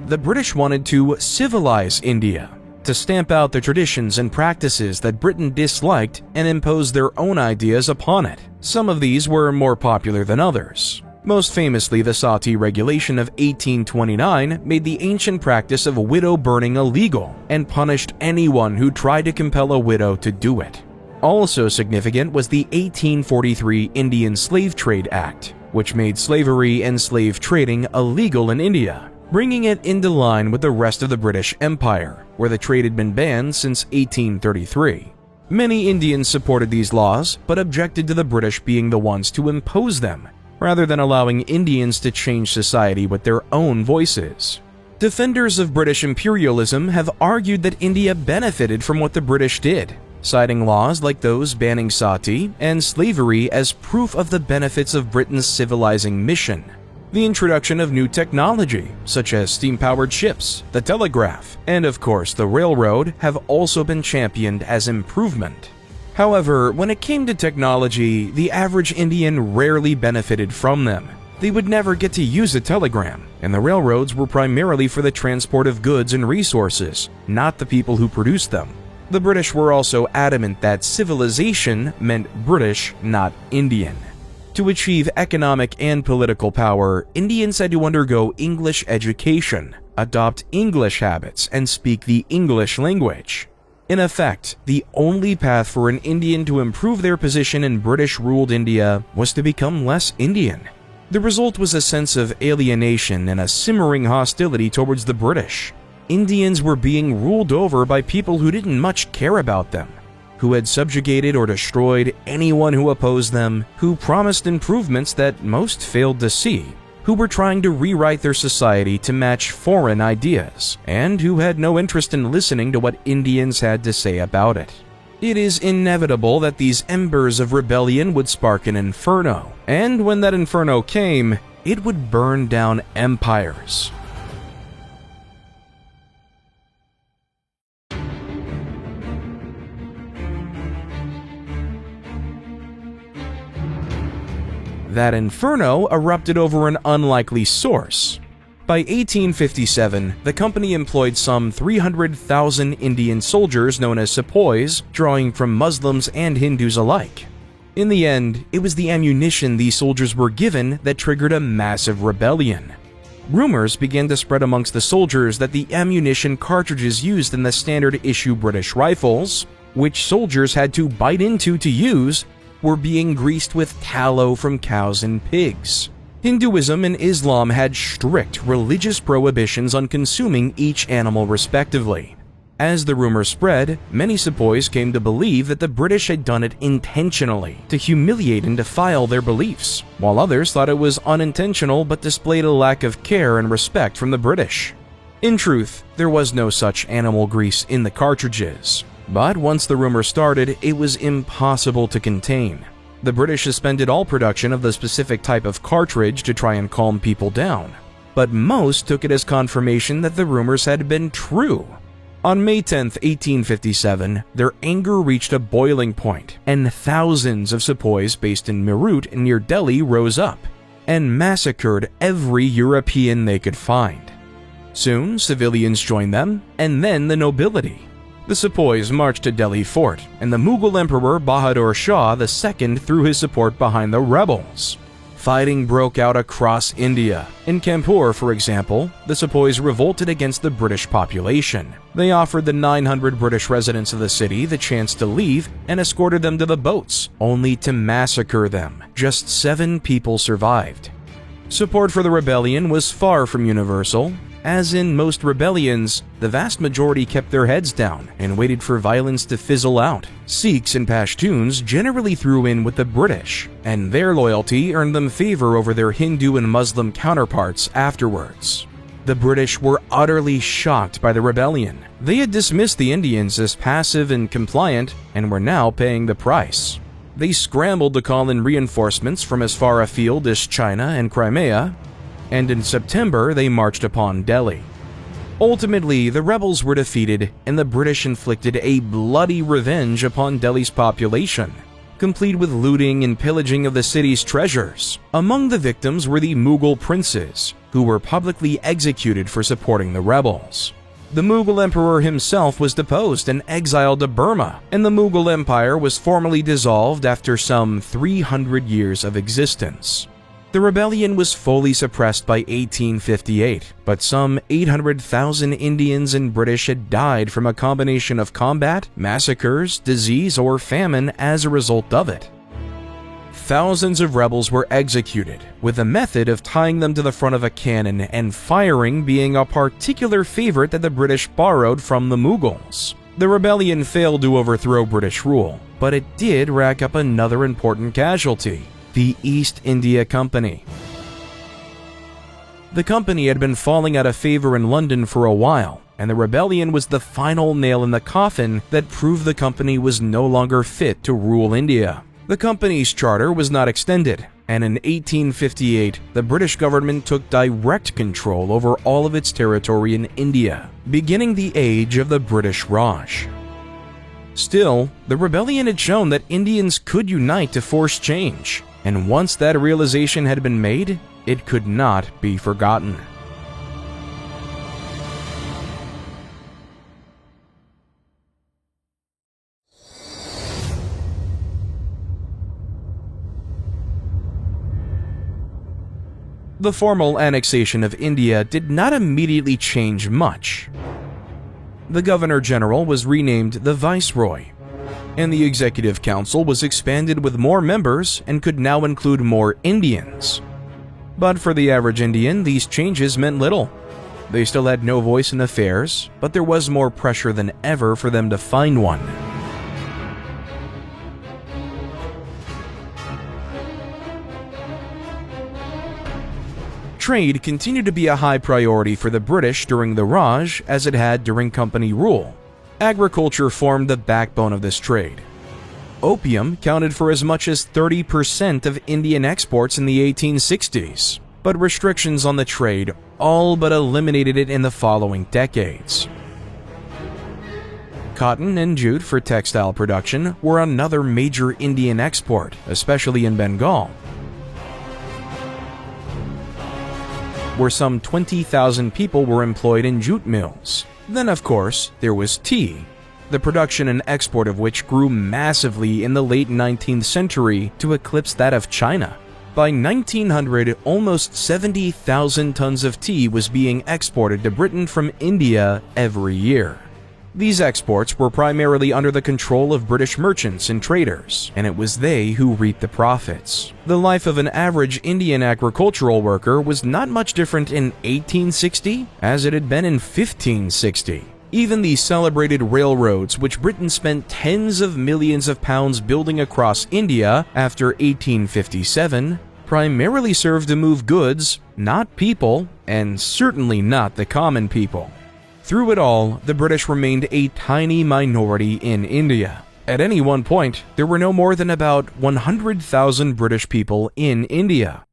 The British wanted to civilize India, to stamp out the traditions and practices that Britain disliked and impose their own ideas upon it. Some of these were more popular than others. Most famously, the Sati Regulation of 1829 made the ancient practice of widow burning illegal and punished anyone who tried to compel a widow to do it. Also significant was the 1843 Indian Slave Trade Act, which made slavery and slave trading illegal in India, bringing it into line with the rest of the British Empire, where the trade had been banned since 1833. Many Indians supported these laws, but objected to the British being the ones to impose them, rather than allowing Indians to change society with their own voices. Defenders of British imperialism have argued that India benefited from what the British did, citing laws like those banning sati and slavery as proof of the benefits of Britain's civilizing mission. The introduction of new technology, such as steam-powered ships, the telegraph, and of course the railroad, have also been championed as improvement. However, when it came to technology, the average Indian rarely benefited from them. They would never get to use a telegram, and the railroads were primarily for the transport of goods and resources, not the people who produced them. The British were also adamant that civilization meant British, not Indian. To achieve economic and political power, Indians had to undergo English education, adopt English habits, and speak the English language. In effect, the only path for an Indian to improve their position in British-ruled India was to become less Indian. The result was a sense of alienation and a simmering hostility towards the British. Indians were being ruled over by people who didn't much care about them. who had subjugated or destroyed anyone who opposed them, who promised improvements that most failed to see, who were trying to rewrite their society to match foreign ideas, and who had no interest in listening to what Indians had to say about it. It is inevitable that these embers of rebellion would spark an inferno, and when that inferno came, it would burn down empires. That inferno erupted over an unlikely source. By 1857, the company employed some 300,000 Indian soldiers known as sepoys, drawing from Muslims and Hindus alike. In the end, it was the ammunition these soldiers were given that triggered a massive rebellion. Rumors began to spread amongst the soldiers that the ammunition cartridges used in the standard-issue British rifles, which soldiers had to bite into to use, were being greased with tallow from cows and pigs. Hinduism and Islam had strict religious prohibitions on consuming each animal respectively. As the rumor spread, many sepoys came to believe that the British had done it intentionally to humiliate and defile their beliefs, while others thought it was unintentional but displayed a lack of care and respect from the British. In truth, there was no such animal grease in the cartridges. But once the rumor started, it was impossible to contain. The British suspended all production of the specific type of cartridge to try and calm people down. But most took it as confirmation that the rumors had been true. On May 10, 1857, their anger reached a boiling point, and thousands of sepoys based in Meerut near Delhi rose up and massacred every European they could find. Soon, civilians joined them, and then the nobility. The sepoys marched to Delhi fort, and the Mughal Emperor Bahadur Shah II threw his support behind the rebels. Fighting broke out across India. In Kanpur, for example, the sepoys revolted against the British population. They offered the 900 British residents of the city the chance to leave and escorted them to the boats, only to massacre them. Just 7 people survived. Support for the rebellion was far from universal. As in most rebellions, the vast majority kept their heads down and waited for violence to fizzle out. Sikhs and Pashtuns generally threw in with the British, and their loyalty earned them favor over their Hindu and Muslim counterparts afterwards. The British were utterly shocked by the rebellion. They had dismissed the Indians as passive and compliant and were now paying the price. They scrambled to call in reinforcements from as far afield as China and Crimea, and in September they marched upon Delhi. Ultimately, the rebels were defeated and the British inflicted a bloody revenge upon Delhi's population, complete with looting and pillaging of the city's treasures. Among the victims were the Mughal princes, who were publicly executed for supporting the rebels. The Mughal emperor himself was deposed and exiled to Burma, and the Mughal Empire was formally dissolved after some 300 years of existence. The rebellion was fully suppressed by 1858, but some 800,000 Indians and British had died from a combination of combat, massacres, disease, or famine as a result of it. Thousands of rebels were executed, with the method of tying them to the front of a cannon and firing being a particular favorite that the British borrowed from the Mughals. The rebellion failed to overthrow British rule, but it did rack up another important casualty: the East India Company. The company had been falling out of favor in London for a while, and the rebellion was the final nail in the coffin that proved the company was no longer fit to rule India. The company's charter was not extended, and in 1858, the British government took direct control over all of its territory in India, beginning the age of the British Raj. Still, the rebellion had shown that Indians could unite to force change, and once that realization had been made, it could not be forgotten. The formal annexation of India did not immediately change much. The Governor-General was renamed the Viceroy, and the Executive Council was expanded with more members and could now include more Indians. But for the average Indian, these changes meant little. They still had no voice in affairs, but there was more pressure than ever for them to find one. Trade continued to be a high priority for the British during the Raj as it had during company rule. Agriculture formed the backbone of this trade. Opium counted for as much as 30% of Indian exports in the 1860s, but restrictions on the trade all but eliminated it in the following decades. Cotton and jute for textile production were another major Indian export, especially in Bengal, where some 20,000 people were employed in jute mills. Then, of course, there was tea, the production and export of which grew massively in the late 19th century to eclipse that of China. By 1900, almost 70,000 tons of tea was being exported to Britain from India every year. These exports were primarily under the control of British merchants and traders, and it was they who reaped the profits. The life of an average Indian agricultural worker was not much different in 1860 as it had been in 1560. Even the celebrated railroads, which Britain spent tens of millions of pounds building across India after 1857, primarily served to move goods, not people, and certainly not the common people. Through it all, the British remained a tiny minority in India. At any one point, there were no more than about 100,000 British people in India.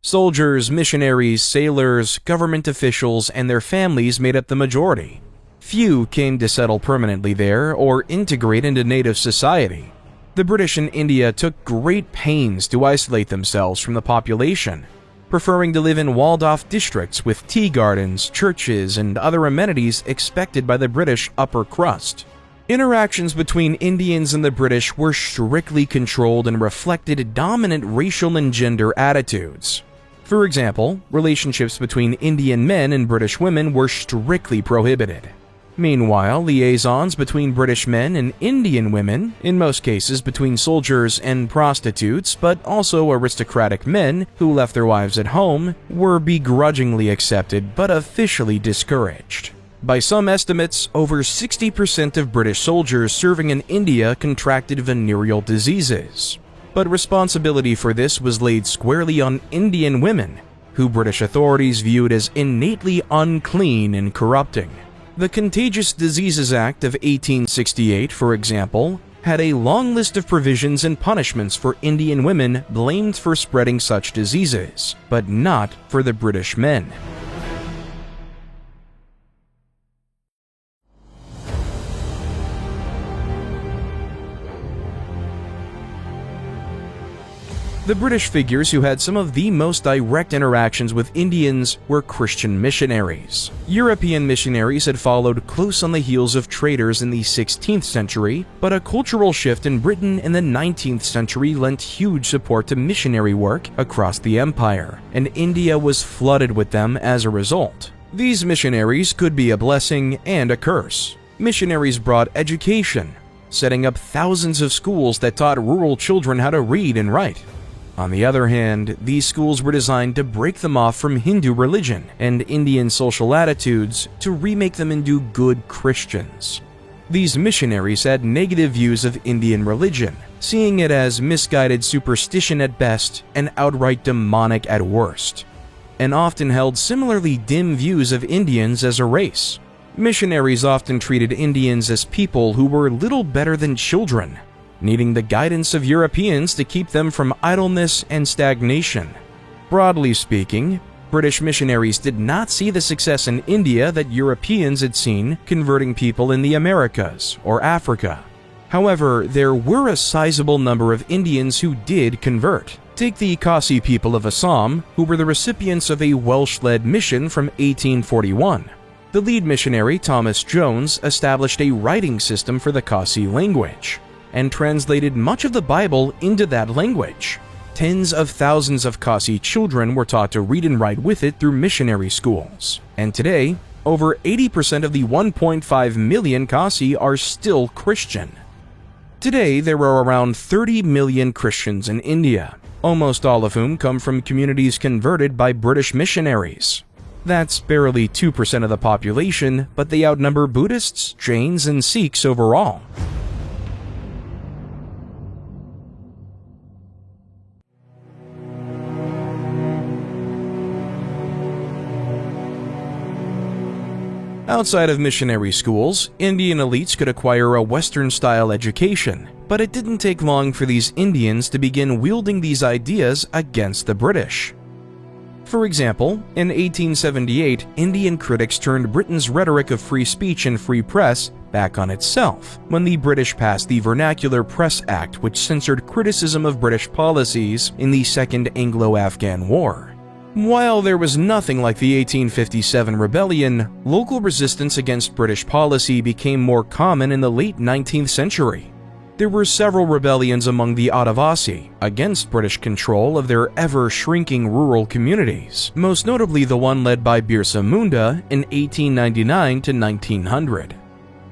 Soldiers, missionaries, sailors, government officials, and their families made up the majority. Few came to settle permanently there or integrate into native society. The British in India took great pains to isolate themselves from the population, preferring to live in walled-off districts with tea gardens, churches, and other amenities expected by the British upper crust. Interactions between Indians and the British were strictly controlled and reflected dominant racial and gender attitudes. For example, relationships between Indian men and British women were strictly prohibited. Meanwhile, liaisons between British men and Indian women, in most cases between soldiers and prostitutes, but also aristocratic men who left their wives at home, were begrudgingly accepted but officially discouraged. By some estimates, over 60% of British soldiers serving in India contracted venereal diseases. But responsibility for this was laid squarely on Indian women, who British authorities viewed as innately unclean and corrupting. The Contagious Diseases Act of 1868, for example, had a long list of provisions and punishments for Indian women blamed for spreading such diseases, but not for the British men. The British figures who had some of the most direct interactions with Indians were Christian missionaries. European missionaries had followed close on the heels of traders in the 16th century, but a cultural shift in Britain in the 19th century lent huge support to missionary work across the empire, and India was flooded with them as a result. These missionaries could be a blessing and a curse. Missionaries brought education, setting up thousands of schools that taught rural children how to read and write. On the other hand, these schools were designed to break them off from Hindu religion and Indian social attitudes to remake them into good Christians. These missionaries had negative views of Indian religion, seeing it as misguided superstition at best and outright demonic at worst, and often held similarly dim views of Indians as a race. Missionaries often treated Indians as people who were little better than children, needing the guidance of Europeans to keep them from idleness and stagnation. Broadly speaking, British missionaries did not see the success in India that Europeans had seen converting people in the Americas or Africa. However, there were a sizable number of Indians who did convert. Take the Khasi people of Assam, who were the recipients of a Welsh-led mission from 1841. The lead missionary, Thomas Jones, established a writing system for the Khasi language and translated much of the Bible into that language. Tens of thousands of Khasi children were taught to read and write with it through missionary schools. And today, over 80% of the 1.5 million Khasi are still Christian. Today, there are around 30 million Christians in India, almost all of whom come from communities converted by British missionaries. That's barely 2% of the population, but they outnumber Buddhists, Jains, and Sikhs overall. Outside of missionary schools, Indian elites could acquire a Western-style education, but it didn't take long for these Indians to begin wielding these ideas against the British. For example, in 1878, Indian critics turned Britain's rhetoric of free speech and free press back on itself when the British passed the Vernacular Press Act, which censored criticism of British policies in the Second Anglo-Afghan War. While there was nothing like the 1857 rebellion, local resistance against British policy became more common in the late 19th century. There were several rebellions among the Adivasi against British control of their ever-shrinking rural communities, most notably the one led by Birsa Munda in 1899 to 1900.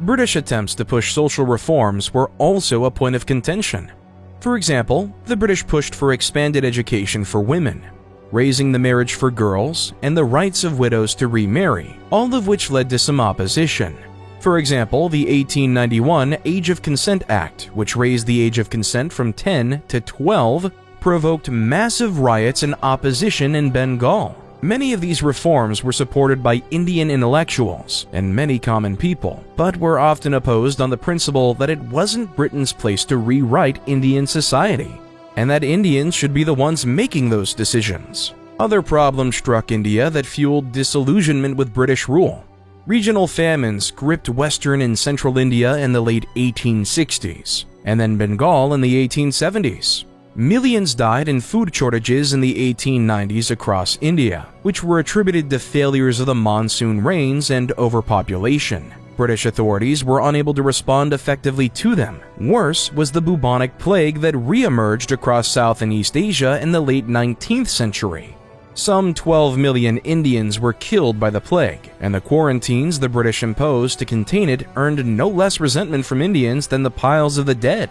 British attempts to push social reforms were also a point of contention. For example, the British pushed for expanded education for women, raising the marriage for girls, and the rights of widows to remarry, all of which led to some opposition. For example, the 1891 Age of Consent Act, which raised the age of consent from 10 to 12, provoked massive riots and opposition in Bengal. Many of these reforms were supported by Indian intellectuals and many common people, but were often opposed on the principle that it wasn't Britain's place to rewrite Indian society, and that Indians should be the ones making those decisions. Other problems struck India that fueled disillusionment with British rule. Regional famines gripped Western and Central India in the late 1860s, and then Bengal in the 1870s. Millions died in food shortages in the 1890s across India, which were attributed to failures of the monsoon rains and overpopulation. British authorities were unable to respond effectively to them. Worse was the bubonic plague that re-emerged across South and East Asia in the late 19th century. Some 12 million Indians were killed by the plague, and the quarantines the British imposed to contain it earned no less resentment from Indians than the piles of the dead.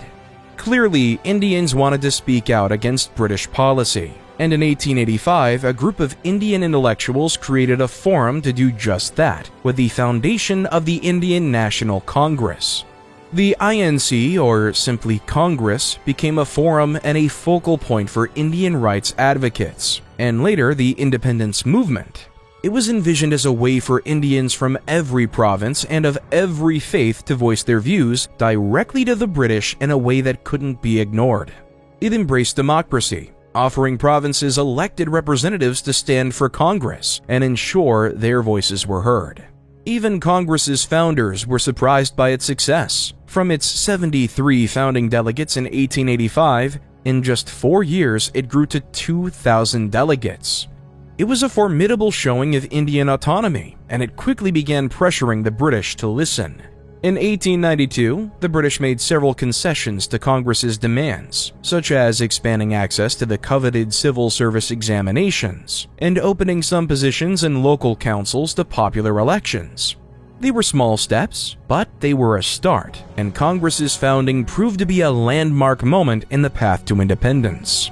Clearly, Indians wanted to speak out against British policy, and in 1885, a group of Indian intellectuals created a forum to do just that, with the foundation of the Indian National Congress. The INC, or simply Congress, became a forum and a focal point for Indian rights advocates, and later the independence movement. It was envisioned as a way for Indians from every province and of every faith to voice their views directly to the British in a way that couldn't be ignored. It embraced democracy, offering provinces elected representatives to stand for Congress and ensure their voices were heard. Even Congress's founders were surprised by its success. From its 73 founding delegates in 1885, in just 4 years it grew to 2,000 delegates. It was a formidable showing of Indian autonomy, and it quickly began pressuring the British to listen. In 1892, the British made several concessions to Congress's demands, such as expanding access to the coveted civil service examinations and opening some positions in local councils to popular elections. They were small steps, but they were a start, and Congress's founding proved to be a landmark moment in the path to independence.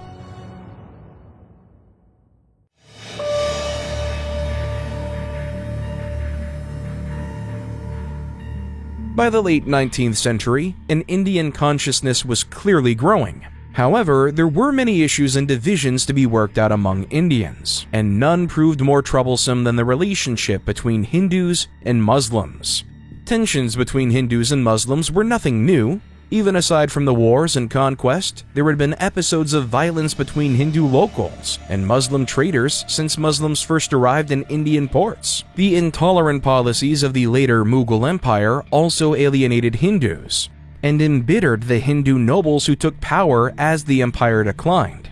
By the late 19th century, an Indian consciousness was clearly growing. However, there were many issues and divisions to be worked out among Indians, and none proved more troublesome than the relationship between Hindus and Muslims. Tensions between Hindus and Muslims were nothing new. Even aside from the wars and conquest, there had been episodes of violence between Hindu locals and Muslim traders since Muslims first arrived in Indian ports. The intolerant policies of the later Mughal Empire also alienated Hindus and embittered the Hindu nobles who took power as the empire declined.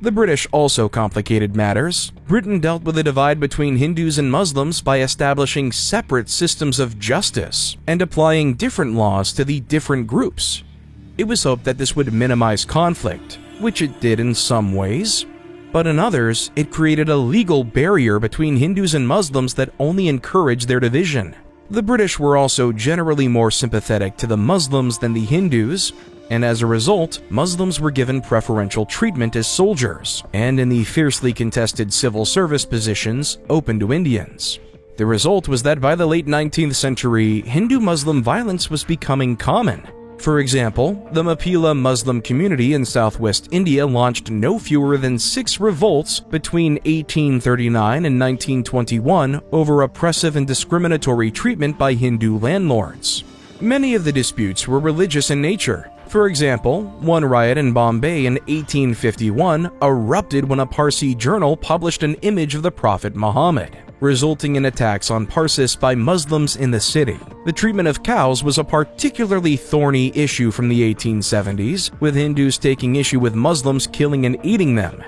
The British also complicated matters. Britain dealt with the divide between Hindus and Muslims by establishing separate systems of justice and applying different laws to the different groups. It was hoped that this would minimize conflict, which it did in some ways, but in others, it created a legal barrier between Hindus and Muslims that only encouraged their division. The British were also generally more sympathetic to the Muslims than the Hindus, and as a result, Muslims were given preferential treatment as soldiers and in the fiercely contested civil service positions open to Indians. The result was that by the late 19th century, Hindu-Muslim violence was becoming common. For example, the Mapila Muslim community in southwest India launched no fewer than 6 revolts between 1839 and 1921 over oppressive and discriminatory treatment by Hindu landlords. Many of the disputes were religious in nature. For example, one riot in Bombay in 1851 erupted when a Parsi journal published an image of the Prophet Muhammad, resulting in attacks on Parsis by Muslims in the city. The treatment of cows was a particularly thorny issue from the 1870s, with Hindus taking issue with Muslims killing and eating them.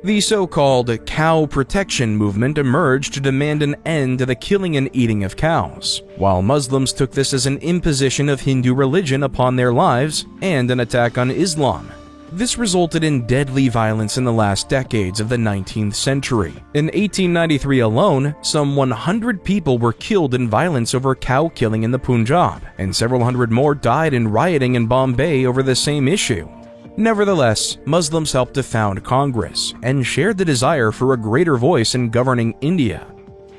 The so-called cow protection movement emerged to demand an end to the killing and eating of cows, while Muslims took this as an imposition of Hindu religion upon their lives and an attack on Islam. This resulted in deadly violence in the last decades of the 19th century. In 1893 alone, some 100 people were killed in violence over cow killing in the Punjab, and several hundred more died in rioting in Bombay over the same issue. Nevertheless, Muslims helped to found Congress and shared the desire for a greater voice in governing India.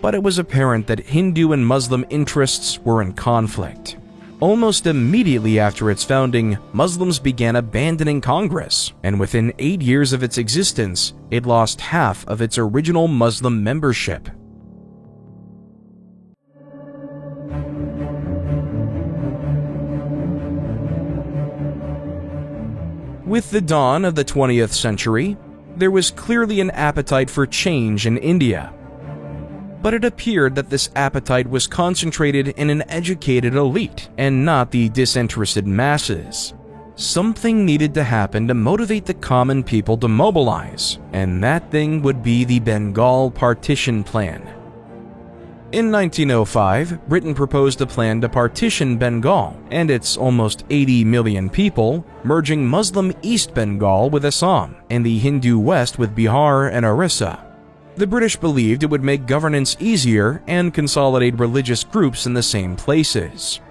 But it was apparent that Hindu and Muslim interests were in conflict. Almost immediately after its founding, Muslims began abandoning Congress, and within 8 years of its existence, it lost half of its original Muslim membership. With the dawn of the 20th century, there was clearly an appetite for change in India. But it appeared that this appetite was concentrated in an educated elite and not the disinterested masses. Something needed to happen to motivate the common people to mobilize, and that thing would be the Bengal Partition Plan. In 1905, Britain proposed a plan to partition Bengal and its almost 80 million people, merging Muslim East Bengal with Assam and the Hindu West with Bihar and Orissa. The British believed it would make governance easier and consolidate religious groups in the same places.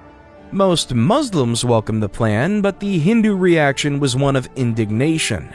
Most Muslims welcomed the plan, but the Hindu reaction was one of indignation.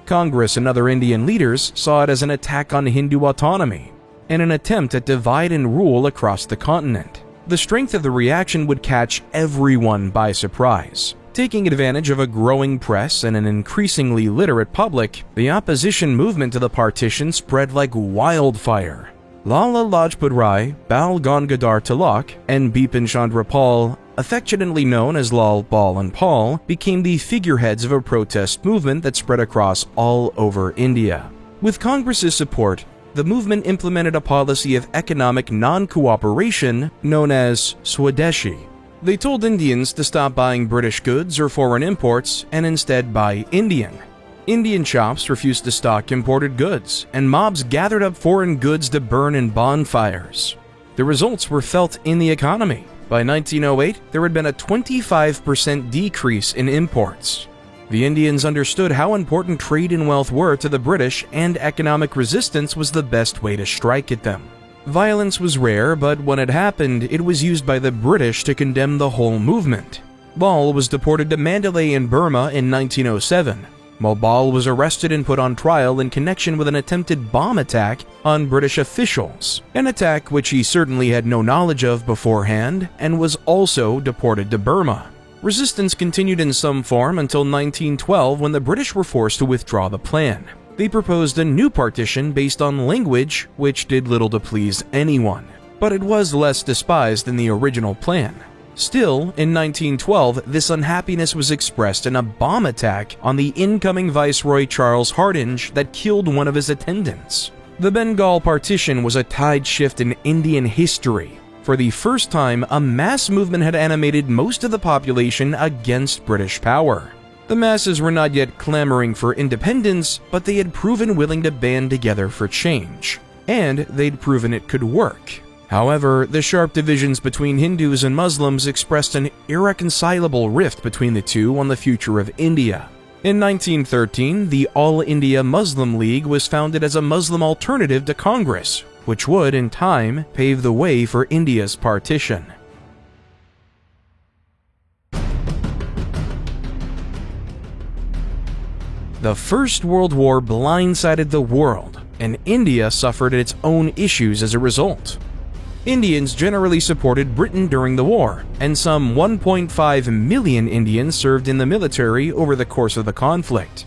Congress and other Indian leaders saw it as an attack on Hindu autonomy and an attempt at divide and rule across the continent. The strength of the reaction would catch everyone by surprise. Taking advantage of a growing press and an increasingly literate public, the opposition movement to the partition spread like wildfire. Lala Lajpat Rai, Bal Gangadhar Tilak, and Bipin Chandra Pal, affectionately known as Lal, Bal, and Paul, became the figureheads of a protest movement that spread across all over India. With Congress's support, the movement implemented a policy of economic non-cooperation known as Swadeshi. They told Indians to stop buying British goods or foreign imports and instead buy Indian. Indian shops refused to stock imported goods, and mobs gathered up foreign goods to burn in bonfires. The results were felt in the economy. By 1908, there had been a 25% decrease in imports. The Indians understood how important trade and wealth were to the British, and economic resistance was the best way to strike at them. Violence was rare, but when it happened, it was used by the British to condemn the whole movement. Bal was deported to Mandalay in Burma in 1907, while Bal was arrested and put on trial in connection with an attempted bomb attack on British officials, an attack which he certainly had no knowledge of beforehand, and was also deported to Burma. Resistance continued in some form until 1912, when the British were forced to withdraw the plan. They proposed a new partition based on language, which did little to please anyone, but it was less despised than the original plan. Still, in 1912, this unhappiness was expressed in a bomb attack on the incoming Viceroy Charles Hardinge that killed one of his attendants. The Bengal partition was a tide shift in Indian history. For the first time, a mass movement had animated most of the population against British power. The masses were not yet clamoring for independence, but they had proven willing to band together for change, and they'd proven it could work. However, the sharp divisions between Hindus and Muslims expressed an irreconcilable rift between the two on the future of India. In 1913, the All India Muslim League was founded as a Muslim alternative to Congress, which would, in time, pave the way for India's partition. The First World War blindsided the world, and India suffered its own issues as a result. Indians generally supported Britain during the war, and some 1.5 million Indians served in the military over the course of the conflict.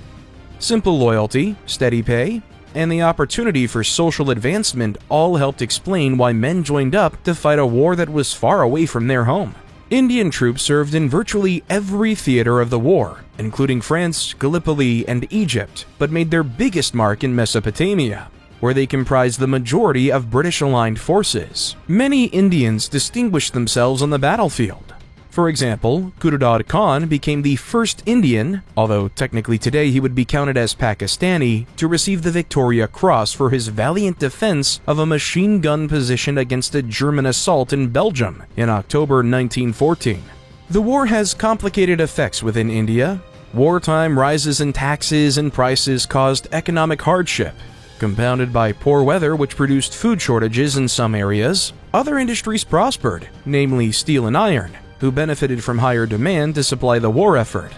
Simple loyalty, steady pay, and the opportunity for social advancement all helped explain why men joined up to fight a war that was far away from their home. Indian troops served in virtually every theater of the war, including France, Gallipoli, and Egypt, but made their biggest mark in Mesopotamia, where they comprised the majority of British-aligned forces. Many Indians distinguished themselves on the battlefield. For example, Khudad Khan became the first Indian, although technically today he would be counted as Pakistani, to receive the Victoria Cross for his valiant defense of a machine gun position against a German assault in Belgium in October 1914. The war has complicated effects within India. Wartime rises in taxes and prices caused economic hardship, compounded by poor weather which produced food shortages in some areas. Other industries prospered, namely steel and iron, who benefited from higher demand to supply the war effort.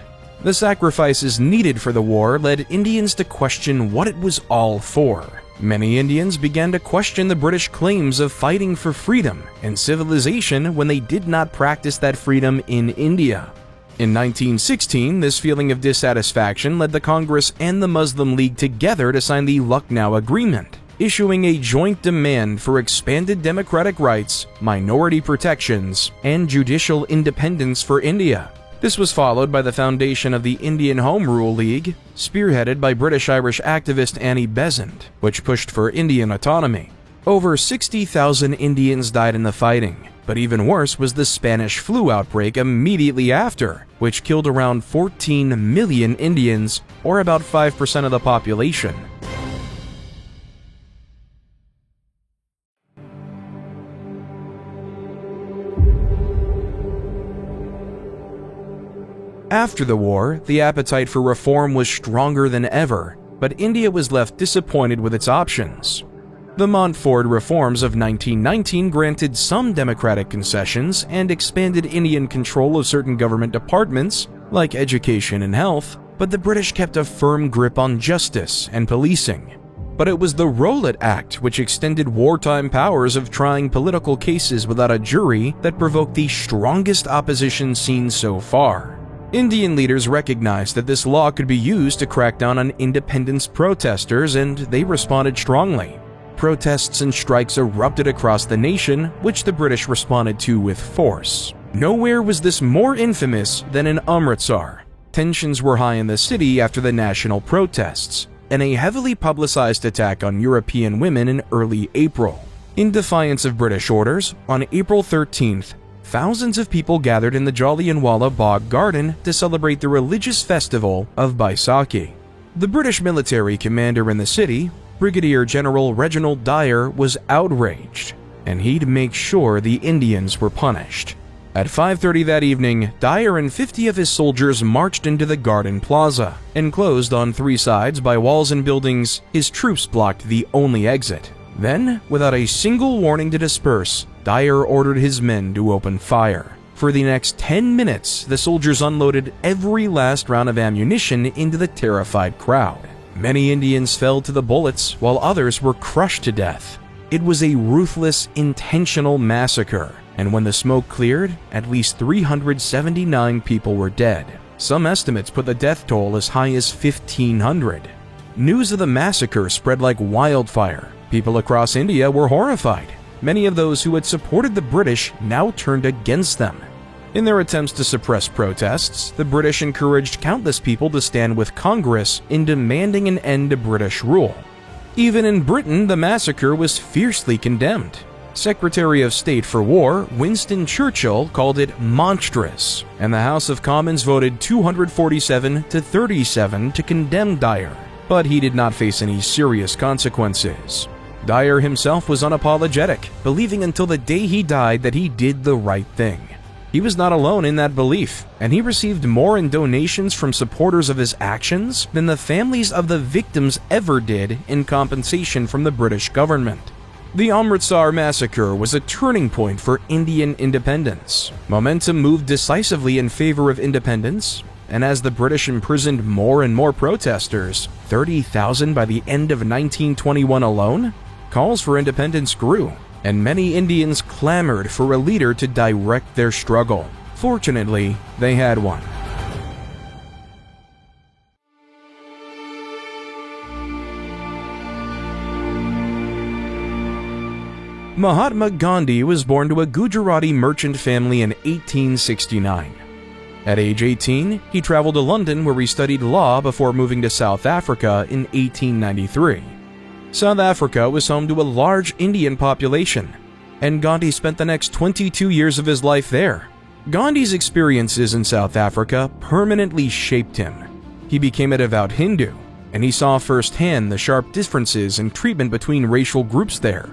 The sacrifices needed for the war led Indians to question what it was all for. Many Indians began to question the British claims of fighting for freedom and civilization when they did not practice that freedom in India. In 1916, this feeling of dissatisfaction led the Congress and the Muslim League together to sign the Lucknow Agreement, issuing a joint demand for expanded democratic rights, minority protections, and judicial independence for India. This was followed by the foundation of the Indian Home Rule League, spearheaded by British-Irish activist Annie Besant, which pushed for Indian autonomy. Over 60,000 Indians died in the fighting, but even worse was the Spanish flu outbreak immediately after, which killed around 14 million Indians, or about 5% of the population. After the war, the appetite for reform was stronger than ever, but India was left disappointed with its options. The Montfort reforms of 1919 granted some democratic concessions and expanded Indian control of certain government departments, like education and health, but the British kept a firm grip on justice and policing. But it was the Rowlatt Act which extended wartime powers of trying political cases without a jury that provoked the strongest opposition seen so far. Indian leaders recognized that this law could be used to crack down on independence protesters, and they responded strongly. Protests and strikes erupted across the nation, which the British responded to with force. Nowhere was this more infamous than in Amritsar. Tensions were high in the city after the national protests, and a heavily publicized attack on European women in early April. In defiance of British orders, on April 13th, thousands of people gathered in the Jallianwala Bagh Garden to celebrate the religious festival of Baisakhi. The British military commander in the city, Brigadier General Reginald Dyer, was outraged, and he'd make sure the Indians were punished. At 5:30 that evening, Dyer and 50 of his soldiers marched into the Garden Plaza. Enclosed on three sides by walls and buildings, his troops blocked the only exit. Then, without a single warning to disperse, Dyer ordered his men to open fire. For the next 10 minutes, the soldiers unloaded every last round of ammunition into the terrified crowd. Many Indians fell to the bullets, while others were crushed to death. It was a ruthless, intentional massacre, and when the smoke cleared, at least 379 people were dead. Some estimates put the death toll as high as 1,500. News of the massacre spread like wildfire. People across India were horrified. Many of those who had supported the British now turned against them. In their attempts to suppress protests, the British encouraged countless people to stand with Congress in demanding an end to British rule. Even in Britain, the massacre was fiercely condemned. Secretary of State for War Winston Churchill called it monstrous, and the House of Commons voted 247 to 37 to condemn Dyer, but he did not face any serious consequences. Dyer himself was unapologetic, believing until the day he died that he did the right thing. He was not alone in that belief, and he received more in donations from supporters of his actions than the families of the victims ever did in compensation from the British government. The Amritsar massacre was a turning point for Indian independence. Momentum moved decisively in favor of independence, and as the British imprisoned more and more protesters, 30,000 by the end of 1921 alone, calls for independence grew. and many Indians clamored for a leader to direct their struggle. Fortunately, they had one. Mahatma Gandhi was born to a Gujarati merchant family in 1869. At age 18, he traveled to London where he studied law before moving to South Africa in 1893. South Africa was home to a large Indian population, and Gandhi spent the next 22 years of his life there. Gandhi's experiences in South Africa permanently shaped him. He became a devout Hindu, and he saw firsthand the sharp differences in treatment between racial groups there.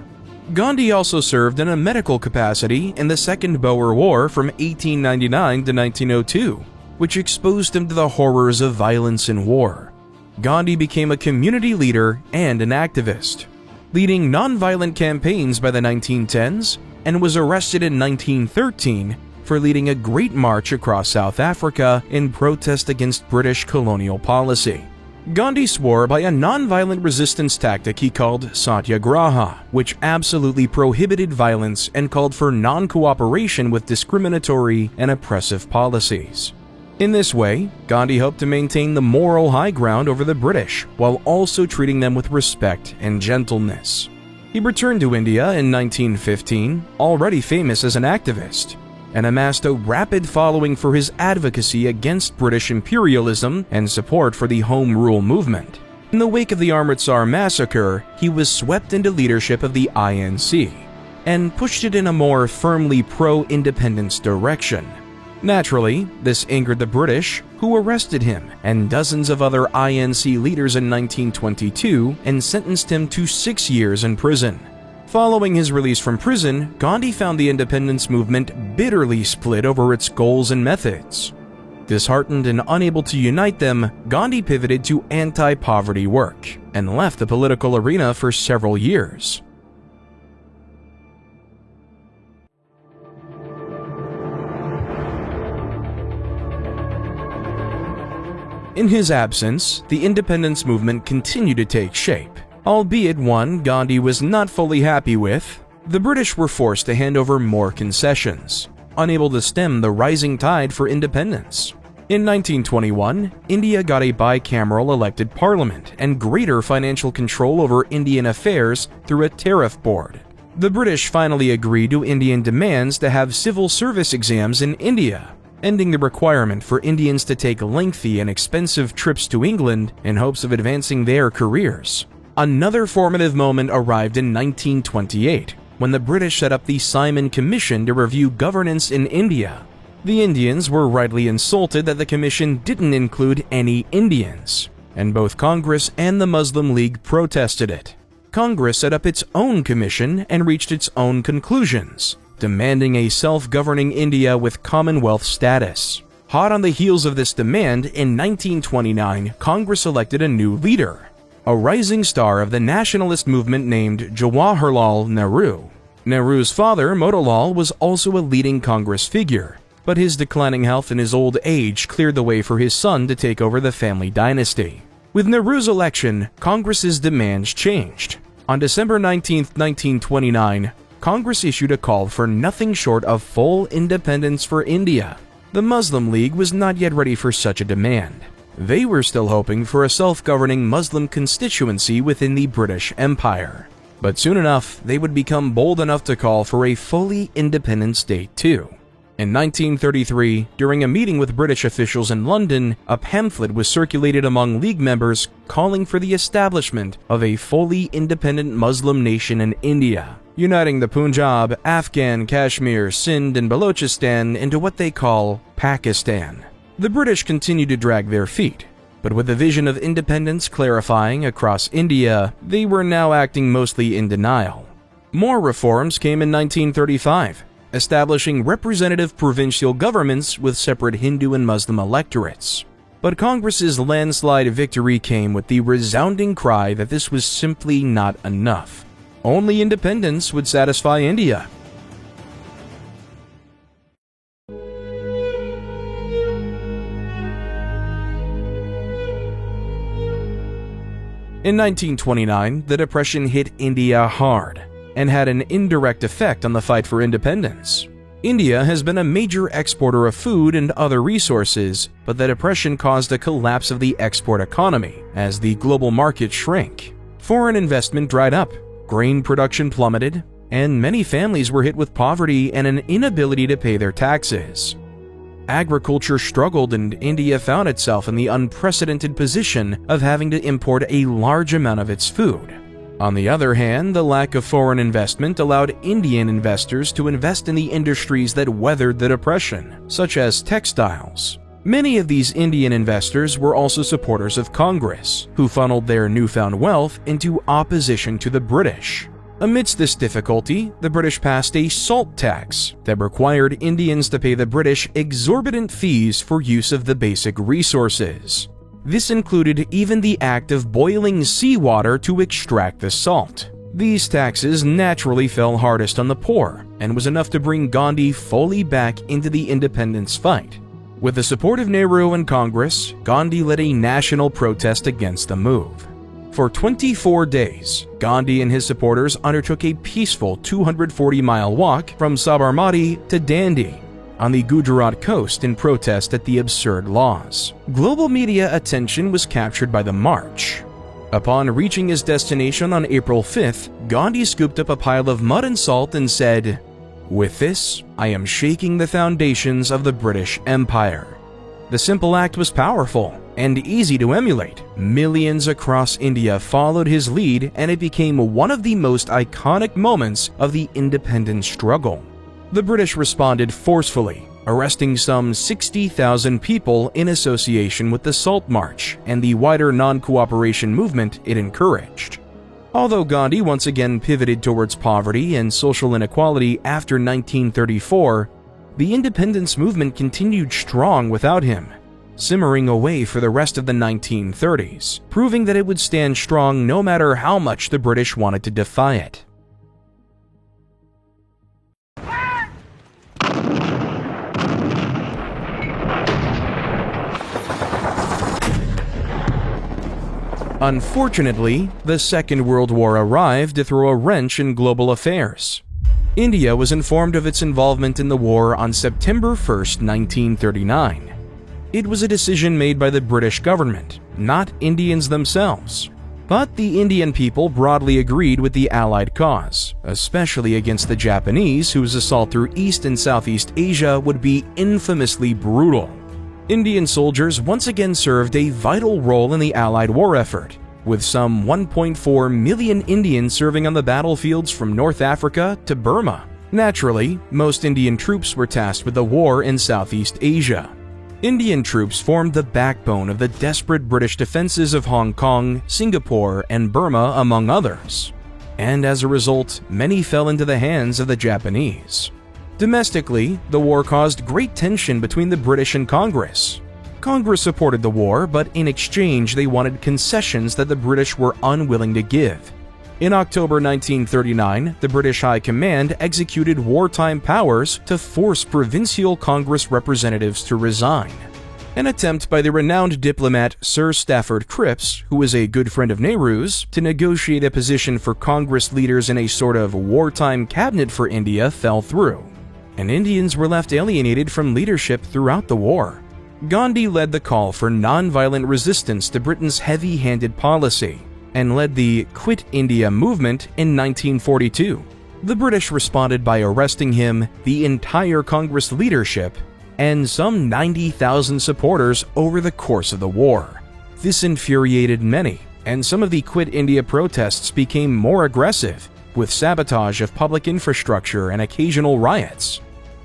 Gandhi also served in a medical capacity in the Second Boer War from 1899 to 1902, which exposed him to the horrors of violence in war. Gandhi became a community leader and an activist, leading nonviolent campaigns by the 1910s, and was arrested in 1913 for leading a great march across South Africa in protest against British colonial policy. Gandhi swore by a nonviolent resistance tactic he called Satyagraha, which absolutely prohibited violence and called for non-cooperation with discriminatory and oppressive policies. In this way, Gandhi hoped to maintain the moral high ground over the British, while also treating them with respect and gentleness. He returned to India in 1915, already famous as an activist, and amassed a rapid following for his advocacy against British imperialism and support for the Home Rule movement. In the wake of the Amritsar massacre, he was swept into leadership of the INC, and pushed it in a more firmly pro-independence direction. Naturally, this angered the British, who arrested him and dozens of other INC leaders in 1922 and sentenced him to 6 years in prison. Following his release from prison, Gandhi found the independence movement bitterly split over its goals and methods. Disheartened and unable to unite them, Gandhi pivoted to anti-poverty work and left the political arena for several years. In his absence, the independence movement continued to take shape. Albeit one Gandhi was not fully happy with, the British were forced to hand over more concessions, unable to stem the rising tide for independence. In 1921, India got a bicameral elected parliament and greater financial control over Indian affairs through a tariff board. The British finally agreed to Indian demands to have civil service exams in India, ending the requirement for Indians to take lengthy and expensive trips to England in hopes of advancing their careers. Another formative moment arrived in 1928, when the British set up the Simon Commission to review governance in India. The Indians were rightly insulted that the commission didn't include any Indians, and both Congress and the Muslim League protested it. Congress set up its own commission and reached its own conclusions, demanding a self-governing India with Commonwealth status. Hot on the heels of this demand, in 1929, Congress elected a new leader, a rising star of the nationalist movement named Jawaharlal Nehru. Nehru's father, Motilal, was also a leading Congress figure, but his declining health in his old age cleared the way for his son to take over the family dynasty. With Nehru's election, Congress's demands changed. On December 19, 1929, Congress issued a call for nothing short of full independence for India. The Muslim League was not yet ready for such a demand. They were still hoping for a self-governing Muslim constituency within the British Empire. But soon enough, they would become bold enough to call for a fully independent state too. In 1933, during a meeting with British officials in London, a pamphlet was circulated among League members calling for the establishment of a fully independent Muslim nation in India, uniting the Punjab, Afghan, Kashmir, Sindh, and Balochistan into what they call Pakistan. The British continued to drag their feet, but with the vision of independence clarifying across India, they were now acting mostly in denial. More reforms came in 1935, establishing representative provincial governments with separate Hindu and Muslim electorates. But Congress's landslide victory came with the resounding cry that this was simply not enough. Only independence would satisfy India. In 1929, the Depression hit India hard. and had an indirect effect on the fight for independence. India has been a major exporter of food and other resources, but the depression caused a collapse of the export economy as the global market shrank. Foreign investment dried up, grain production plummeted, and many families were hit with poverty and an inability to pay their taxes. Agriculture struggled and India found itself in the unprecedented position of having to import a large amount of its food. On the other hand, the lack of foreign investment allowed Indian investors to invest in the industries that weathered the depression, such as textiles. Many of these Indian investors were also supporters of Congress, who funneled their newfound wealth into opposition to the British. Amidst this difficulty, the British passed a salt tax that required Indians to pay the British exorbitant fees for use of the basic resources. This included even the act of boiling seawater to extract the salt. These taxes naturally fell hardest on the poor and was enough to bring Gandhi fully back into the independence fight. With the support of Nehru and Congress, Gandhi led a national protest against the move. For 24 days, Gandhi and his supporters undertook a peaceful 240-mile walk from Sabarmati to Dandi on the Gujarat coast in protest at the absurd laws. Global media attention was captured by the march. Upon reaching his destination on April 5th, Gandhi scooped up a pile of mud and salt and said, "With this, I am shaking the foundations of the British Empire." The simple act was powerful and easy to emulate. Millions across India followed his lead, and it became one of the most iconic moments of the independence struggle. The British responded forcefully, arresting some 60,000 people in association with the Salt March and the wider non-cooperation movement it encouraged. Although Gandhi once again pivoted towards poverty and social inequality after 1934, the independence movement continued strong without him, simmering away for the rest of the 1930s, proving that it would stand strong no matter how much the British wanted to defy it. Unfortunately, the Second World War arrived to throw a wrench in global affairs. India was informed of its involvement in the war on September 1, 1939. It was a decision made by the British government, not Indians themselves. But the Indian people broadly agreed with the Allied cause, especially against the Japanese, whose assault through East and Southeast Asia would be infamously brutal. Indian soldiers once again served a vital role in the Allied war effort, with some 1.4 million Indians serving on the battlefields from North Africa to Burma. Naturally, most Indian troops were tasked with the war in Southeast Asia. Indian troops formed the backbone of the desperate British defenses of Hong Kong, Singapore, and Burma, among others. And as a result, many fell into the hands of the Japanese. Domestically, the war caused great tension between the British and Congress. Congress supported the war, but in exchange they wanted concessions that the British were unwilling to give. In October 1939, the British High Command executed wartime powers to force provincial Congress representatives to resign. An attempt by the renowned diplomat Sir Stafford Cripps, who was a good friend of Nehru's, to negotiate a position for Congress leaders in a sort of wartime cabinet for India fell through, and Indians were left alienated from leadership throughout the war. Gandhi led the call for non-violent resistance to Britain's heavy-handed policy and led the Quit India movement in 1942. The British responded by arresting him, the entire Congress leadership, and some 90,000 supporters over the course of the war. This infuriated many, and some of the Quit India protests became more aggressive, with sabotage of public infrastructure and occasional riots.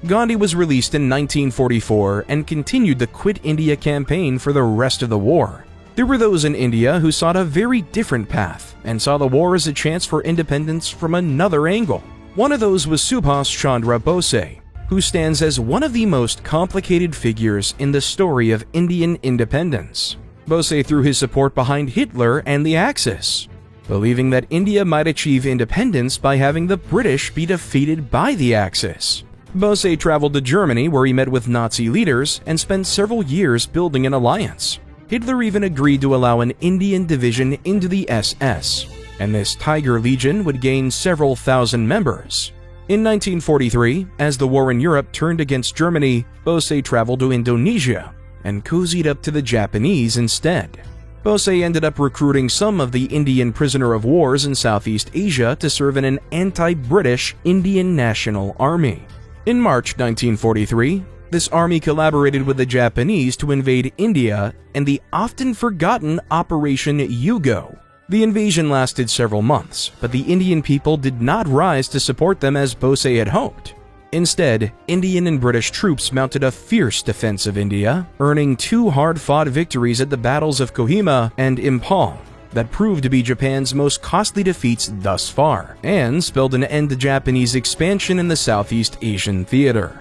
Gandhi was released in 1944 and continued the Quit India campaign for the rest of the war. There were those in India who sought a very different path and saw the war as a chance for independence from another angle. One of those was Subhas Chandra Bose, who stands as one of the most complicated figures in the story of Indian independence. Bose threw his support behind Hitler and the Axis, believing that India might achieve independence by having the British be defeated by the Axis. Bose traveled to Germany, where he met with Nazi leaders and spent several years building an alliance. Hitler even agreed to allow an Indian division into the SS, and this Tiger Legion would gain several thousand members. In 1943, as the war in Europe turned against Germany, Bose traveled to Indonesia and cozied up to the Japanese instead. Bose ended up recruiting some of the Indian prisoner of wars in Southeast Asia to serve in an anti-British Indian National Army. In March 1943, this army collaborated with the Japanese to invade India and the often forgotten Operation Yugo. The invasion lasted several months, but the Indian people did not rise to support them as Bose had hoped. Instead, Indian and British troops mounted a fierce defense of India, earning 2 hard-fought victories at the battles of Kohima and Imphal that proved to be Japan's most costly defeats thus far, and spelled an end to Japanese expansion in the Southeast Asian theater.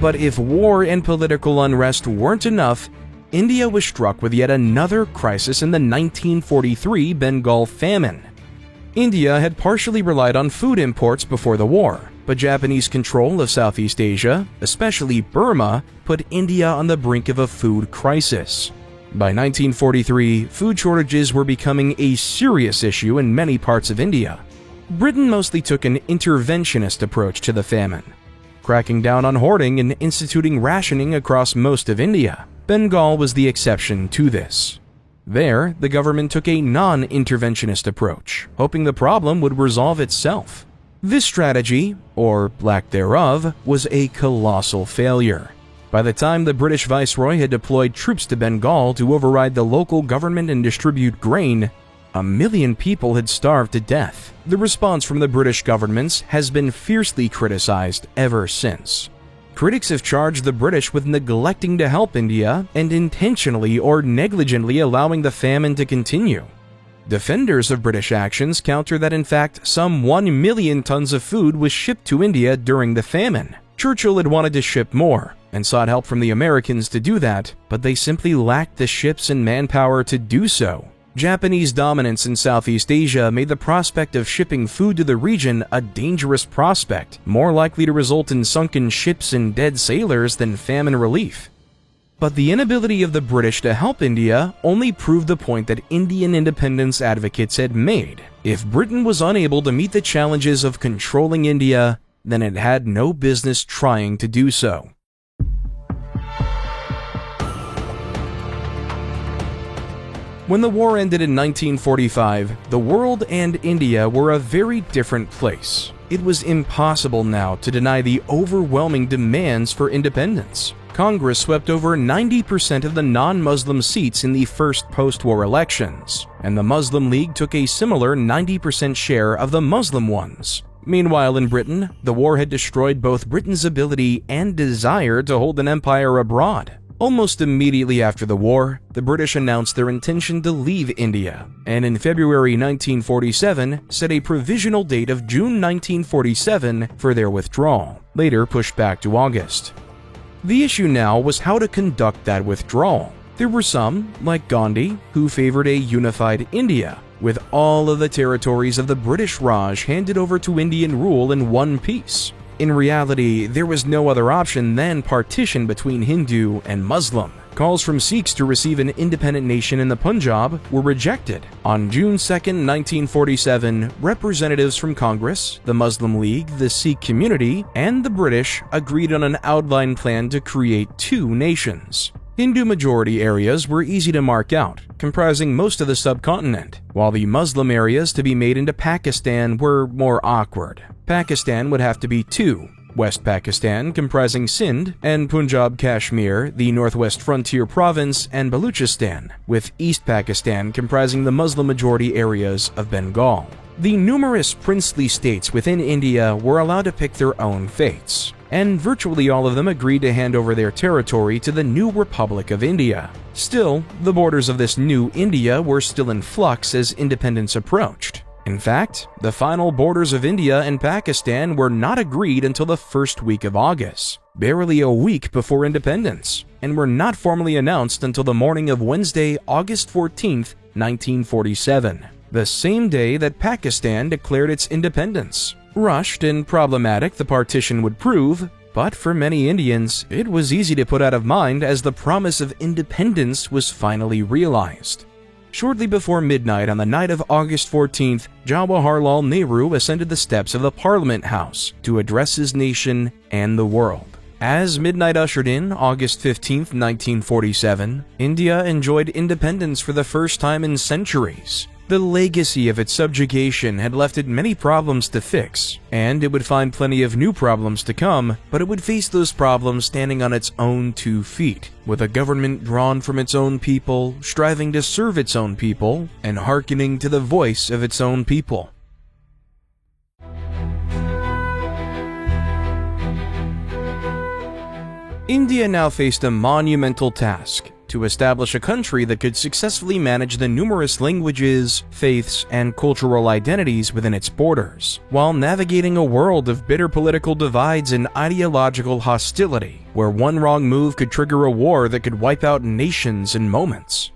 But if war and political unrest weren't enough, India was struck with yet another crisis in the 1943 Bengal famine. India had partially relied on food imports before the war, but Japanese control of Southeast Asia, especially Burma, put India on the brink of a food crisis. By 1943, food shortages were becoming a serious issue in many parts of India. Britain mostly took an interventionist approach to the famine, cracking down on hoarding and instituting rationing across most of India. Bengal was the exception to this. There, the government took a non-interventionist approach, hoping the problem would resolve itself. This strategy, or lack thereof, was a colossal failure. By the time the British Viceroy had deployed troops to Bengal to override the local government and distribute grain, 1 million people had starved to death. The response from the British governments has been fiercely criticized ever since. Critics have charged the British with neglecting to help India and intentionally or negligently allowing the famine to continue. Defenders of British actions counter that in fact some 1 million tons of food was shipped to India during the famine. Churchill had wanted to ship more and sought help from the Americans to do that, but they simply lacked the ships and manpower to do so. Japanese dominance in Southeast Asia made the prospect of shipping food to the region a dangerous prospect, more likely to result in sunken ships and dead sailors than famine relief. But the inability of the British to help India only proved the point that Indian independence advocates had made. If Britain was unable to meet the challenges of controlling India, then it had no business trying to do so. When the war ended in 1945, the world and India were a very different place. It was impossible now to deny the overwhelming demands for independence. Congress swept over 90% of the non-Muslim seats in the first post-war elections, and the Muslim League took a similar 90% share of the Muslim ones. Meanwhile, in Britain, the war had destroyed both Britain's ability and desire to hold an empire abroad. Almost immediately after the war, the British announced their intention to leave India, and in February 1947 set a provisional date of June 1947 for their withdrawal, later pushed back to August. The issue now was how to conduct that withdrawal. There were some, like Gandhi, who favored a unified India, with all of the territories of the British Raj handed over to Indian rule in one piece. In reality, there was no other option than partition between Hindu and Muslim. Calls from Sikhs to receive an independent nation in the Punjab were rejected. On June 2, 1947, representatives from Congress, the Muslim League, the Sikh community, and the British agreed on an outline plan to create 2 nations. Hindu-majority areas were easy to mark out, comprising most of the subcontinent, while the Muslim areas to be made into Pakistan were more awkward. Pakistan would have to be 2, West Pakistan comprising Sindh, and Punjab Kashmir, the northwest frontier province, and Baluchistan, with East Pakistan comprising the Muslim-majority areas of Bengal. The numerous princely states within India were allowed to pick their own fates, and virtually all of them agreed to hand over their territory to the new Republic of India. Still, the borders of this new India were still in flux as independence approached. In fact, the final borders of India and Pakistan were not agreed until the first week of August, barely a week before independence, and were not formally announced until the morning of Wednesday, August 14, 1947, the same day that Pakistan declared its independence. Rushed and problematic the partition would prove, but for many Indians, it was easy to put out of mind as the promise of independence was finally realized. Shortly before midnight on the night of August 14th, Jawaharlal Nehru ascended the steps of the Parliament House to address his nation and the world. As midnight ushered in August 15, 1947, India enjoyed independence for the first time in centuries. The legacy of its subjugation had left it many problems to fix, and it would find plenty of new problems to come, but it would face those problems standing on its own 2 feet, with a government drawn from its own people, striving to serve its own people, and hearkening to the voice of its own people. India now faced a monumental task: to establish a country that could successfully manage the numerous languages, faiths, and cultural identities within its borders, while navigating a world of bitter political divides and ideological hostility, where one wrong move could trigger a war that could wipe out nations in moments.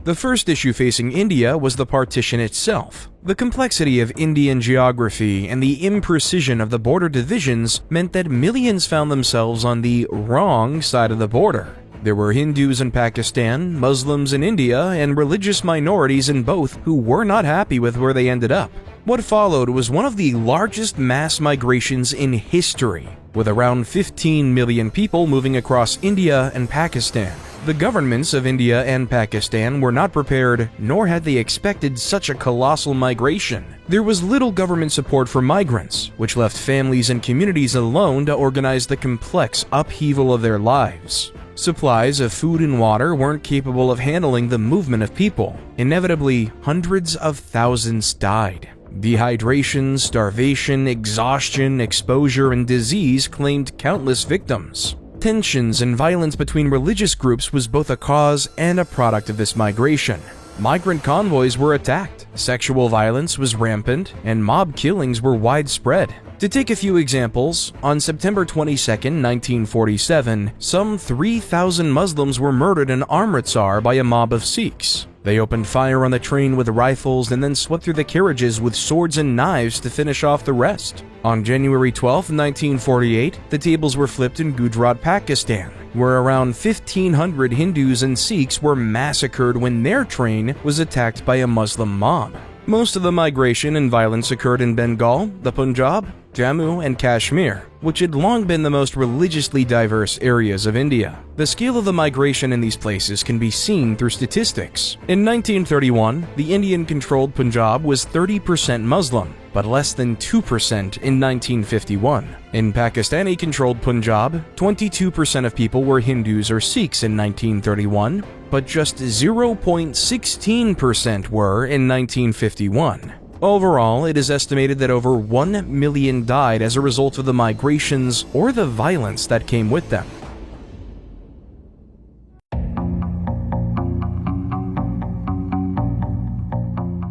The first issue facing India was the partition itself. The complexity of Indian geography and the imprecision of the border divisions meant that millions found themselves on the wrong side of the border. There were Hindus in Pakistan, Muslims in India, and religious minorities in both who were not happy with where they ended up. What followed was one of the largest mass migrations in history, with around 15 million people moving across India and Pakistan. The governments of India and Pakistan were not prepared, nor had they expected such a colossal migration. There was little government support for migrants, which left families and communities alone to organize the complex upheaval of their lives. Supplies of food and water weren't capable of handling the movement of people. Inevitably, hundreds of thousands died. Dehydration, starvation, exhaustion, exposure, and disease claimed countless victims. Tensions and violence between religious groups was both a cause and a product of this migration. Migrant convoys were attacked, sexual violence was rampant, and mob killings were widespread. To take a few examples, on September 22, 1947, some 3,000 Muslims were murdered in Amritsar by a mob of Sikhs. They opened fire on the train with rifles and then swept through the carriages with swords and knives to finish off the rest. On January 12, 1948, the tables were flipped in Gujarat, Pakistan, where around 1,500 Hindus and Sikhs were massacred when their train was attacked by a Muslim mob. Most of the migration and violence occurred in Bengal, the Punjab, Jammu, and Kashmir, which had long been the most religiously diverse areas of India. The scale of the migration in these places can be seen through statistics. In 1931, the Indian-controlled Punjab was 30% Muslim, but less than 2% in 1951. In Pakistani-controlled Punjab, 22% of people were Hindus or Sikhs in 1931, but just 0.16% were in 1951. Overall, it is estimated that over 1 million died as a result of the migrations or the violence that came with them.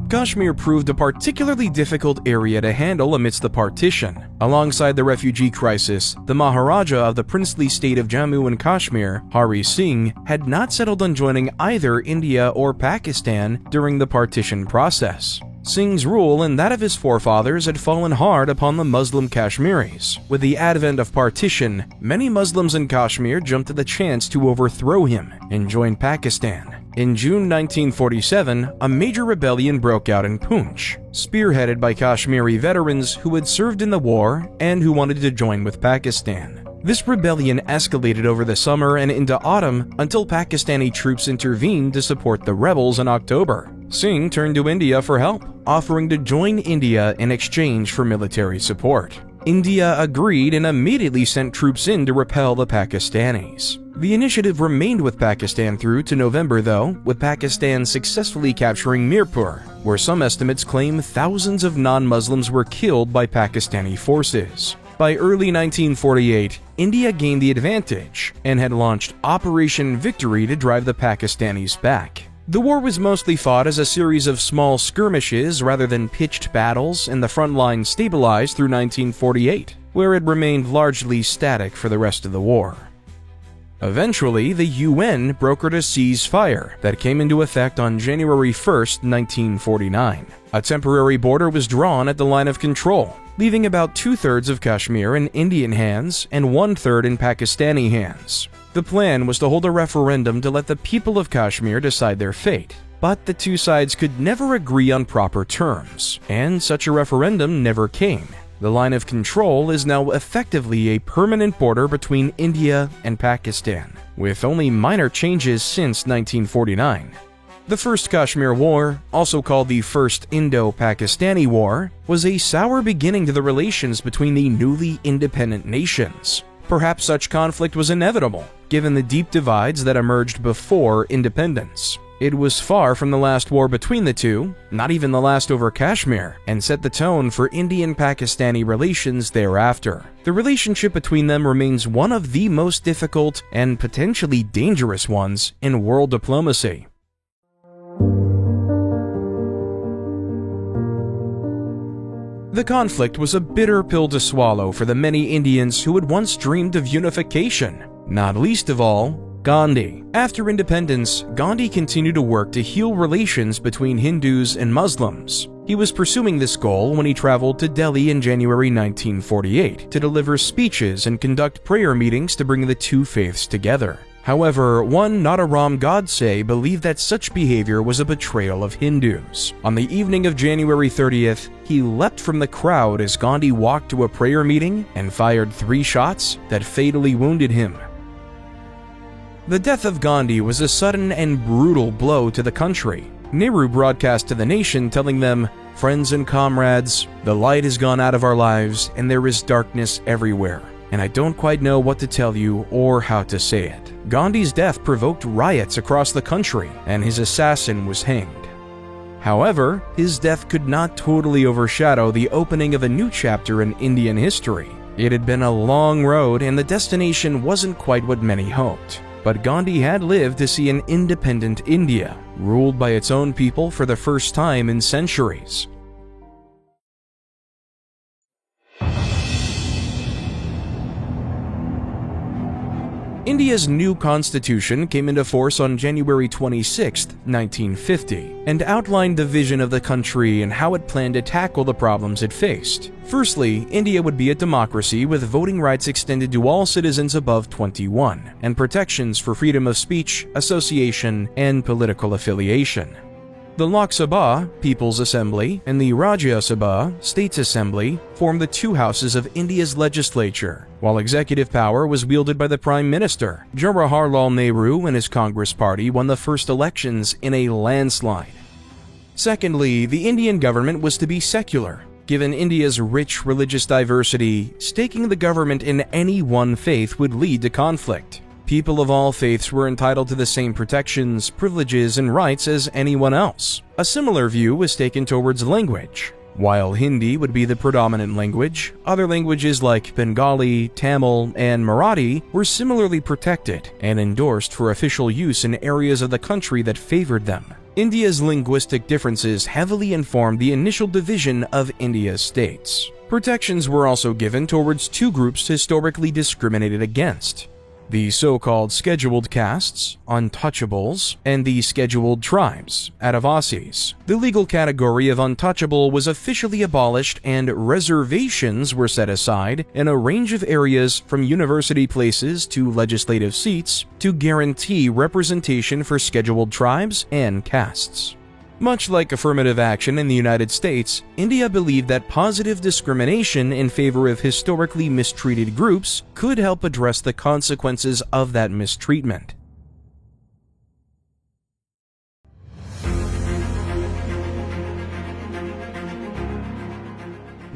Kashmir proved a particularly difficult area to handle amidst the partition. Alongside the refugee crisis, the Maharaja of the princely state of Jammu and Kashmir, Hari Singh, had not settled on joining either India or Pakistan during the partition process. Singh's rule and that of his forefathers had fallen hard upon the Muslim Kashmiris. With the advent of partition, many Muslims in Kashmir jumped at the chance to overthrow him and join Pakistan. In June 1947, a major rebellion broke out in Poonch, spearheaded by Kashmiri veterans who had served in the war and who wanted to join with Pakistan. This rebellion escalated over the summer and into autumn until Pakistani troops intervened to support the rebels in October. Singh turned to India for help, offering to join India in exchange for military support. India agreed and immediately sent troops in to repel the Pakistanis. The initiative remained with Pakistan through to November though, with Pakistan successfully capturing Mirpur, where some estimates claim thousands of non-Muslims were killed by Pakistani forces. By early 1948, India gained the advantage and had launched Operation Victory to drive the Pakistanis back. The war was mostly fought as a series of small skirmishes rather than pitched battles, and the front line stabilized through 1948, where it remained largely static for the rest of the war. Eventually, the UN brokered a ceasefire that came into effect on January 1, 1949. A temporary border was drawn at the line of control, leaving about 2/3 of Kashmir in Indian hands and 1/3 in Pakistani hands. The plan was to hold a referendum to let the people of Kashmir decide their fate, but the two sides could never agree on proper terms, and such a referendum never came. The line of control is now effectively a permanent border between India and Pakistan, with only minor changes since 1949. The First Kashmir War, also called the First Indo-Pakistani War, was a sour beginning to the relations between the newly independent nations. Perhaps such conflict was inevitable, given the deep divides that emerged before independence. It was far from the last war between the two, not even the last over Kashmir, and set the tone for Indian-Pakistani relations thereafter. The relationship between them remains one of the most difficult and potentially dangerous ones in world diplomacy. The conflict was a bitter pill to swallow for the many Indians who had once dreamed of unification, not least of all, Gandhi. After independence, Gandhi continued to work to heal relations between Hindus and Muslims. He was pursuing this goal when he traveled to Delhi in January 1948 to deliver speeches and conduct prayer meetings to bring the two faiths together. However, one Nadaram Godse believed that such behavior was a betrayal of Hindus. On the evening of January 30th, he leapt from the crowd as Gandhi walked to a prayer meeting and fired 3 shots that fatally wounded him. The death of Gandhi was a sudden and brutal blow to the country. Nehru broadcast to the nation telling them, "Friends and comrades, the light has gone out of our lives and there is darkness everywhere. And I don't quite know what to tell you or how to say it." Gandhi's death provoked riots across the country, and his assassin was hanged. However, his death could not totally overshadow the opening of a new chapter in Indian history. It had been a long road, and the destination wasn't quite what many hoped. But Gandhi had lived to see an independent India, ruled by its own people for the first time in centuries. India's new constitution came into force on January 26, 1950, and outlined the vision of the country and how it planned to tackle the problems it faced. Firstly, India would be a democracy with voting rights extended to all citizens above 21, and protections for freedom of speech, association, and political affiliation. The Lok Sabha, People's Assembly, and the Rajya Sabha, States Assembly, formed the two houses of India's legislature, while executive power was wielded by the Prime Minister. Jawaharlal Nehru and his Congress Party won the first elections in a landslide. Secondly, the Indian government was to be secular. Given India's rich religious diversity, staking the government in any one faith would lead to conflict. People of all faiths were entitled to the same protections, privileges, and rights as anyone else. A similar view was taken towards language. While Hindi would be the predominant language, other languages like Bengali, Tamil, and Marathi were similarly protected and endorsed for official use in areas of the country that favored them. India's linguistic differences heavily informed the initial division of India's states. Protections were also given towards two groups historically discriminated against: the so-called scheduled castes, untouchables, and the scheduled tribes, Adivasis. The legal category of untouchable was officially abolished and reservations were set aside in a range of areas from university places to legislative seats to guarantee representation for scheduled tribes and castes. Much like affirmative action in the United States, India believed that positive discrimination in favor of historically mistreated groups could help address the consequences of that mistreatment.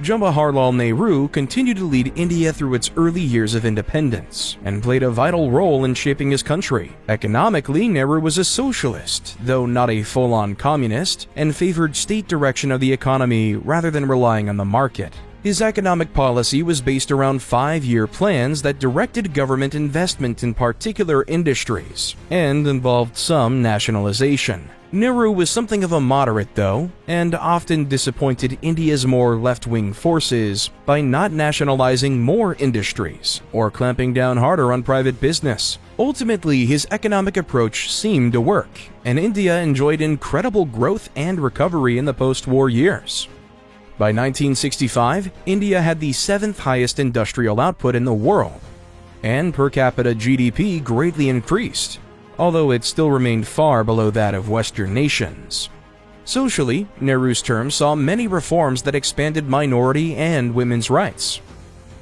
Jawaharlal Nehru continued to lead India through its early years of independence and played a vital role in shaping his country. Economically, Nehru was a socialist, though not a full-on communist, and favored state direction of the economy rather than relying on the market. His economic policy was based around 5-year plans that directed government investment in particular industries and involved some nationalization. Nehru was something of a moderate, though, and often disappointed India's more left-wing forces by not nationalizing more industries or clamping down harder on private business. Ultimately, his economic approach seemed to work, and India enjoyed incredible growth and recovery in the post-war years. By 1965, India had the 7th highest industrial output in the world, and per capita GDP greatly increased, although it still remained far below that of Western nations. Socially, Nehru's term saw many reforms that expanded minority and women's rights.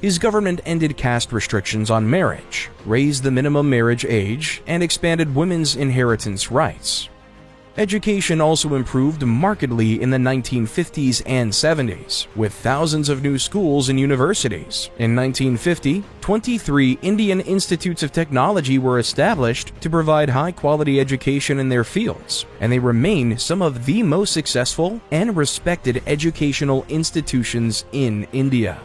His government ended caste restrictions on marriage, raised the minimum marriage age, and expanded women's inheritance rights. Education also improved markedly in the 1950s and 70s, with thousands of new schools and universities. In 1950, 23 Indian institutes of technology were established to provide high-quality education in their fields, and they remain some of the most successful and respected educational institutions in India.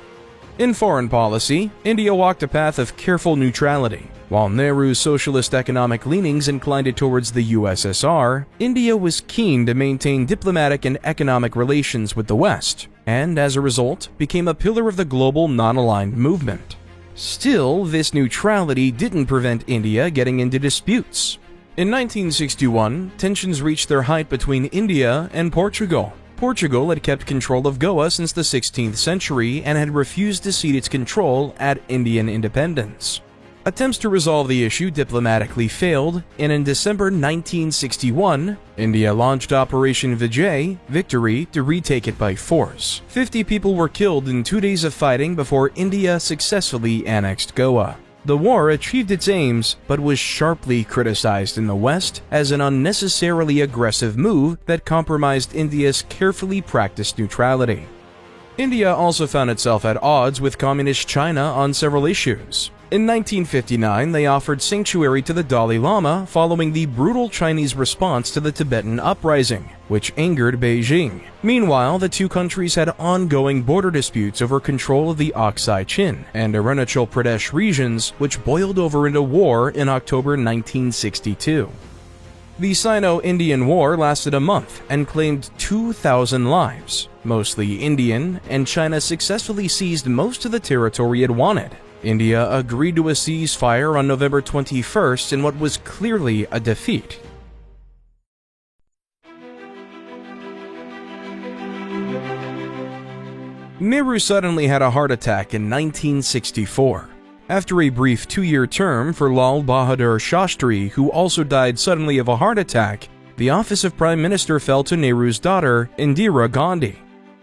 In foreign policy, India walked a path of careful neutrality. While Nehru's socialist economic leanings inclined it towards the USSR, India was keen to maintain diplomatic and economic relations with the West, and as a result, became a pillar of the global non-aligned movement. Still, this neutrality didn't prevent India getting into disputes. In 1961, tensions reached their height between India and Portugal. Portugal had kept control of Goa since the 16th century and had refused to cede its control at Indian independence. Attempts to resolve the issue diplomatically failed, and in December 1961, India launched Operation Vijay, Victory, to retake it by force. 50 people were killed in 2 days of fighting before India successfully annexed Goa. The war achieved its aims, but was sharply criticized in the West as an unnecessarily aggressive move that compromised India's carefully practiced neutrality. India also found itself at odds with Communist China on several issues. In 1959, they offered sanctuary to the Dalai Lama following the brutal Chinese response to the Tibetan uprising, which angered Beijing. Meanwhile, the two countries had ongoing border disputes over control of the Aksai Chin and Arunachal Pradesh regions, which boiled over into war in October 1962. The Sino-Indian War lasted a month and claimed 2,000 lives, mostly Indian, and China successfully seized most of the territory it wanted. India agreed to a ceasefire on November 21st in what was clearly a defeat. Nehru suddenly had a heart attack in 1964. After a brief 2-year term for Lal Bahadur Shastri, who also died suddenly of a heart attack, the office of Prime Minister fell to Nehru's daughter, Indira Gandhi.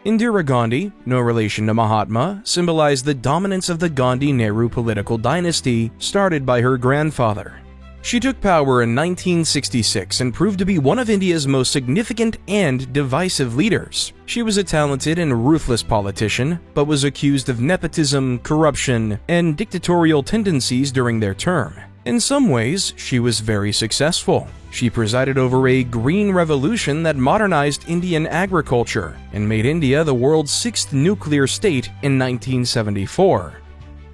Indira Gandhi, no relation to Mahatma, symbolized the dominance of the Gandhi-Nehru political dynasty started by her grandfather. She took power in 1966 and proved to be one of India's most significant and divisive leaders. She was a talented and ruthless politician, but was accused of nepotism, corruption, and dictatorial tendencies during their term. In some ways, she was very successful. She presided over a green revolution that modernized Indian agriculture and made India the world's 6th nuclear state in 1974.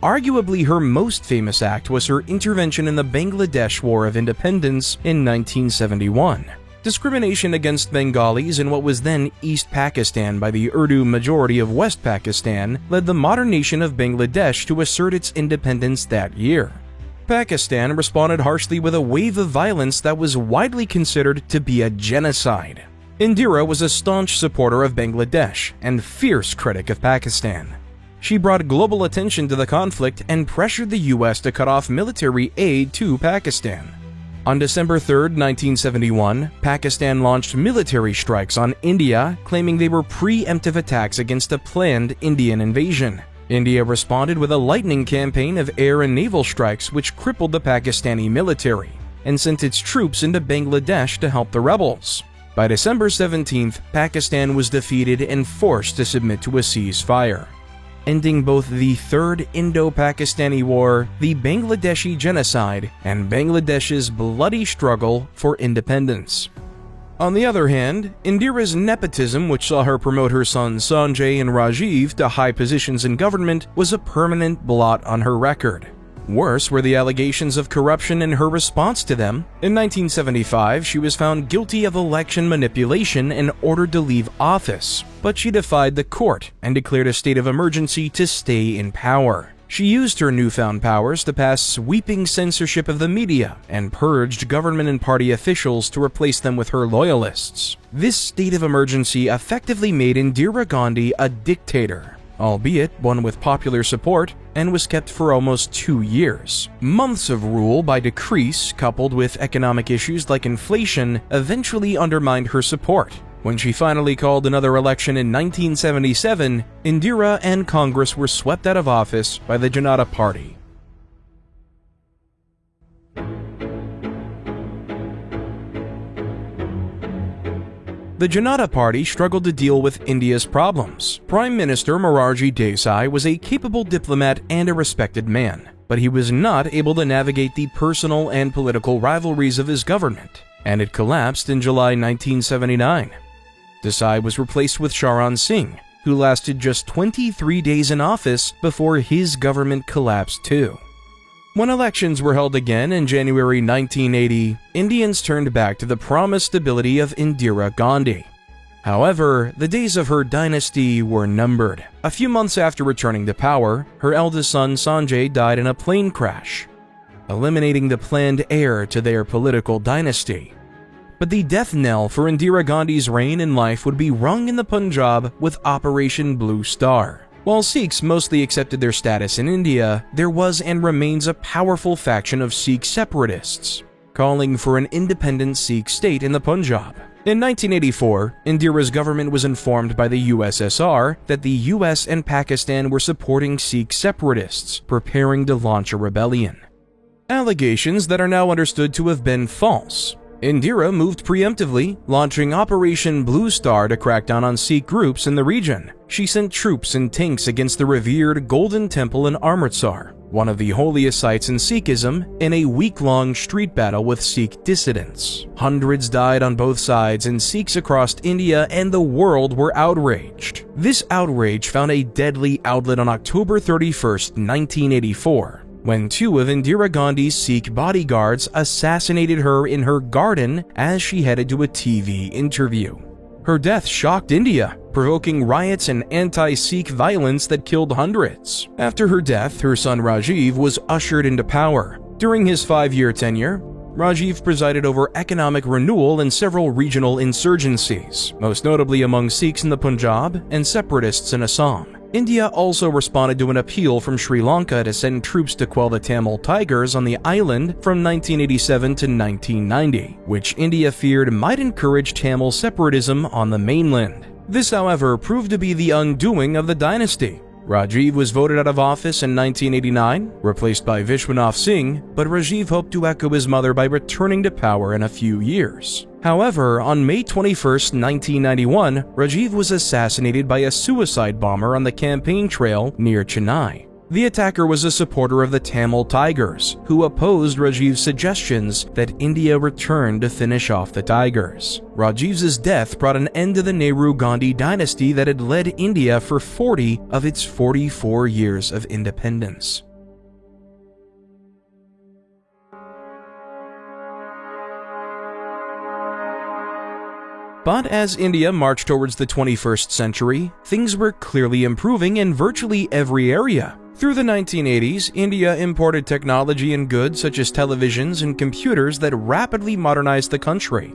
Arguably her most famous act was her intervention in the Bangladesh War of Independence in 1971. Discrimination against Bengalis in what was then East Pakistan by the Urdu majority of West Pakistan led the modern nation of Bangladesh to assert its independence that year. Pakistan responded harshly with a wave of violence that was widely considered to be a genocide. Indira was a staunch supporter of Bangladesh and fierce critic of Pakistan. She brought global attention to the conflict and pressured the US to cut off military aid to Pakistan. On December 3, 1971, Pakistan launched military strikes on India, claiming they were preemptive attacks against a planned Indian invasion. India responded with a lightning campaign of air and naval strikes which crippled the Pakistani military and sent its troops into Bangladesh to help the rebels. By December 17th, Pakistan was defeated and forced to submit to a ceasefire, ending both the Third Indo-Pakistani War, the Bangladeshi genocide, and Bangladesh's bloody struggle for independence. On the other hand, Indira's nepotism, which saw her promote her sons Sanjay and Rajiv to high positions in government, was a permanent blot on her record. Worse were the allegations of corruption and her response to them. In 1975, she was found guilty of election manipulation and ordered to leave office, but she defied the court and declared a state of emergency to stay in power. She used her newfound powers to pass sweeping censorship of the media and purged government and party officials to replace them with her loyalists. This state of emergency effectively made Indira Gandhi a dictator, albeit one with popular support, and was kept for almost 2 years. Months of rule by decrease, coupled with economic issues like inflation, eventually undermined her support. When she finally called another election in 1977, Indira and Congress were swept out of office by the Janata Party. The Janata Party struggled to deal with India's problems. Prime Minister Morarji Desai was a capable diplomat and a respected man, but he was not able to navigate the personal and political rivalries of his government, and it collapsed in July 1979. Desai was replaced with Charan Singh, who lasted just 23 days in office before his government collapsed too. When elections were held again in January 1980, Indians turned back to the promised stability of Indira Gandhi. However, the days of her dynasty were numbered. A few months after returning to power, her eldest son Sanjay died in a plane crash, eliminating the planned heir to their political dynasty. But the death knell for Indira Gandhi's reign and life would be rung in the Punjab with Operation Blue Star. While Sikhs mostly accepted their status in India, there was and remains a powerful faction of Sikh separatists, calling for an independent Sikh state in the Punjab. In 1984, Indira's government was informed by the USSR that the US and Pakistan were supporting Sikh separatists, preparing to launch a rebellion. Allegations that are now understood to have been false. Indira moved preemptively, launching Operation Blue Star to crack down on Sikh groups in the region. She sent troops and tanks against the revered Golden Temple in Amritsar, one of the holiest sites in Sikhism, in a week-long street battle with Sikh dissidents. Hundreds died on both sides, and Sikhs across India and the world were outraged. This outrage found a deadly outlet on October 31st, 1984. When 2 of Indira Gandhi's Sikh bodyguards assassinated her in her garden as she headed to a TV interview. Her death shocked India, provoking riots and anti-Sikh violence that killed hundreds. After her death, her son Rajiv was ushered into power. During his 5-year tenure, Rajiv presided over economic renewal and several regional insurgencies, most notably among Sikhs in the Punjab and separatists in Assam. India also responded to an appeal from Sri Lanka to send troops to quell the Tamil Tigers on the island from 1987 to 1990, which India feared might encourage Tamil separatism on the mainland. This, however, proved to be the undoing of the dynasty. Rajiv was voted out of office in 1989, replaced by Vishwanath Singh, but Rajiv hoped to echo his mother by returning to power in a few years. However, on May 21, 1991, Rajiv was assassinated by a suicide bomber on the campaign trail near Chennai. The attacker was a supporter of the Tamil Tigers, who opposed Rajiv's suggestions that India return to finish off the Tigers. Rajiv's death brought an end to the Nehru-Gandhi dynasty that had led India for 40 of its 44 years of independence. But as India marched towards the 21st century, things were clearly improving in virtually every area. Through the 1980s, India imported technology and goods such as televisions and computers that rapidly modernized the country.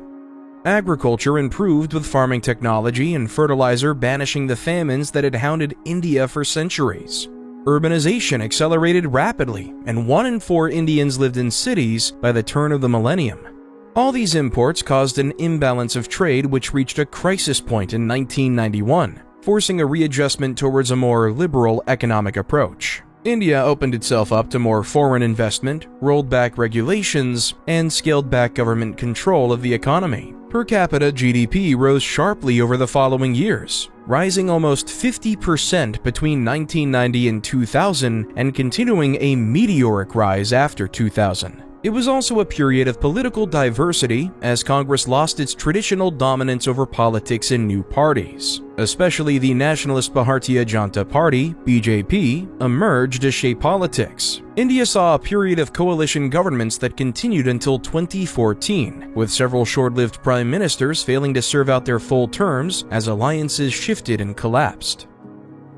Agriculture improved with farming technology and fertilizer banishing the famines that had hounded India for centuries. Urbanization accelerated rapidly, and 1 in 4 Indians lived in cities by the turn of the millennium. All these imports caused an imbalance of trade which reached a crisis point in 1991. Forcing a readjustment towards a more liberal economic approach. India opened itself up to more foreign investment, rolled back regulations, and scaled back government control of the economy. Per capita GDP rose sharply over the following years, rising almost 50% between 1990 and 2000 and continuing a meteoric rise after 2000. It was also a period of political diversity as Congress lost its traditional dominance over politics in new parties. Especially the Nationalist Bharatiya Janata Party, BJP, emerged to shape politics. India saw a period of coalition governments that continued until 2014, with several short-lived prime ministers failing to serve out their full terms as alliances shifted and collapsed.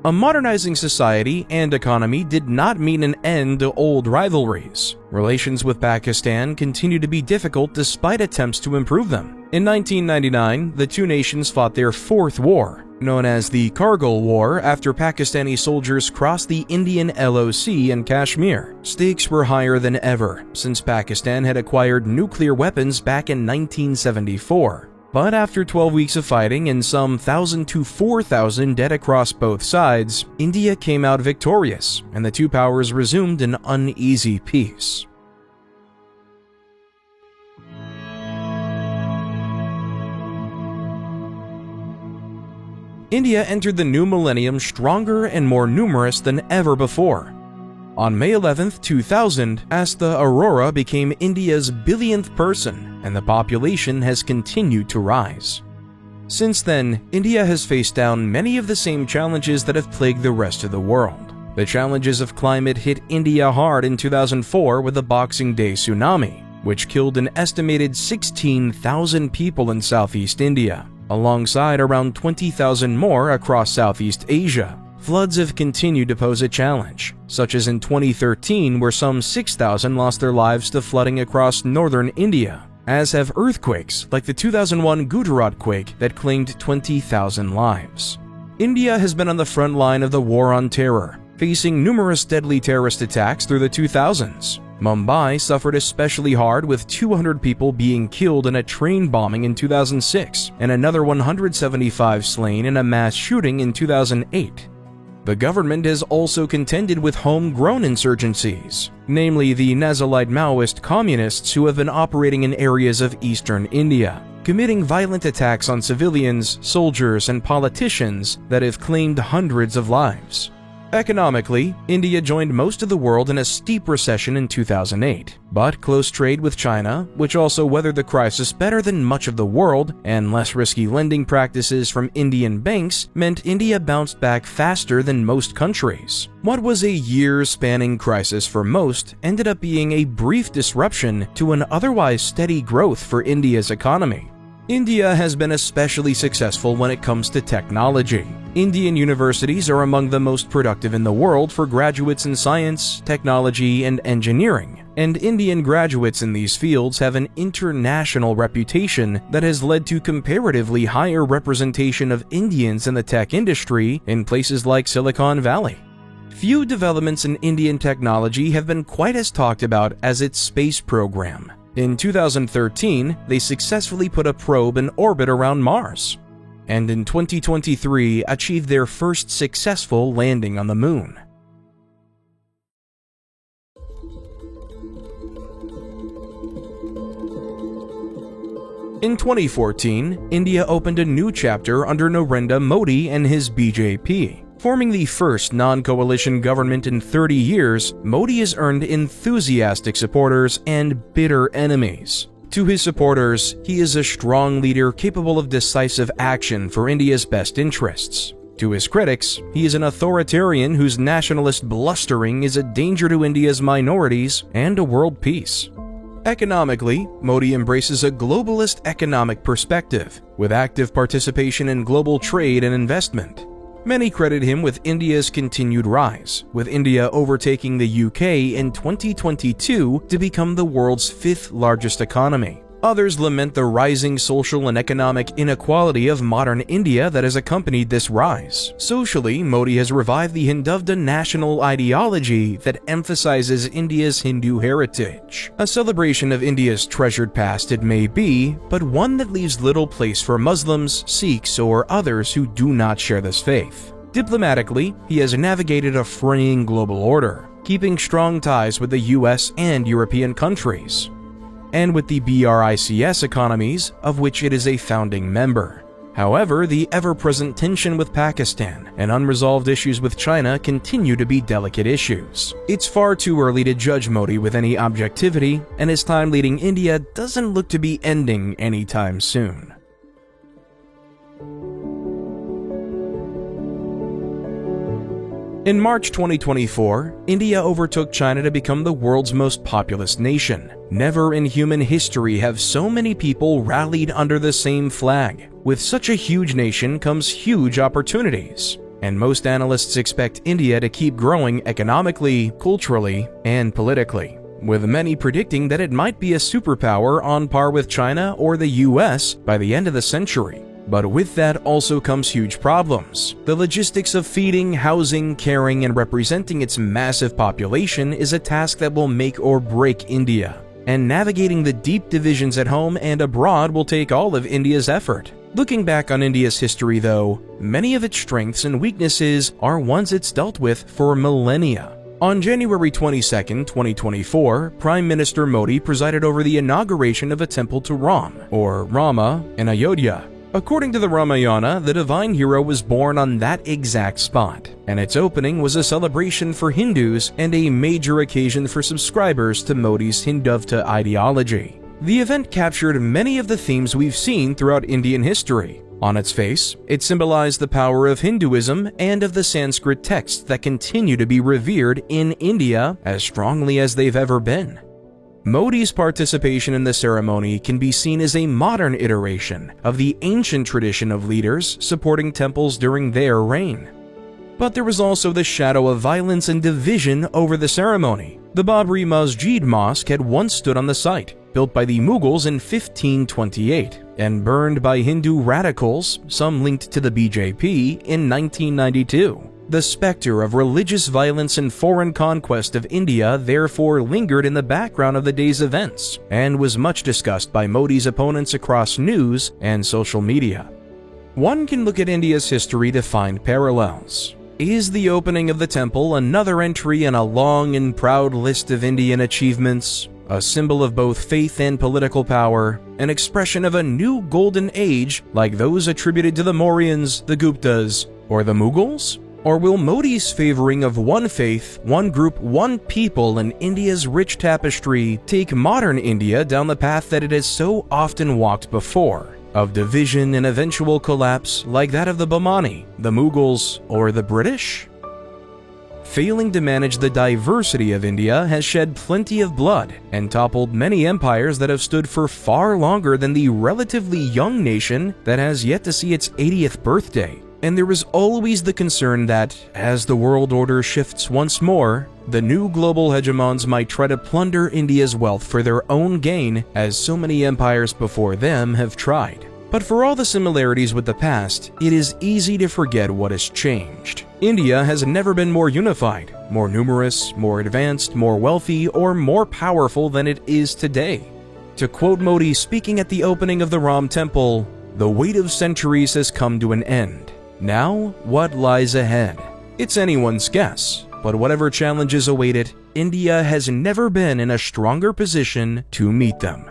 A modernizing society and economy did not mean an end to old rivalries. Relations with Pakistan continued to be difficult despite attempts to improve them. In 1999, the two nations fought their fourth war, known as the Kargil War, after Pakistani soldiers crossed the Indian LoC in Kashmir. Stakes were higher than ever, since Pakistan had acquired nuclear weapons back in 1974. But after 12 weeks of fighting and some 1,000 to 4,000 dead across both sides, India came out victorious, and the two powers resumed an uneasy peace. India entered the new millennium stronger and more numerous than ever before. On May 11, 2000, Asta Arora became India's billionth person, and the population has continued to rise. Since then, India has faced down many of the same challenges that have plagued the rest of the world. The challenges of climate hit India hard in 2004 with the Boxing Day tsunami, which killed an estimated 16,000 people in Southeast India, alongside around 20,000 more across Southeast Asia. Floods have continued to pose a challenge, such as in 2013 where some 6,000 lost their lives to flooding across northern India, as have earthquakes like the 2001 Gujarat quake that claimed 20,000 lives. India has been on the front line of the war on terror, facing numerous deadly terrorist attacks through the 2000s. Mumbai suffered especially hard, with 200 people being killed in a train bombing in 2006 and another 175 slain in a mass shooting in 2008. The government has also contended with homegrown insurgencies, namely the Nazalite Maoist communists who have been operating in areas of eastern India, committing violent attacks on civilians, soldiers, and politicians that have claimed hundreds of lives. Economically, India joined most of the world in a steep recession in 2008, but close trade with China, which also weathered the crisis better than much of the world, and less risky lending practices from Indian banks meant India bounced back faster than most countries. What was a year-spanning crisis for most ended up being a brief disruption to an otherwise steady growth for India's economy. India has been especially successful when it comes to technology. Indian universities are among the most productive in the world for graduates in science, technology, and engineering, and Indian graduates in these fields have an international reputation that has led to comparatively higher representation of Indians in the tech industry in places like Silicon Valley. Few developments in Indian technology have been quite as talked about as its space program. In 2013, they successfully put a probe in orbit around Mars, and in 2023 achieved their first successful landing on the Moon. In 2014, India opened a new chapter under Narendra Modi and his BJP. Forming the first non-coalition government in 30 years, Modi has earned enthusiastic supporters and bitter enemies. To his supporters, he is a strong leader capable of decisive action for India's best interests. To his critics, he is an authoritarian whose nationalist blustering is a danger to India's minorities and to world peace. Economically, Modi embraces a globalist economic perspective, with active participation in global trade and investment. Many credit him with India's continued rise, with India overtaking the UK in 2022 to become the world's fifth largest economy. Others lament the rising social and economic inequality of modern India that has accompanied this rise. Socially, Modi has revived the Hindutva national ideology that emphasizes India's Hindu heritage. A celebration of India's treasured past it may be, but one that leaves little place for Muslims, Sikhs, or others who do not share this faith. Diplomatically, he has navigated a fraying global order, keeping strong ties with the US and European countries, and with the BRICS economies, of which it is a founding member. However, the ever-present tension with Pakistan and unresolved issues with China continue to be delicate issues. It's far too early to judge Modi with any objectivity, and his time leading India doesn't look to be ending anytime soon. In March 2024, India overtook China to become the world's most populous nation. Never in human history have so many people rallied under the same flag. With such a huge nation comes huge opportunities. and most analysts expect India to keep growing economically, culturally, and politically, with many predicting that it might be a superpower on par with China or the US by the end of the century. But with that also comes huge problems. The logistics of feeding, housing, caring, and representing its massive population is a task that will make or break India. And navigating the deep divisions at home and abroad will take all of India's effort. Looking back on India's history though, many of its strengths and weaknesses are ones it's dealt with for millennia. On January 22, 2024, Prime Minister Modi presided over the inauguration of a temple to Ram, or Rama, in Ayodhya. According to the Ramayana, the divine hero was born on that exact spot, and its opening was a celebration for Hindus and a major occasion for subscribers to Modi's Hindutva ideology. The event captured many of the themes we've seen throughout Indian history. On its face, it symbolized the power of Hinduism and of the Sanskrit texts that continue to be revered in India as strongly as they've ever been. Modi's participation in the ceremony can be seen as a modern iteration of the ancient tradition of leaders supporting temples during their reign. But there was also the shadow of violence and division over the ceremony. The Babri Masjid Mosque had once stood on the site, built by the Mughals in 1528, and burned by Hindu radicals, some linked to the BJP, in 1992. The specter of religious violence and foreign conquest of India therefore lingered in the background of the day's events, and was much discussed by Modi's opponents across news and social media. One can look at India's history to find parallels. Is the opening of the temple another entry in a long and proud list of Indian achievements, a symbol of both faith and political power, an expression of a new golden age like those attributed to the Mauryans, the Guptas, or the Mughals? Or will Modi's favoring of one faith, one group, one people in India's rich tapestry take modern India down the path that it has so often walked before, of division and eventual collapse like that of the Bahmani, the Mughals, or the British? Failing to manage the diversity of India has shed plenty of blood and toppled many empires that have stood for far longer than the relatively young nation that has yet to see its 80th birthday. And there is always the concern that, as the world order shifts once more, the new global hegemons might try to plunder India's wealth for their own gain, as so many empires before them have tried. But for all the similarities with the past, it is easy to forget what has changed. India has never been more unified, more numerous, more advanced, more wealthy, or more powerful than it is today. To quote Modi speaking at the opening of the Ram Temple, "The wait of centuries has come to an end. Now, what lies ahead? It's anyone's guess, but whatever challenges await it, India has never been in a stronger position to meet them."